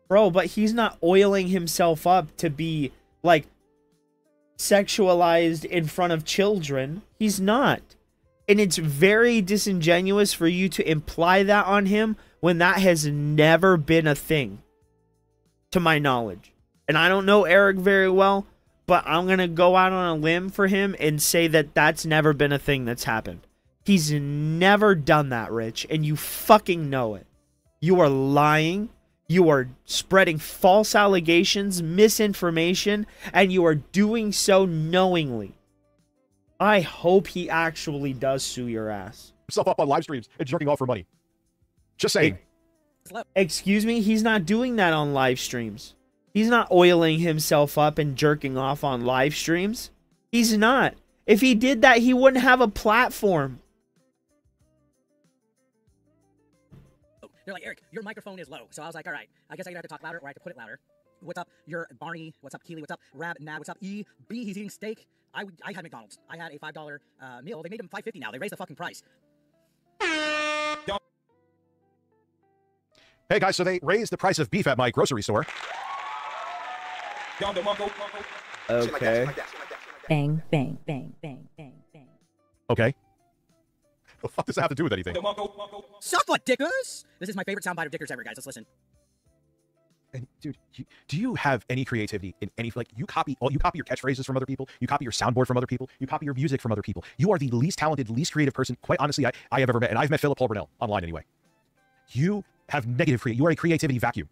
Bro, but he's not oiling himself up to be, like, sexualized in front of children. He's not. And it's very disingenuous for you to imply that on him when that has never been a thing, to my knowledge. And I don't know Eric very well, but I'm going to go out on a limb for him and say that that's never been a thing that's happened. He's never done that, Rich, and you fucking know it. You are lying. You are spreading false allegations, misinformation, and you are doing so knowingly. I hope he actually does sue your ass. Himself up on live streams and jerking off for money. Just saying. Excuse me? He's not doing that on live streams. He's not oiling himself up and jerking off on live streams. He's not. If he did that, he wouldn't have a platform. They're like, Eric, your microphone is low. So I was like, all right, I guess I either have to talk louder or I have to put it louder. What's up? You're Barney. What's up, Keely? What's up, Rab? Nad. What's up, E? B, he's eating steak. I had McDonald's. I had a $5 meal. They made them $5.50 now. They raised the fucking price. Hey, guys, so they raised the price of beef at my grocery store. Okay. Bang, bang, bang, bang, bang, bang. Okay. What the fuck does that have to do with anything? Suck what, Dickers? This is my favorite soundbite of Dickers ever, guys. Let's listen. And dude, do you have any creativity in any, like, you copy your catchphrases from other people, you copy your soundboard from other people, you copy your music from other people. You are the least talented, least creative person, quite honestly, I have ever met, and I've met Philip Paul Burnell online anyway. You have negative you are a creativity vacuum.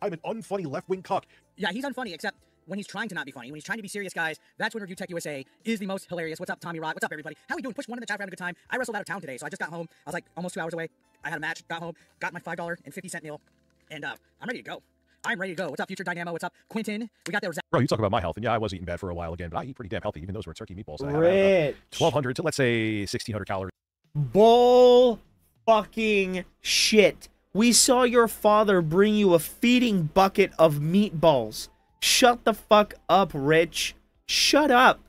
I'm an unfunny left-wing cuck. Yeah, he's unfunny, except when he's trying to not be funny. When he's trying to be serious, guys, that's when Review Tech USA is the most hilarious. What's up, Tommy Rod? What's up, everybody? How we doing? Push one in the chat for having a good time. I wrestled out of town today, so I just got home. I was like almost 2 hours away. I had a match, got home, got my $5.50 meal, and I'm ready to go. I'm ready to go. What's up, Future Dynamo? What's up, Quentin? We got there. Bro, you talk about my health, and yeah, I was eating bad for a while again, but I eat pretty damn healthy, even those were turkey meatballs. I had 1,200 to, let's say, 1,600 calories. Bull fucking shit. We saw your father bring you a feeding bucket of meatballs. Shut the fuck up, Rich. Shut up.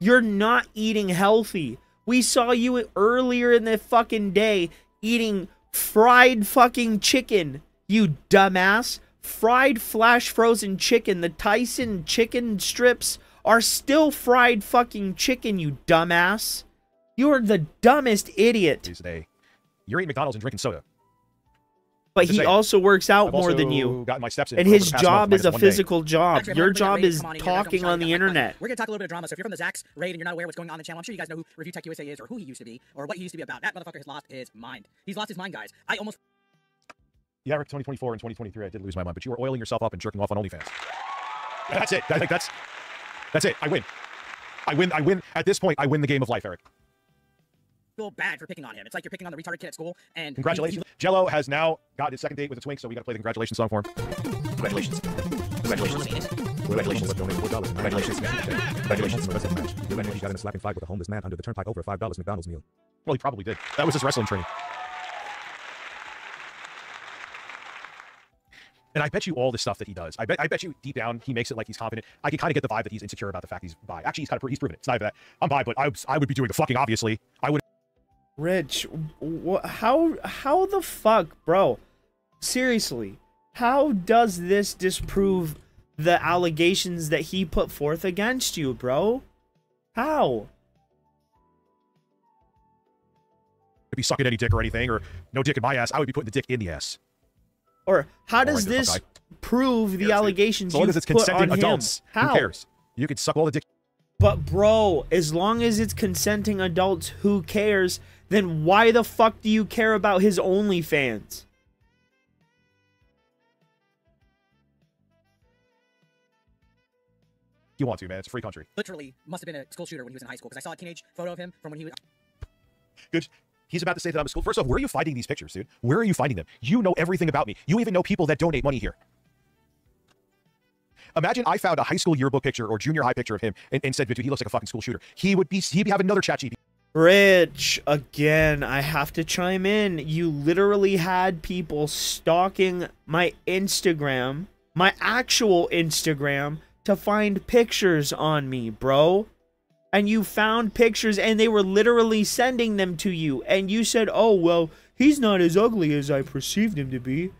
You're not eating healthy. We saw you earlier in the fucking day eating fried fucking chicken, you dumbass. Fried flash frozen chicken. The Tyson chicken strips are still fried fucking chicken, you dumbass. You're the dumbest idiot. You're eating McDonald's and drinking soda. But he also works out more than you. Got my steps in and his job is a physical job. Your job is talking on the internet. We're going to talk a little bit of drama. So if you're from the Zax raid and you're not aware of what's going on the channel, I'm sure you guys know who Review Tech USA is or who he used to be or what he used to be about. That motherfucker has lost his mind. He's lost his mind, guys. Yeah, 2024 and 2023, I did lose my mind, but you were oiling yourself up and jerking off on OnlyFans. That's it. I think that's it. I win. I win. At this point, I win the game of life, Eric. Feel bad for picking on him. It's like you're picking on the retarded kid at school. And congratulations. Jello has now got his second date with a twink, so we got to play the congratulations song for him. Congratulations. Congratulations. Congratulations. Congratulations. Congratulations. He got in a slapping fight with a homeless man under the turnpike over a $5 McDonald's meal. Well, he probably did. That was his wrestling training. And I bet you all the stuff that he does, I bet you deep down he makes it like he's confident. I can kind of get the vibe that he's insecure about the fact he's bi. Actually, he's proven it. It's not even that. I'm bi, but I would be doing the fucking obviously. I would. Rich, how the fuck, bro? Seriously, how does this disprove the allegations that he put forth against you, bro? How? If he's sucking any dick or anything, or no dick in my ass, I would be putting the dick in the ass. Or how does this prove the allegations you put on him? As long as it's consenting adults, how? Who cares? You can suck all the dick. But bro, as long as it's consenting adults, who cares? Then why the fuck do you care about his OnlyFans? You want to, man. It's a free country. Literally must have been a school shooter when he was in high school, because I saw a teenage photo of him from when he was... Good. He's about to say that I'm a school. First off, where are you finding these pictures, dude? Where are you finding them? You know everything about me. You even know people that donate money here. Imagine I found a high school yearbook picture or junior high picture of him and said, dude, he looks like a fucking school shooter. He'd have another chat GPT. Rich, again, I have to chime in. You literally had people stalking my Instagram, my actual Instagram, to find pictures on me, bro. And you found pictures and they were literally sending them to you. And you said, oh, well, he's not as ugly as I perceived him to be.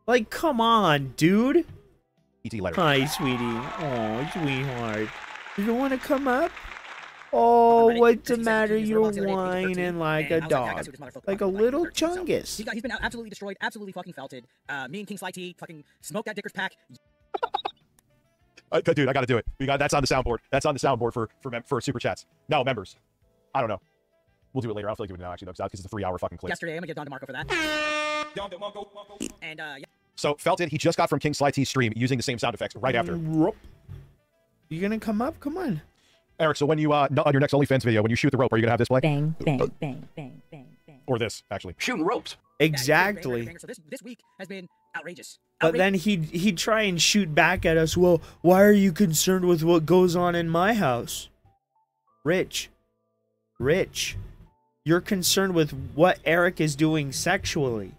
Like, come on, dude. Hi, sweetie. Oh, sweetheart. You want to come up? Oh, what's the matter? You're whining like a dog. Like a little chungus. He's been absolutely destroyed, absolutely fucking felted. Me and King Sly T fucking smoked that Dicker's pack. Dude, I got to do it. That's on the soundboard. That's on the soundboard for super chats. No, members. I don't know. We'll do it later. I don't feel like doing it now, actually, though, because it's a 3-hour fucking clip. Yesterday, I'm going to give Don DeMarco for that. And, yeah. So, Felton, he just got from King Sly T's stream using the same sound effects right after. You gonna come up? Come on. Eric, so when you, on your next OnlyFans video, when you shoot the rope, are you gonna have this play? Bang, bang, bang, bang, bang, bang. Or this, actually. Shooting ropes. Exactly. So this week has been outrageous. But then he'd try and shoot back at us. Well, why are you concerned with what goes on in my house? Rich. You're concerned with what Eric is doing sexually.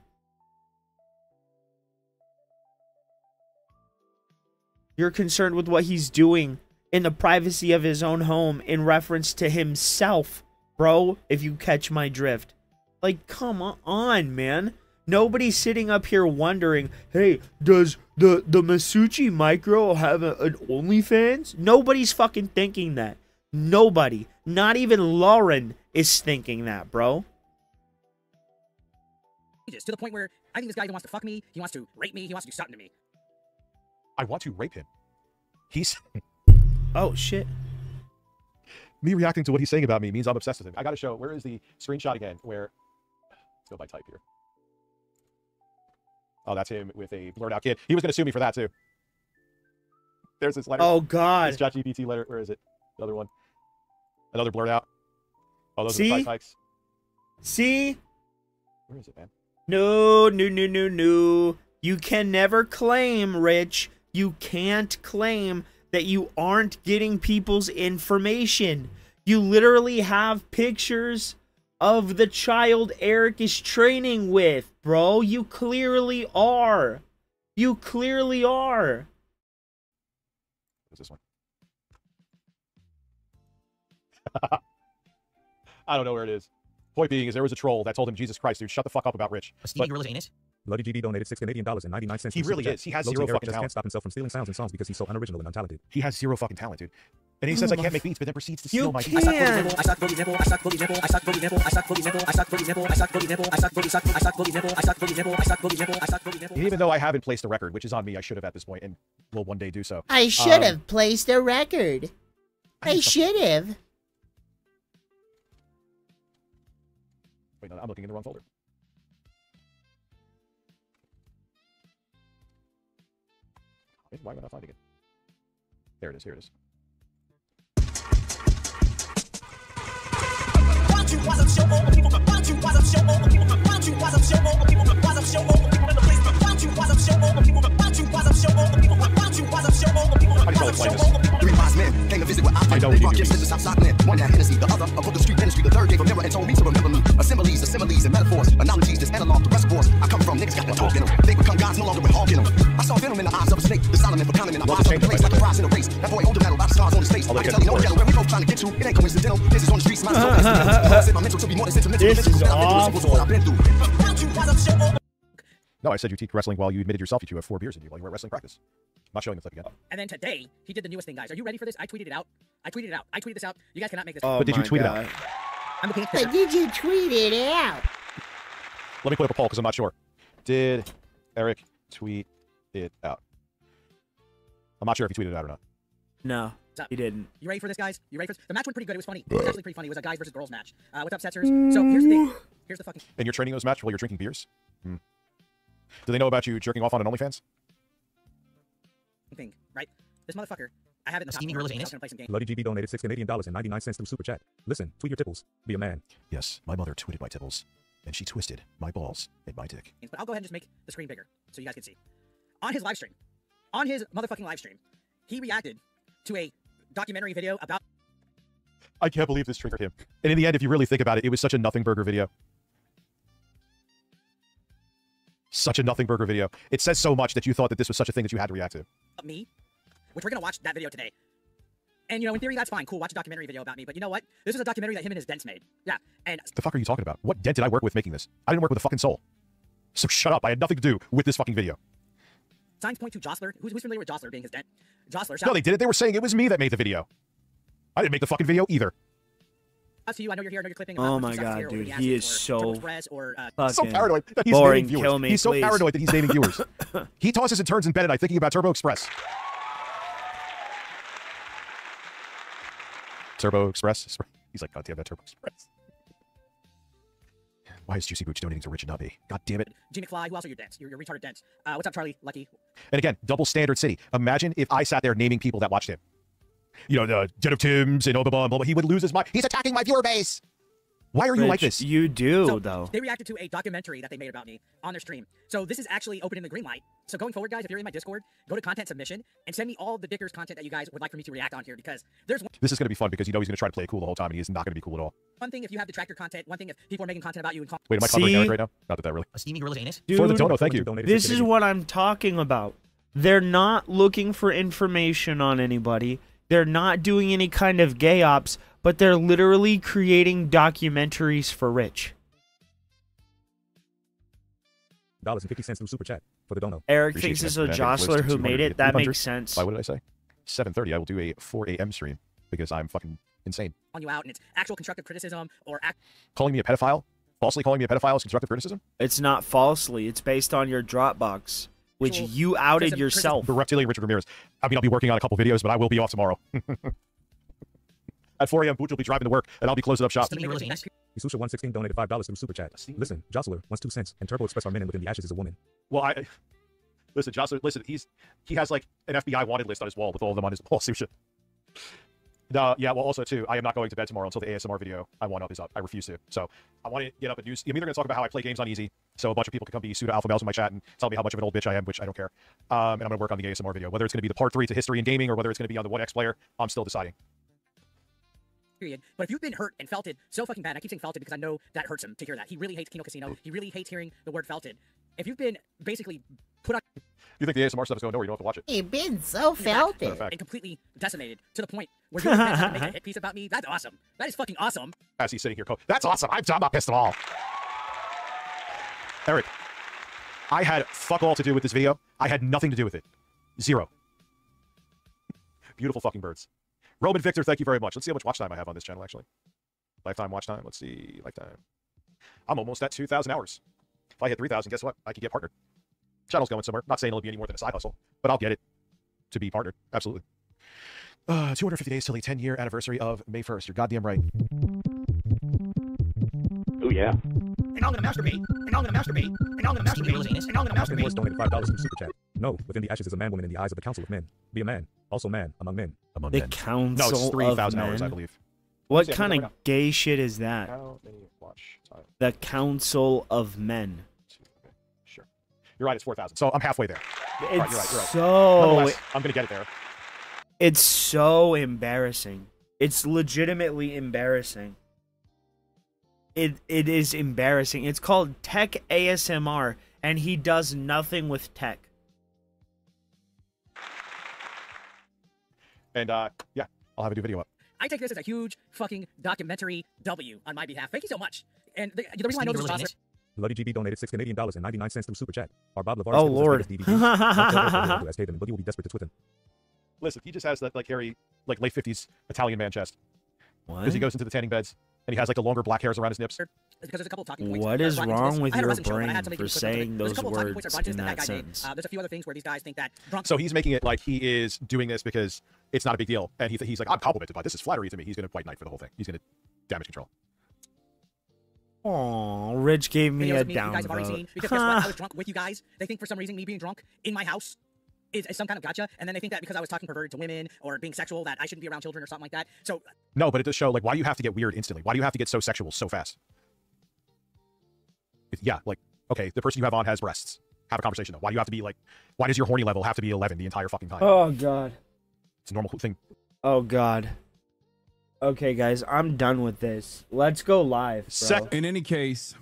You're concerned with what he's doing in the privacy of his own home in reference to himself, bro, if you catch my drift. Like, come on, man. Nobody's sitting up here wondering, hey, does the Masucci Micro have an OnlyFans? Nobody's fucking thinking that. Nobody. Not even Lauren is thinking that, bro. To the point where I think this guy either wants to fuck me, he wants to rape me, he wants to do something to me. I want to rape him. He's... Oh, shit. Me reacting to what he's saying about me means I'm obsessed with him. I gotta show, where is the screenshot again? Where... Let's go by type here. Oh, that's him with a blurred out kid. He was gonna sue me for that, too. There's this letter. Oh, God. This ChatGPT letter. Where is it? The other one. Another blurred out. Oh, those are the price hikes. See? Where is it, man? No. You can never claim, Rich. You can't claim that you aren't getting people's information. You literally have pictures of the child Eric is training with, bro. You clearly are. You clearly are. What's this one? I don't know where it is. Point being is there was a troll that told him, Jesus Christ, dude, shut the fuck up about Rich. A Stevie Gorilla's anus? Bloody GD donated $6 Canadian and 99 cents. He really is. He has zero fucking just talent. Can't stop himself from stealing sounds and songs because he's so unoriginal and untalented. He has zero fucking talent, dude. And he says I can't make beats, but then proceeds to steal my beats. I suck Boogie's nipple, I suck Boogie's nipple, I suck Boogie's nipple, I suck Boogie's nipple, I suck Boogie's nipple, I suck Boogie's nipple, I suck Boogie's nipple, I suck Boogie's nipple, I suck Boogie's nipple, I suck Boogie's nipple, I suck Boogie's nipple. And even though I haven't placed a record, which is on me, I should have at this point, and will one day do so. I should have placed a record. I should have. Wait, no, I'm looking in the wrong folder. Why am I not finding it? There it is. Here it is. Three wise men came to visit where I know. They brought gifts to stop sockman. One had Hennessy, the other a book of street ministry. The third gave a mirror and told me to remember me. Similes, and metaphors, analogies, this analog, the reservoirs. I come from niggas got the talk in them. They become gods no longer with hawk in them. I saw venom in the eyes of a snake. The Solomon for counting in the eyes of the place like a prize in a race. That boy older metal, about the scars on his face. I can tell you no ghetto where we both trying to get to. It ain't coincidental. This is on the streets, my my mental to be more than sentimental. This is awful. No, I said you teach wrestling while you admitted yourself that you have 4 beers in you while you were at wrestling practice. I'm not showing the clip again. And then today, he did the newest thing, guys. Are you ready for this? I tweeted it out. I tweeted this out. You guys cannot make this. Oh, but did you tweet it out? I'm looking at this. But did you tweet it out? Let me put up a poll because I'm not sure. Did Eric tweet it out? I'm not sure if he tweeted it out or not. No, he didn't. You ready for this, guys? You ready for this? The match went pretty good. It was funny. It was actually pretty funny. It was a guys versus girls match. What's up, Setsers? So here's the thing. Here's the fucking... And you're training those match while you're drinking beers? Hmm. Do they know about you jerking off on an OnlyFans? Thing, right? This motherfucker. I have it in the Steamy Gorilla's anus? Bloody GB donated $6 Canadian and 99 cents through Super Chat. Listen, tweet your tipples. Be a man. Yes, my mother tweeted my tipples, and she twisted my balls and my dick. But I'll go ahead and just make the screen bigger so you guys can see. On his live stream, on his motherfucking live stream, he reacted to a documentary video about... I can't believe this triggered him. And in the end, if you really think about it, it was such a nothing burger video. Such a nothing burger video. It says so much that you thought that this was such a thing that you had to react to. Me, which we're gonna watch that video today. And, you know, in theory, that's fine. Cool, watch a documentary video about me. But you know what? This is a documentary that him and his dents made. Yeah, and... The fuck are you talking about? What dent did I work with making this? I didn't work with a fucking soul. So shut up. I had nothing to do with this fucking video. Signs point to Jostler. Who's familiar with Jostler being his dent? Jostler. No, they did it. They were saying it was me that made the video. I didn't make the fucking video either. To you, I know you're here, I know you're clipping. Oh my god, dude. He is so He's so paranoid that he's boring. naming viewers. Kill me, he's so please. paranoid that he's naming viewers. He tosses and turns in bed at night thinking about Turbo Express. Turbo Express? He's like, God damn that Turbo Express. Why is Juicy Booch donating to Rich and Nubby? God damn it. G McFly, who else are your dents? Your retarded dents. What's up, Charlie? Lucky. And again, double standard city. Imagine if I sat there naming people that watched him. You know, the Jet of Tims and blah, blah, blah. He would lose his mind. He's attacking my viewer base. Why are you like this? You do, though. They reacted to a documentary that they made about me on their stream. So this is actually opening the green light. So going forward, guys, if you're in my Discord, go to content submission and send me all the Dickers content that you guys would like for me to react on here, because there's one... This is going to be fun because you know he's going to try to play it cool the whole time, and he's not going to be cool at all. One thing if you have detractor content, one thing if people are making content about you. Wait, am I covering Eric right now? Not that really. A steamy gorilla's anus? Dude, for the dono, thank you. This is what I'm talking about. They're not looking for information on anybody. They're not doing any kind of gay ops, but they're literally creating documentaries for Rich. $50 through Super Chat for the dono. Eric thinks it's a jostler who made it. That makes sense. Why, what did I say? 7:30, I will do a 4 a.m. stream because I'm fucking insane. On you out, and it's actual constructive criticism or... Calling me a pedophile? Falsely calling me a pedophile is constructive criticism? It's not falsely. It's based on your Dropbox, which you outed yourself. The reptilian Richard Ramirez. I mean, I'll be working on a couple videos, but I will be off tomorrow. At 4 a.m., Booch will be driving to work, and I'll be closing up shop. Isusha116 donated $5 through Super Chat. Listen, Jostler wants 2 cents, and Turbo Express are men, and within the ashes is a woman. Well, listen, Jostler, listen, he has like an FBI wanted list on his wall with all of them on his wall. Isusha. Yeah, well, also, too, I am not going to bed tomorrow until the ASMR video I want up is up. I refuse to. So, I want to get up and do... I'm either going to talk about how I play games on easy, so a bunch of people can come be pseudo-alpha males in my chat and tell me how much of an old bitch I am, which I don't care. And I'm going to work on the ASMR video. Whether it's going to be the part 3 to history and gaming, or whether it's going to be on the 1X player, I'm still deciding. Period. But if you've been hurt and felt it so fucking bad, I keep saying felt it because I know that hurts him to hear that. He really hates Kino Casino. He really hates hearing the word felt it. If you've been basically put on... You think the ASMR stuff is going nowhere, you don't have to watch it. You've been so felt it. And completely decimated to the point where you're going to make a hit piece about me. That's awesome. That is fucking awesome. As he's sitting here, that's awesome. I'm not pissed at all. Eric, I had fuck all to do with this video. I had nothing to do with it. Zero. Beautiful fucking birds. Roman Victor, thank you very much. Let's see how much watch time I have on this channel, actually. Lifetime watch time. Let's see. Lifetime. I'm almost at 2,000 hours. If I hit 3,000, guess what? I can get partnered. Channel's going somewhere. Not saying it'll be any more than a side hustle, but I'll get it to be partnered. Absolutely. 250 days till the 10-year anniversary of May 1st. You're goddamn right. Oh, yeah. And I'm gonna masturbate. And I'm gonna masturbate. And I'm gonna masturbate. And I'm gonna masturbate. Austin donated $5 through Super Chat. No, within the ashes is a man, woman in the eyes of the council of men. Be a man. Also man among men. Among the men. council no, it's 3,000 of hours, men. I believe. What kind of gay shit is that? How many watch time? The council of men. Sure. You're right, it's 4,000. So I'm halfway there. It's right, you're right, you're right. so... Nonetheless, I'm going to get it there. It's so embarrassing. It's legitimately embarrassing. It is embarrassing. It's called Tech ASMR, and he does nothing with tech. And, yeah, I'll have a new video up. I take this as a huge fucking documentary W on my behalf. Thank you so much. And the reason why I know this is awesome. Bloody GB donated $6 Canadian and 99 cents through Super Chat. Our Bob Lavar oh, Lord. Listen, he just has that, like, hairy, like, late 50s Italian man chest. What? Because he goes into the tanning beds, and he has, like, the longer black hairs around his nips. Because there's a couple of talking points. What is wrong with your brain for saying those words in that sentence? There's a few other things where these guys think that... So he's making it like he is doing this because it's not a big deal. And he's like, I'm complimented by this. Is flattery to me. He's going to white knight for the whole thing. He's going to damage control. Aw, Rich gave me a down guys have already seen, because guess what? I was drunk with you guys. They think for some reason me being drunk in my house is some kind of gotcha, and then they think that because I was talking perverted to women or being sexual that I shouldn't be around children or something like that. So no, but it does show, like, why do you have to get weird instantly? Why do you have to get so sexual so fast? Yeah, like, okay, the person you have on has breasts. Have a conversation, though. Why do you have to be, like, why does your horny level have to be 11 the entire fucking time? Oh, God. It's a normal thing. Oh, God. Okay, guys, I'm done with this. Let's go live, bro. In any case,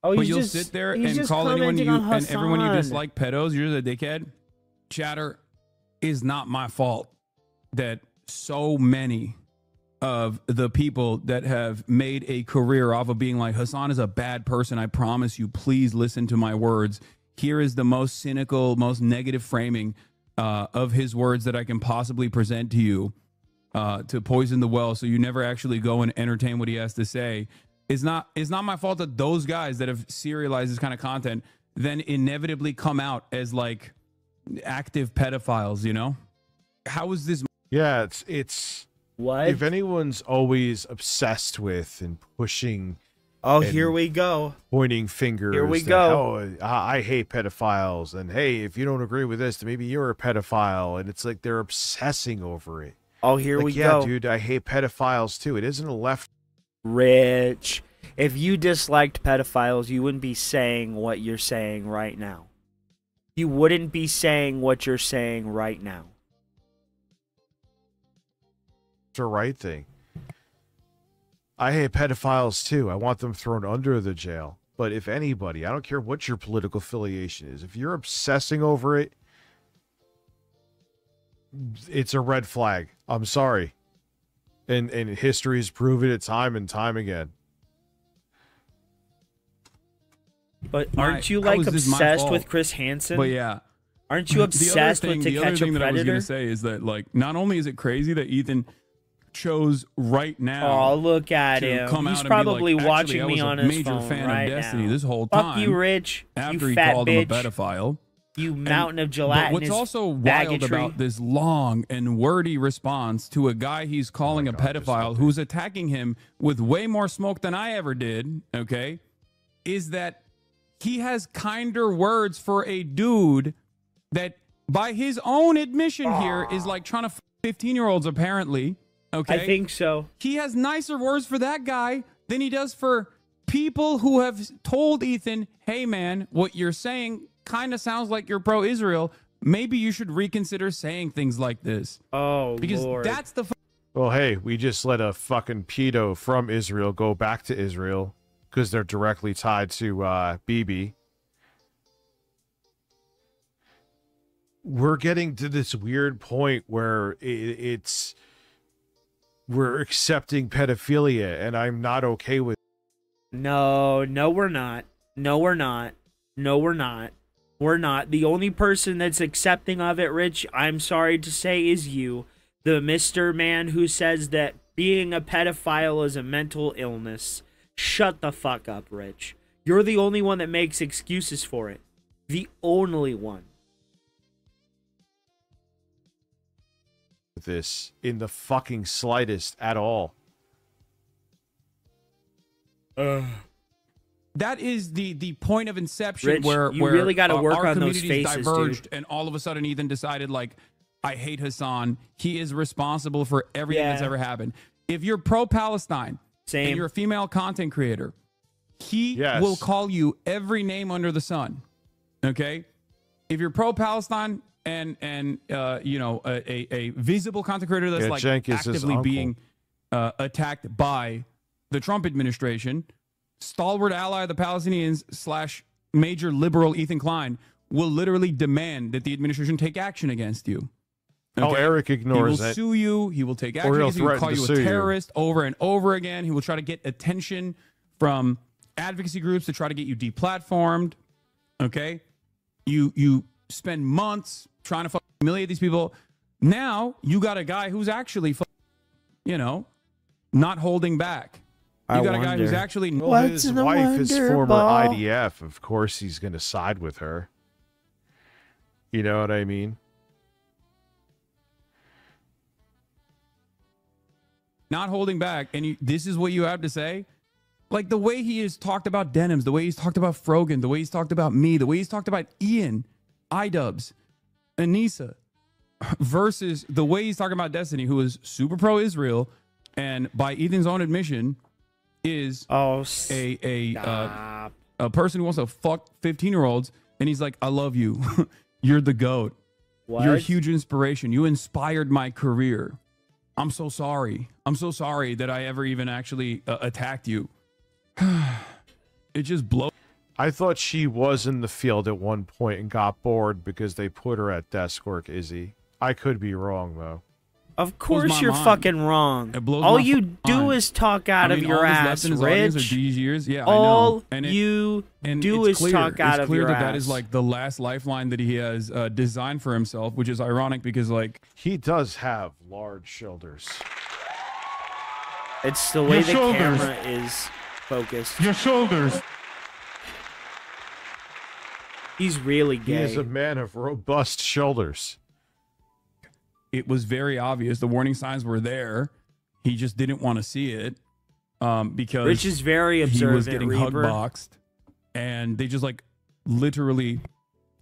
oh, but you'll sit there and call anyone you and everyone you dislike pedos. You're the dickhead. Chatter, is not my fault that so many of the people that have made a career off of being like, Hassan is a bad person. I promise you, please listen to my words. Here is the most cynical, most negative framing of his words that I can possibly present to you to poison the well so you never actually go and entertain what he has to say. It's not my fault that those guys that have serialized this kind of content then inevitably come out as like active pedophiles, you know? How is this? Yeah, it's what? If anyone's always obsessed with and pushing. Oh, here we go. Pointing fingers. Here we go. Oh, I hate pedophiles. And hey, if you don't agree with this, then maybe you're a pedophile. And it's like they're obsessing over it. Oh, here like, we yeah, go. Dude, I hate pedophiles too. It isn't a left. Rich, if you disliked pedophiles, you wouldn't be saying what you're saying right now. You wouldn't be saying what you're saying right now. It's the right thing. I hate pedophiles too. I want them thrown under the jail. But if anybody, I don't care what your political affiliation is, if you're obsessing over it, it's a red flag. I'm sorry. And history has proven it time and time again. But aren't you like obsessed with Chris Hansen? But yeah. Aren't you obsessed with To Catch a Predator? The other thing that I was going to say is that, like, not only is it crazy that Ethan chose right now. Oh, look at him. He's probably watching me on his phone right now. Destiny this whole time. Fuck you, Rich. After you fat he called bitch. him a pedophile. You mountain of gelatinous But what's also wild about this long and wordy response to a guy he's calling a pedophile who's attacking him with way more smoke than I ever did, okay, is that he has kinder words for a dude that, by his own admission here, is like trying to 15-year-olds apparently, okay? I think so. He has nicer words for that guy than he does for people who have told Ethan, hey, man, what you're saying kind of sounds like you're pro-Israel. Maybe you should reconsider saying things like this. Oh, because Lord. That's the. Well, hey, we just let a fucking pedo from Israel go back to Israel because they're directly tied to Bibi. We're getting to this weird point where we're accepting pedophilia, and I'm not okay with. No, we're not. No, we're not. No, we're not. We're not. The only person that's accepting of it, Rich, I'm sorry to say, is you. The Mr. Man who says that being a pedophile is a mental illness. Shut the fuck up, Rich. You're the only one that makes excuses for it. The only one. This in the fucking slightest at all. That is the point of inception. Rich, where you really got to work our on those communities faces, diverged, dude. and all of a sudden Ethan decided, like, I hate Hassan. He is responsible for everything that's ever happened. If you're pro-Palestine and you're a female content creator, he will call you every name under the sun. Okay, if you're pro-Palestine and you know, a visible content creator that's like actively being attacked by the Trump administration, stalwart ally of the Palestinians / major liberal Ethan Klein will literally demand that the administration take action against you. Okay? Oh, Eric ignores it. He will sue you. He will take action against you. He will call you a terrorist over and over again. He will try to get attention from advocacy groups to try to get you deplatformed. Okay? You spend months trying to humiliate these people. Now you got a guy who's actually, you know, not holding back. You got a guy who's actually. Well, his wife is former IDF. Of course, he's going to side with her. You know what I mean? Not holding back, and this is what you have to say. Like the way he has talked about Denims, the way he's talked about Frogan, the way he's talked about me, the way he's talked about Ian, iDubbbz, Anissa, versus the way he's talking about Destiny, who is super pro-Israel, and by Ethan's own admission, is a person who wants to fuck 15-year-olds, and he's like, I love you. You're the GOAT. What? You're a huge inspiration. You inspired my career. I'm so sorry. I'm so sorry that I ever even actually attacked you. It just blows. I thought she was in the field at one point and got bored because they put her at desk work, Izzy. I could be wrong, though. Of course you're fucking wrong. All you do is talk out of your ass, Rich. Yeah, all I know. you do is talk out of your ass. It's clear that is like the last lifeline that he has designed for himself, which is ironic because like he does have large shoulders. It's the way the camera is focused. Your shoulders. He's really gay. He is a man of robust shoulders. It was very obvious. The warning signs were there. He just didn't want to see it because Rich is very observant. He was getting Reaper. hug-boxed, and they just like literally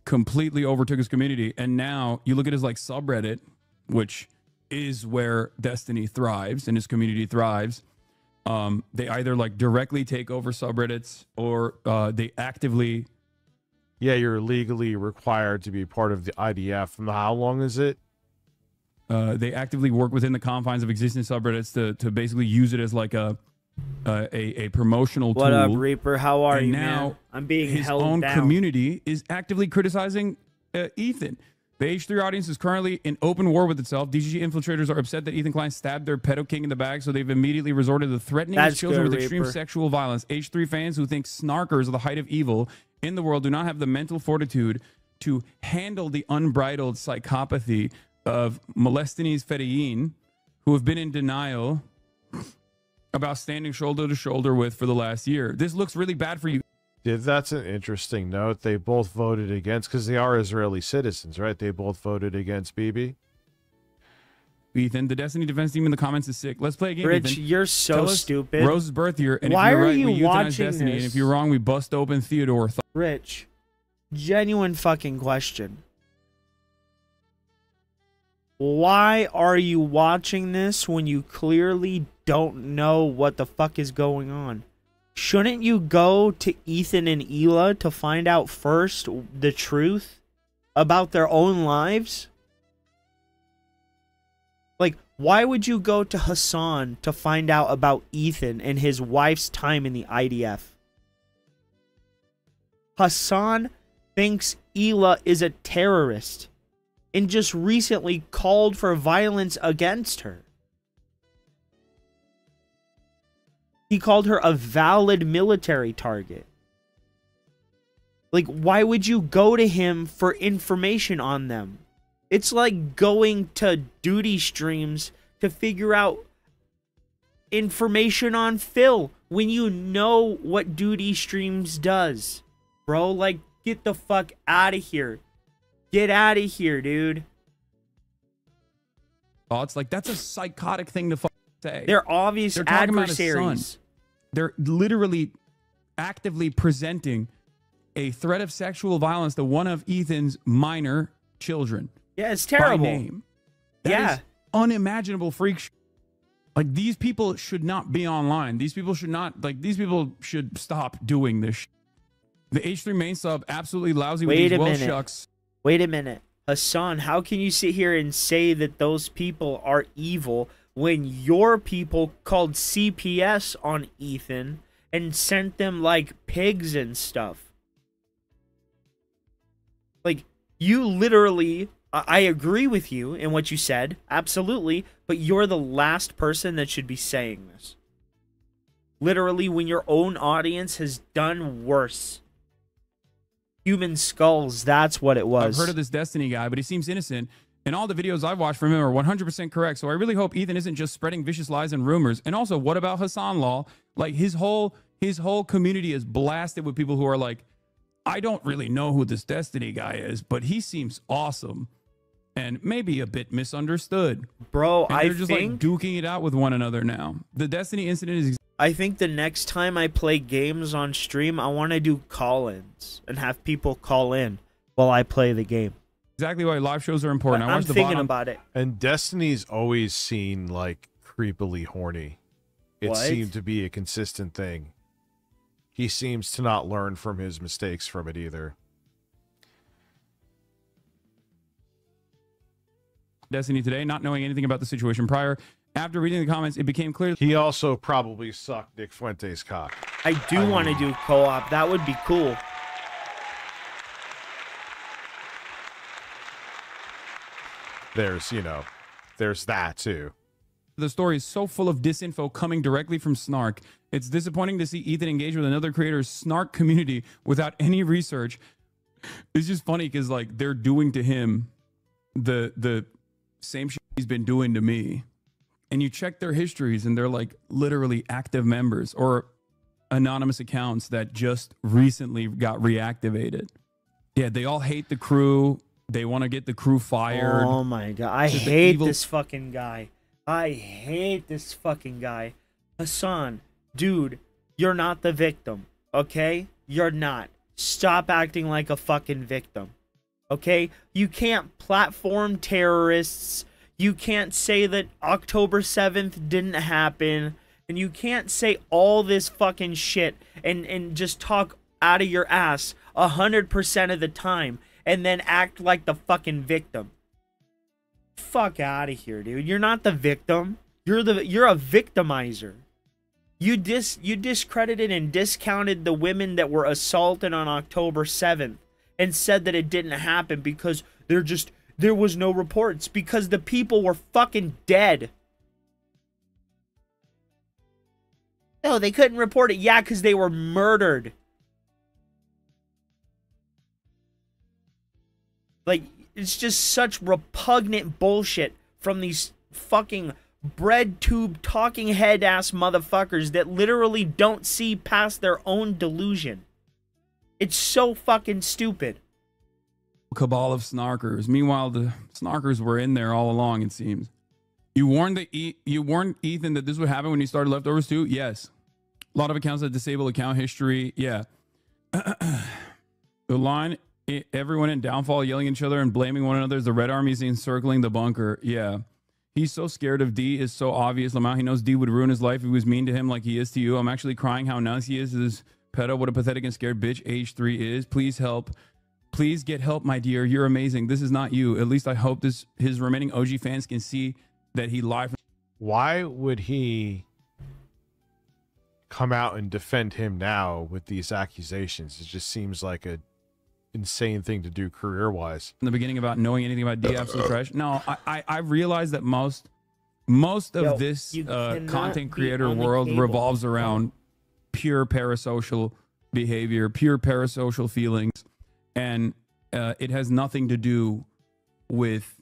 completely overtook his community. And now you look at his like subreddit, which is where Destiny thrives and his community thrives. They either like directly take over subreddits or they actively. Yeah, you're legally required to be part of the IDF. And how long is it? They actively work within the confines of existing subreddits to basically use it as like a promotional tool. What up, Reaper? How are you, now, man? I'm being his held own down. community is actively criticizing Ethan. The H3 audience is currently in open war with itself. DGG infiltrators are upset that Ethan Klein stabbed their pedo king in the back, so they've immediately resorted to threatening his children with extreme sexual violence. H3 fans who think snarkers are the height of evil in the world do not have the mental fortitude to handle the unbridled psychopathy of Molestinis Fedeyin, who have been in denial about standing shoulder to shoulder with for the last year. This looks really bad for you. Yeah, that's an interesting note. They both voted against, because they are Israeli citizens, right? They both voted against Bibi. Ethan, the Destiny defense team in the comments is sick. Let's play a game, Rich, Ethan. you're so stupid. Rose's birth year, and Why if you're are right, you we euthanize watching Destiny, this? and if you're wrong, we bust open Theodore. Rich, genuine fucking question. Why are you watching this when you clearly don't know what the fuck is going on? Shouldn't you go to Ethan and Hila to find out first the truth about their own lives? Like, why would you go to Hassan to find out about Ethan and his wife's time in the IDF? Hassan thinks Hila is a terrorist and just recently called for violence against her. He called her a valid military target. Like, why would you go to him for information on them? It's like going to duty streams to figure out information on Phil when you know what duty streams does. Bro, like, get the fuck out of here. Get out of here, dude. Thoughts like that's a psychotic thing to say. They're obvious adversaries. They're literally actively presenting a threat of sexual violence to one of Ethan's minor children. Yeah, it's terrible. By name. That is unimaginable freak shit. Like, these people should not be online. These people should not, like, these people should stop doing this shit. The H3 main sub, absolutely lousy with these well shucks. Wait a minute. Hassan, how can you sit here and say that those people are evil when your people called CPS on Ethan and sent them like pigs and stuff? Like, you literally, I agree with you in what you said, absolutely, but you're the last person that should be saying this. Literally, when your own audience has done worse. Human skulls, that's what it was. I've heard of this Destiny guy, but he seems innocent. And all the videos I've watched from him are 100% correct. So I really hope Ethan isn't just spreading vicious lies and rumors. And also, what about Hassan Law? Like, his whole community is blasted with people who are like, I don't really know who this Destiny guy is, but he seems awesome and maybe a bit misunderstood. Bro, and they're just like duking it out with one another now. The Destiny incident is... I think the next time I play games on stream, I want to do call-ins and have people call in while I play the game. Exactly why live shows are important. I'm thinking about it. And Destiny's always seen like creepily horny. It seemed to be a consistent thing. He seems to not learn from his mistakes from it either. Destiny today, not knowing anything about the situation prior, After reading the comments, it became clear he also probably sucked Nick Fuentes' cock. I do want to do co-op. That would be cool. There's, there's that too. The story is so full of disinfo coming directly from Snark. It's disappointing to see Ethan engage with another creator's Snark community without any research. It's just funny because like they're doing to him the same shit he's been doing to me. And you check their histories and they're like literally active members or anonymous accounts that just recently got reactivated. Yeah, they all hate the crew. They want to get the crew fired. Oh my god. I hate this fucking guy. I hate this fucking guy. Hassan, dude, you're not the victim, okay? You're not. Stop acting like a fucking victim, okay? You can't platform terrorists. You can't say that October 7th didn't happen. And you can't say all this fucking shit and just talk out of your ass 100% of the time and then act like the fucking victim. Fuck out of here, dude. You're not the victim. You're a victimizer. You discredited and discounted the women that were assaulted on October 7th and said that it didn't happen because there was no reports because the people were fucking dead. No, they couldn't report it. Yeah, because they were murdered. Like, it's just such repugnant bullshit from these fucking bread tube talking head ass motherfuckers that literally don't see past their own delusion. It's so fucking stupid. Cabal of snarkers. Meanwhile, the snarkers were in there all along, it seems. You warned Ethan that this would happen when he started Leftovers 2? Yes. A lot of accounts that disable account history. Yeah. The line, everyone in Downfall yelling at each other and blaming one another as the Red Army's encircling the bunker. Yeah. He's so scared of D is so obvious. Lamau, he knows D would ruin his life if he was mean to him like he is to you. I'm actually crying how nice he is to this pedo. What a pathetic and scared bitch age 3 is. Please help. Please get help, my dear. You're amazing. This is not you. At least I hope his remaining OG fans can see that he lied. Why would he come out and defend him now with these accusations? It just seems like a insane thing to do career-wise. In the beginning about knowing anything about D absolute trash. No, I realize that most of this content creator world revolves around pure parasocial behavior, pure parasocial feelings, and it has nothing to do with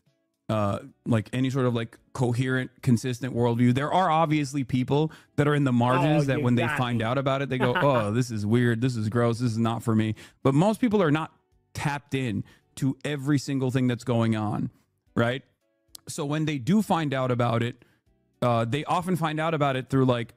like any sort of like coherent, consistent worldview. There are obviously people that are in the margins that when they find out about it, they go, oh, this is weird. This is gross. This is not for me. But most people are not tapped in to every single thing that's going on, right? So when they do find out about it, they often find out about it through like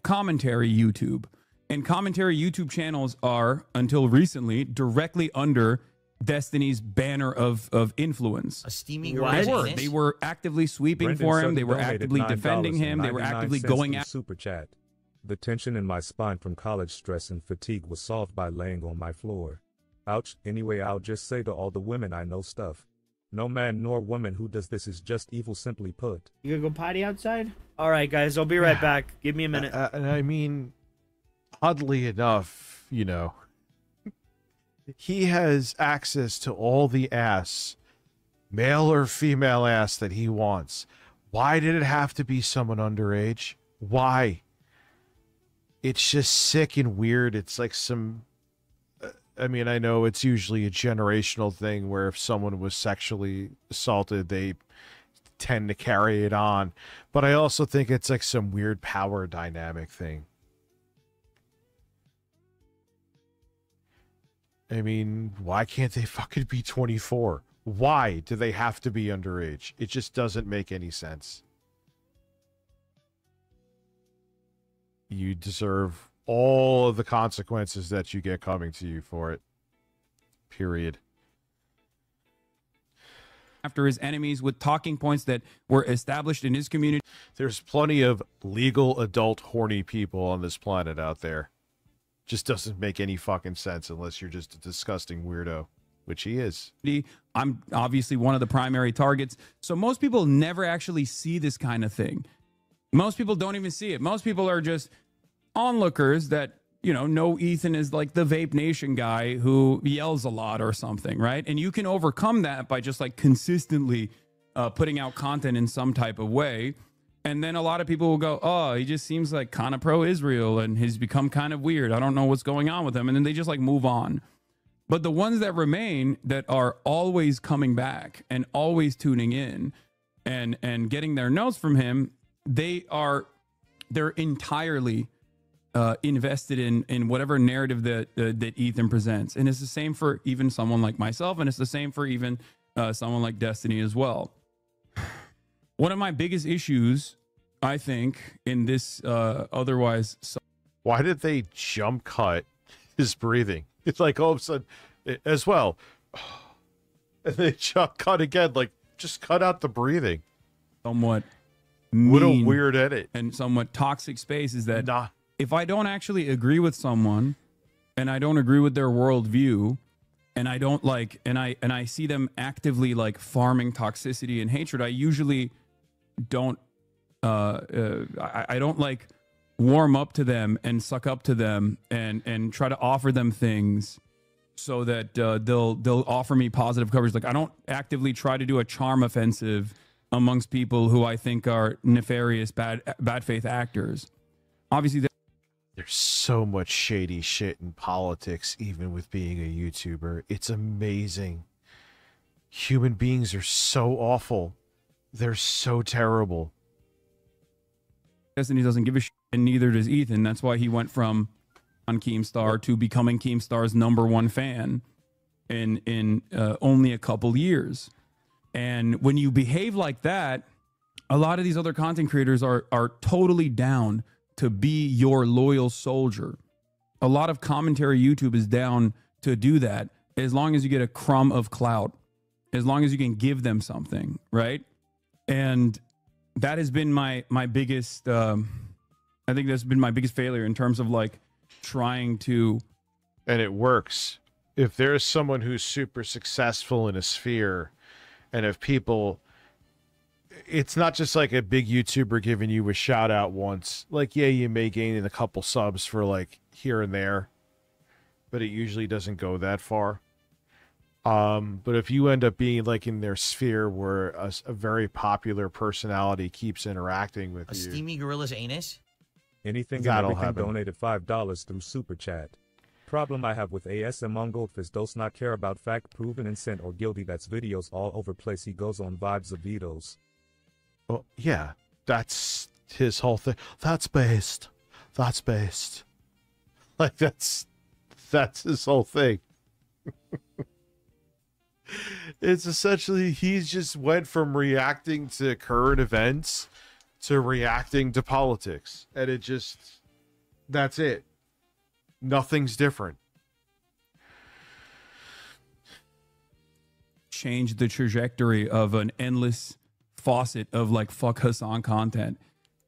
commentary YouTube. And commentary YouTube channels are, until recently, directly under Destiny's banner of influence. A steaming They were actively sweeping Brendan for him. They were donated actively defending him. They were actively going at super chat. The tension in my spine from college stress and fatigue was solved by laying on my floor. Ouch. Anyway, I'll just say to all the women I know stuff. No man nor woman who does this is just evil, simply put. You gonna go potty outside? All right, guys, I'll be right back. Give me a minute. And I mean, oddly enough, you know, he has access to all the ass, male or female ass, that he wants. Why did it have to be someone underage? Why? It's just sick and weird. It's like some... I mean, I know it's usually a generational thing where if someone was sexually assaulted, they tend to carry it on. But I also think it's like some weird power dynamic thing. I mean, why can't they fucking be 24? Why do they have to be underage? It just doesn't make any sense. You deserve all of the consequences that you get coming to you for it. Period. After his enemies with talking points that were established in his community. There's plenty of legal adult horny people on this planet out there. Just doesn't make any fucking sense unless you're just a disgusting weirdo, which he is. I'm obviously one of the primary targets. So most people never actually see this kind of thing. Most people don't even see it. Most people are just onlookers that, you know Ethan is like the Vape Nation guy who yells a lot or something, right? And you can overcome that by just like consistently putting out content in some type of way. And then a lot of people will go, oh, he just seems like kind of pro-Israel and he's become kind of weird. I don't know what's going on with him. And then they just like move on. But the ones that remain that are always coming back and always tuning in and getting their notes from him, they're entirely invested in whatever narrative that Ethan presents. And it's the same for even someone like myself. And it's the same for even someone like Destiny as well. One of my biggest issues, I think, in this otherwise... Why did they jump cut his breathing? It's like all of a sudden, as well. And they jump cut again, like, just cut out the breathing. Somewhat what a weird edit. And somewhat toxic space is that if I don't actually agree with someone and I don't agree with their worldview, and I don't like, and I see them actively like farming toxicity and hatred, I usually don't I don't like warm up to them and suck up to them and try to offer them things so that they'll offer me positive coverage. Like I don't actively try to do a charm offensive amongst people who I think are nefarious bad faith actors. Obviously there's so much shady shit in politics, even with being a YouTuber. It's amazing. Human beings are so awful. They're so terrible. Destiny doesn't give a shit, and neither does Ethan. That's why he went from on Keemstar to becoming Keemstar's #1 fan in only a couple years. And when you behave like that, a lot of these other content creators are totally down to be your loyal soldier. A lot of commentary YouTube is down to do that as long as you get a crumb of clout, as long as you can give them something, right? And that has been my biggest, I think that's been my biggest failure in terms of like trying to. And it works. If there's someone who's super successful in a sphere, and if people, it's not just like a big YouTuber giving you a shout out once. Like, yeah, you may gain a couple subs for like here and there, but it usually doesn't go that far. But if you end up being like in their sphere where a very popular personality keeps interacting with you. A steamy gorilla's anus? Anything and everything donated $5 through Super Chat. Problem I have with ASM Goldfish does not care about fact, proven innocent or guilty. That's videos all over place. He goes on vibes of vetoes. Well, yeah, that's his whole thing. That's based. That's based. Like that's his whole thing. It's essentially he's just went from reacting to current events to reacting to politics, and it just that's it. Nothing's different. Change the trajectory of an endless faucet of like fuck Hassan content,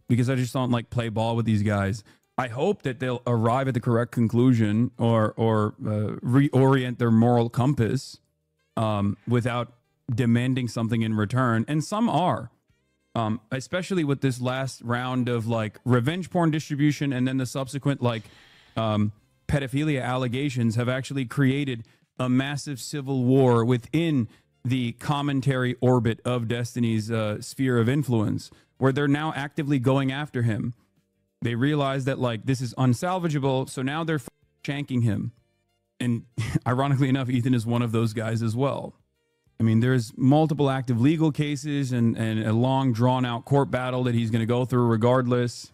because I just don't like play ball with these guys. I hope that they'll arrive at the correct conclusion or reorient their moral compass without demanding something in return. And some are, especially with this last round of like revenge porn distribution and then the subsequent like pedophilia allegations have actually created a massive civil war within the commentary orbit of Destiny's sphere of influence, where they're now actively going after him. They realize that like this is unsalvageable, so now they're shanking him. And ironically enough, Ethan is one of those guys as well. I mean, there's multiple active legal cases and a long drawn out court battle that he's going to go through regardless.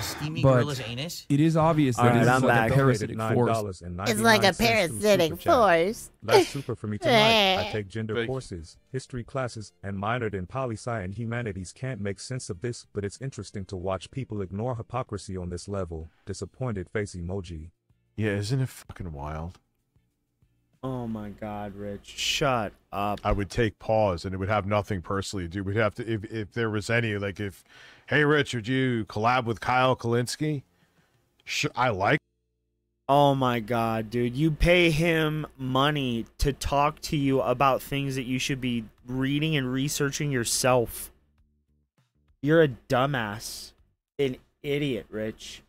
Steamy gorilla's anus? It is obvious that it's like a parasitic force. It's like a parasitic force. Last super for me tonight. I take gender courses, history classes, and minored in poli-sci and humanities. Can't make sense of this, but it's interesting to watch people ignore hypocrisy on this level. Disappointed face emoji. Yeah, isn't it fucking wild? Oh my God, Rich. Shut up. I would take pause and it would have nothing personally to do. We'd have to, if there was any, like if, hey, Rich, would you collab with Kyle Kalinske? I like. Oh my God, dude. You pay him money to talk to you about things that you should be reading and researching yourself. You're a dumbass. An idiot, Rich.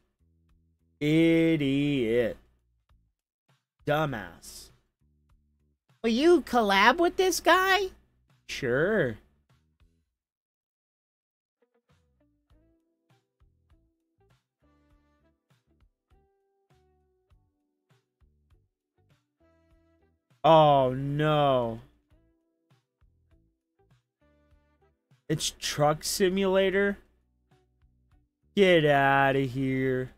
Idiot. Dumbass. Will you collab with this guy? Sure. Oh, no. It's Truck Simulator? Get out of here.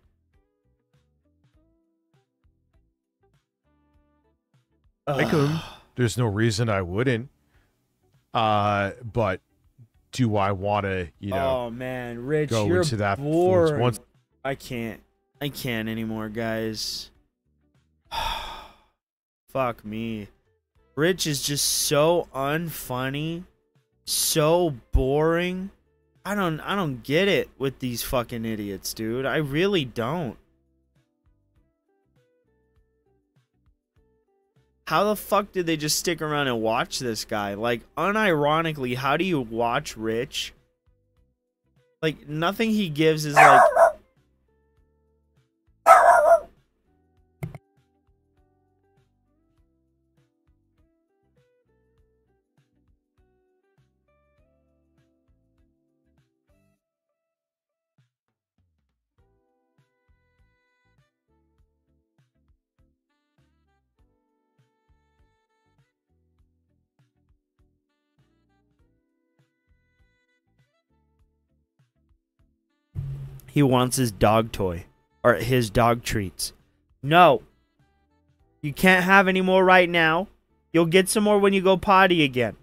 I could. There's no reason I wouldn't. But do I want to, you know? Oh man, Rich, go you're into that boring. once. I can't anymore, guys. Fuck me. Rich is just so unfunny, so boring. I don't get it with these fucking idiots, dude. I really don't. How the fuck did they just stick around and watch this guy? Like, unironically, how do you watch Rich? Like, nothing he gives is like... He wants his dog toy. Or his dog treats. No. You can't have any more right now. You'll get some more when you go potty again.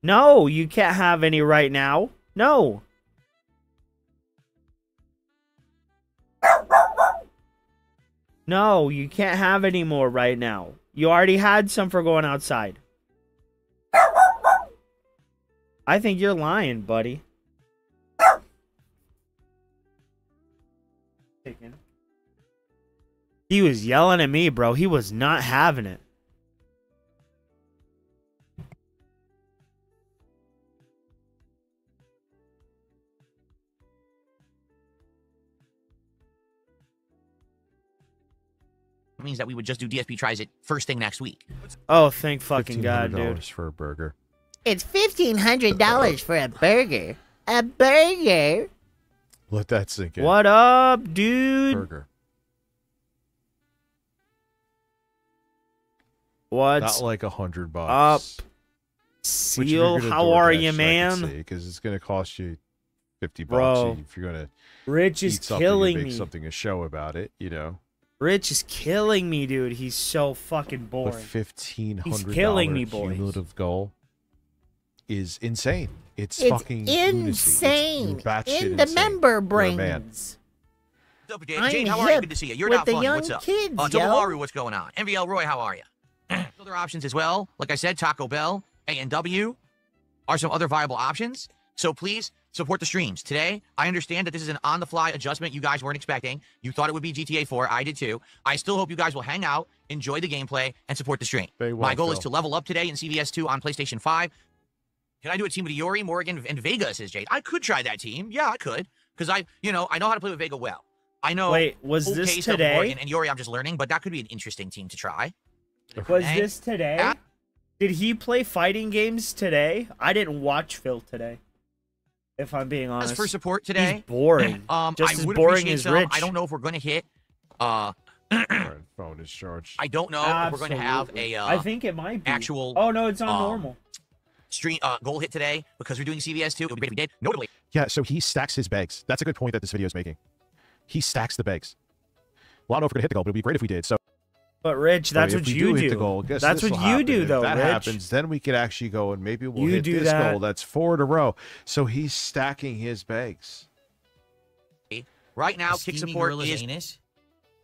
No, you can't have any right now. No. No, you can't have any more right now. You already had some for going outside. I think you're lying, buddy. He was yelling at me, bro. He was not having it. Means that we would just do DSP tries it first thing next week. Oh, thank fucking God, dude. For a burger. It's $1,500 for a burger. A burger? Let that sink in. What up, dude? Burger. What's not like $100 up? Seal, how are you, man? Because it's gonna cost you $50 Bro, if you're gonna. Rich is killing me. Something a show about it, you know. Rich is killing me, dude. He's so fucking boring. But $1,500 He's killing me, boys. Cumulative goal is insane. It's fucking insane. Lunacy. In the member brains. What's up, Jane? How are you? Good to see you. You're not funny. What's up? Kids, Tomomaru, what's going on? MVL Roy, how are you? Other options as well. Like I said, Taco Bell, A&W are some other viable options. So please support the streams. Today, I understand that this is an on-the-fly adjustment you guys weren't expecting. You thought it would be GTA 4. I did too. I still hope you guys will hang out, enjoy the gameplay, and support the stream. My goal is to level up today in CVS 2 on PlayStation 5. Can I do a team with Iori, Morgan, and Vega, says Jade? I could try that team. Yeah, I could. Because I know how to play with Vega well. I know. Wait, was this today? Morgan and Iori, I'm just learning, but that could be an interesting team to try. Was this today? Did he play fighting games today? I didn't watch Phil today. If I'm being honest. As for support today, he's boring. Just as boring as Rich. I don't know if we're going to hit. Phone is charged. I don't know if we're going to have a. I think it might be actual. Oh no, it's on normal. Stream goal hit today because we're doing CVS 2. It would be great if we did. Notably. Yeah, so he stacks his bags. That's a good point that this video is making. He stacks the bags. Well, I don't know if we're gonna hit the goal, but it would be great if we did. So. But Rich, that's what you do. The goal, that's what you do, though. If that Rich. happens, then we could actually go and maybe we'll hit this goal. That's 4 in a row. So he's stacking his bags. Right now, kick support is anus.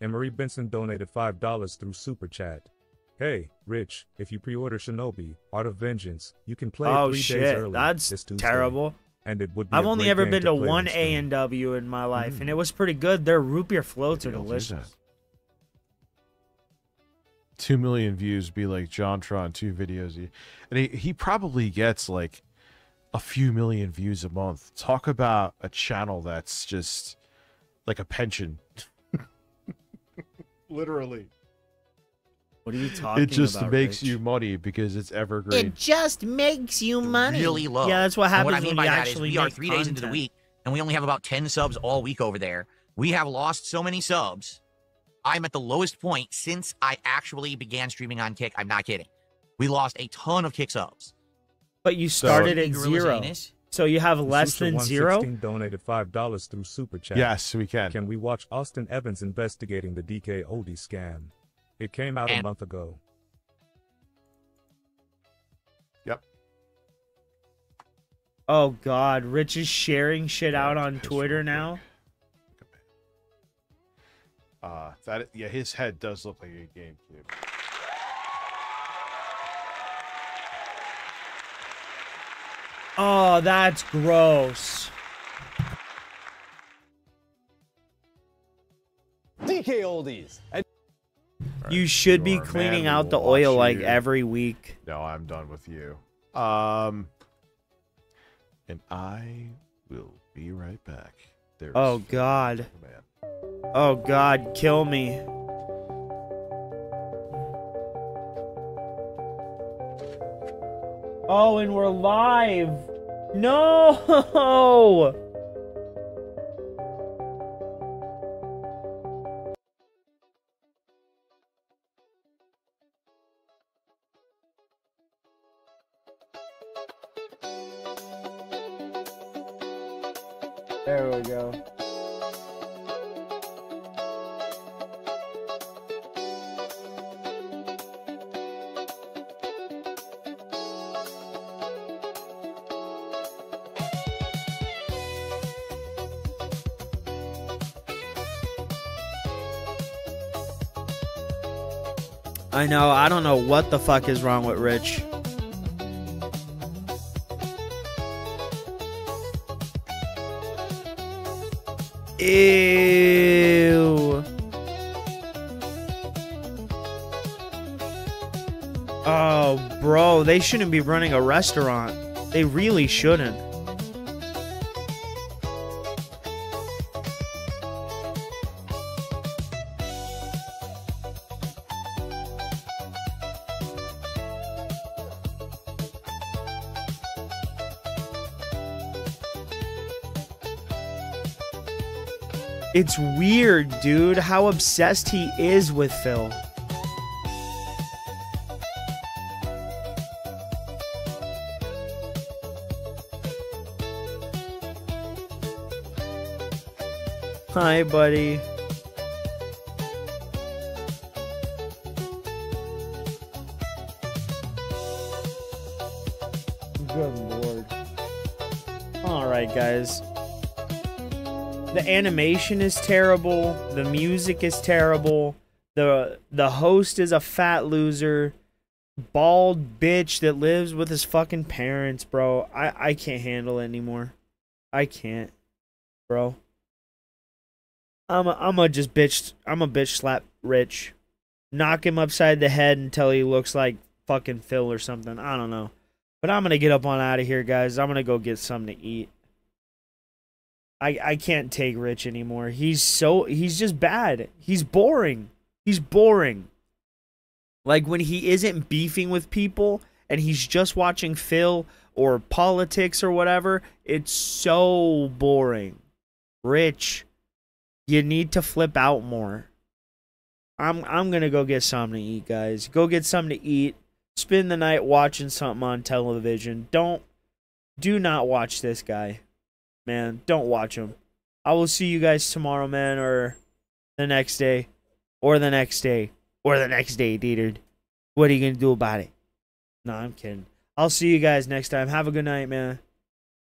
And Marie Benson donated $5 through Super Chat. Hey, Rich, if you pre-order Shinobi, Art of Vengeance, you can play it 3 days early. That's terrible. And it would be I've only ever been to one A&W in my life, and it was pretty good. Their root beer floats are delicious. 2 million views be like JonTron 2 videos. And he probably gets like a few million views a month. Talk about a channel that's just like a pension. Literally. What are you talking about? It just makes Rich? you money because it's evergreen. It just makes you money. Really low. Yeah, that's what happens. And what I mean when by you that is actually we are make 3 days into the content. week, and we only have about 10 subs all week over there. We have lost so many subs. I'm at the lowest point since I actually began streaming on Kick. I'm not kidding. We lost a ton of Kick subs. But you started at Gorillas 0. anus? So you have less than 0? Donated $5 through Super Chat. Yes, we can. Can we watch Austin Evans investigating the DK Oldie scam? It came out a month ago. Yep. Oh God, Rich is sharing shit out on Twitter now. His head does look like a GameCube. Oh, that's gross. DK Oldies. You should be Your cleaning man out the will oil watch like you. every week. No, I'm done with you. And I will be right back. There's Oh God. man. Oh God, kill me. Oh, and we're live. No. There we go. I know, I don't know what the fuck is wrong with Rich. Ew. Oh, bro, they shouldn't be running a restaurant. They really shouldn't. It's weird, dude, how obsessed he is with Phil. Hi, buddy. Good lord. Alright, guys. The animation is terrible. The music is terrible. The host is a fat loser. Bald bitch that lives with his fucking parents, bro. I can't handle it anymore. I can't, bro. I'm a bitch slap Rich. Knock him upside the head until he looks like fucking Phil or something. I don't know. But I'm gonna get up on out of here, guys. I'm gonna go get something to eat. I can't take Rich anymore. He's just bad. He's boring. He's boring. Like when he isn't beefing with people and he's just watching Phil or politics or whatever, it's so boring. Rich, you need to flip out more. I'm gonna go get something to eat, guys. Go get something to eat. Spend the night watching something on television. Do not watch this guy. Man, don't watch him. I will see you guys tomorrow, man, or the next day. Or the next day. Or the next day, dude. What are you going to do about it? No, I'm kidding. I'll see you guys next time. Have a good night, man.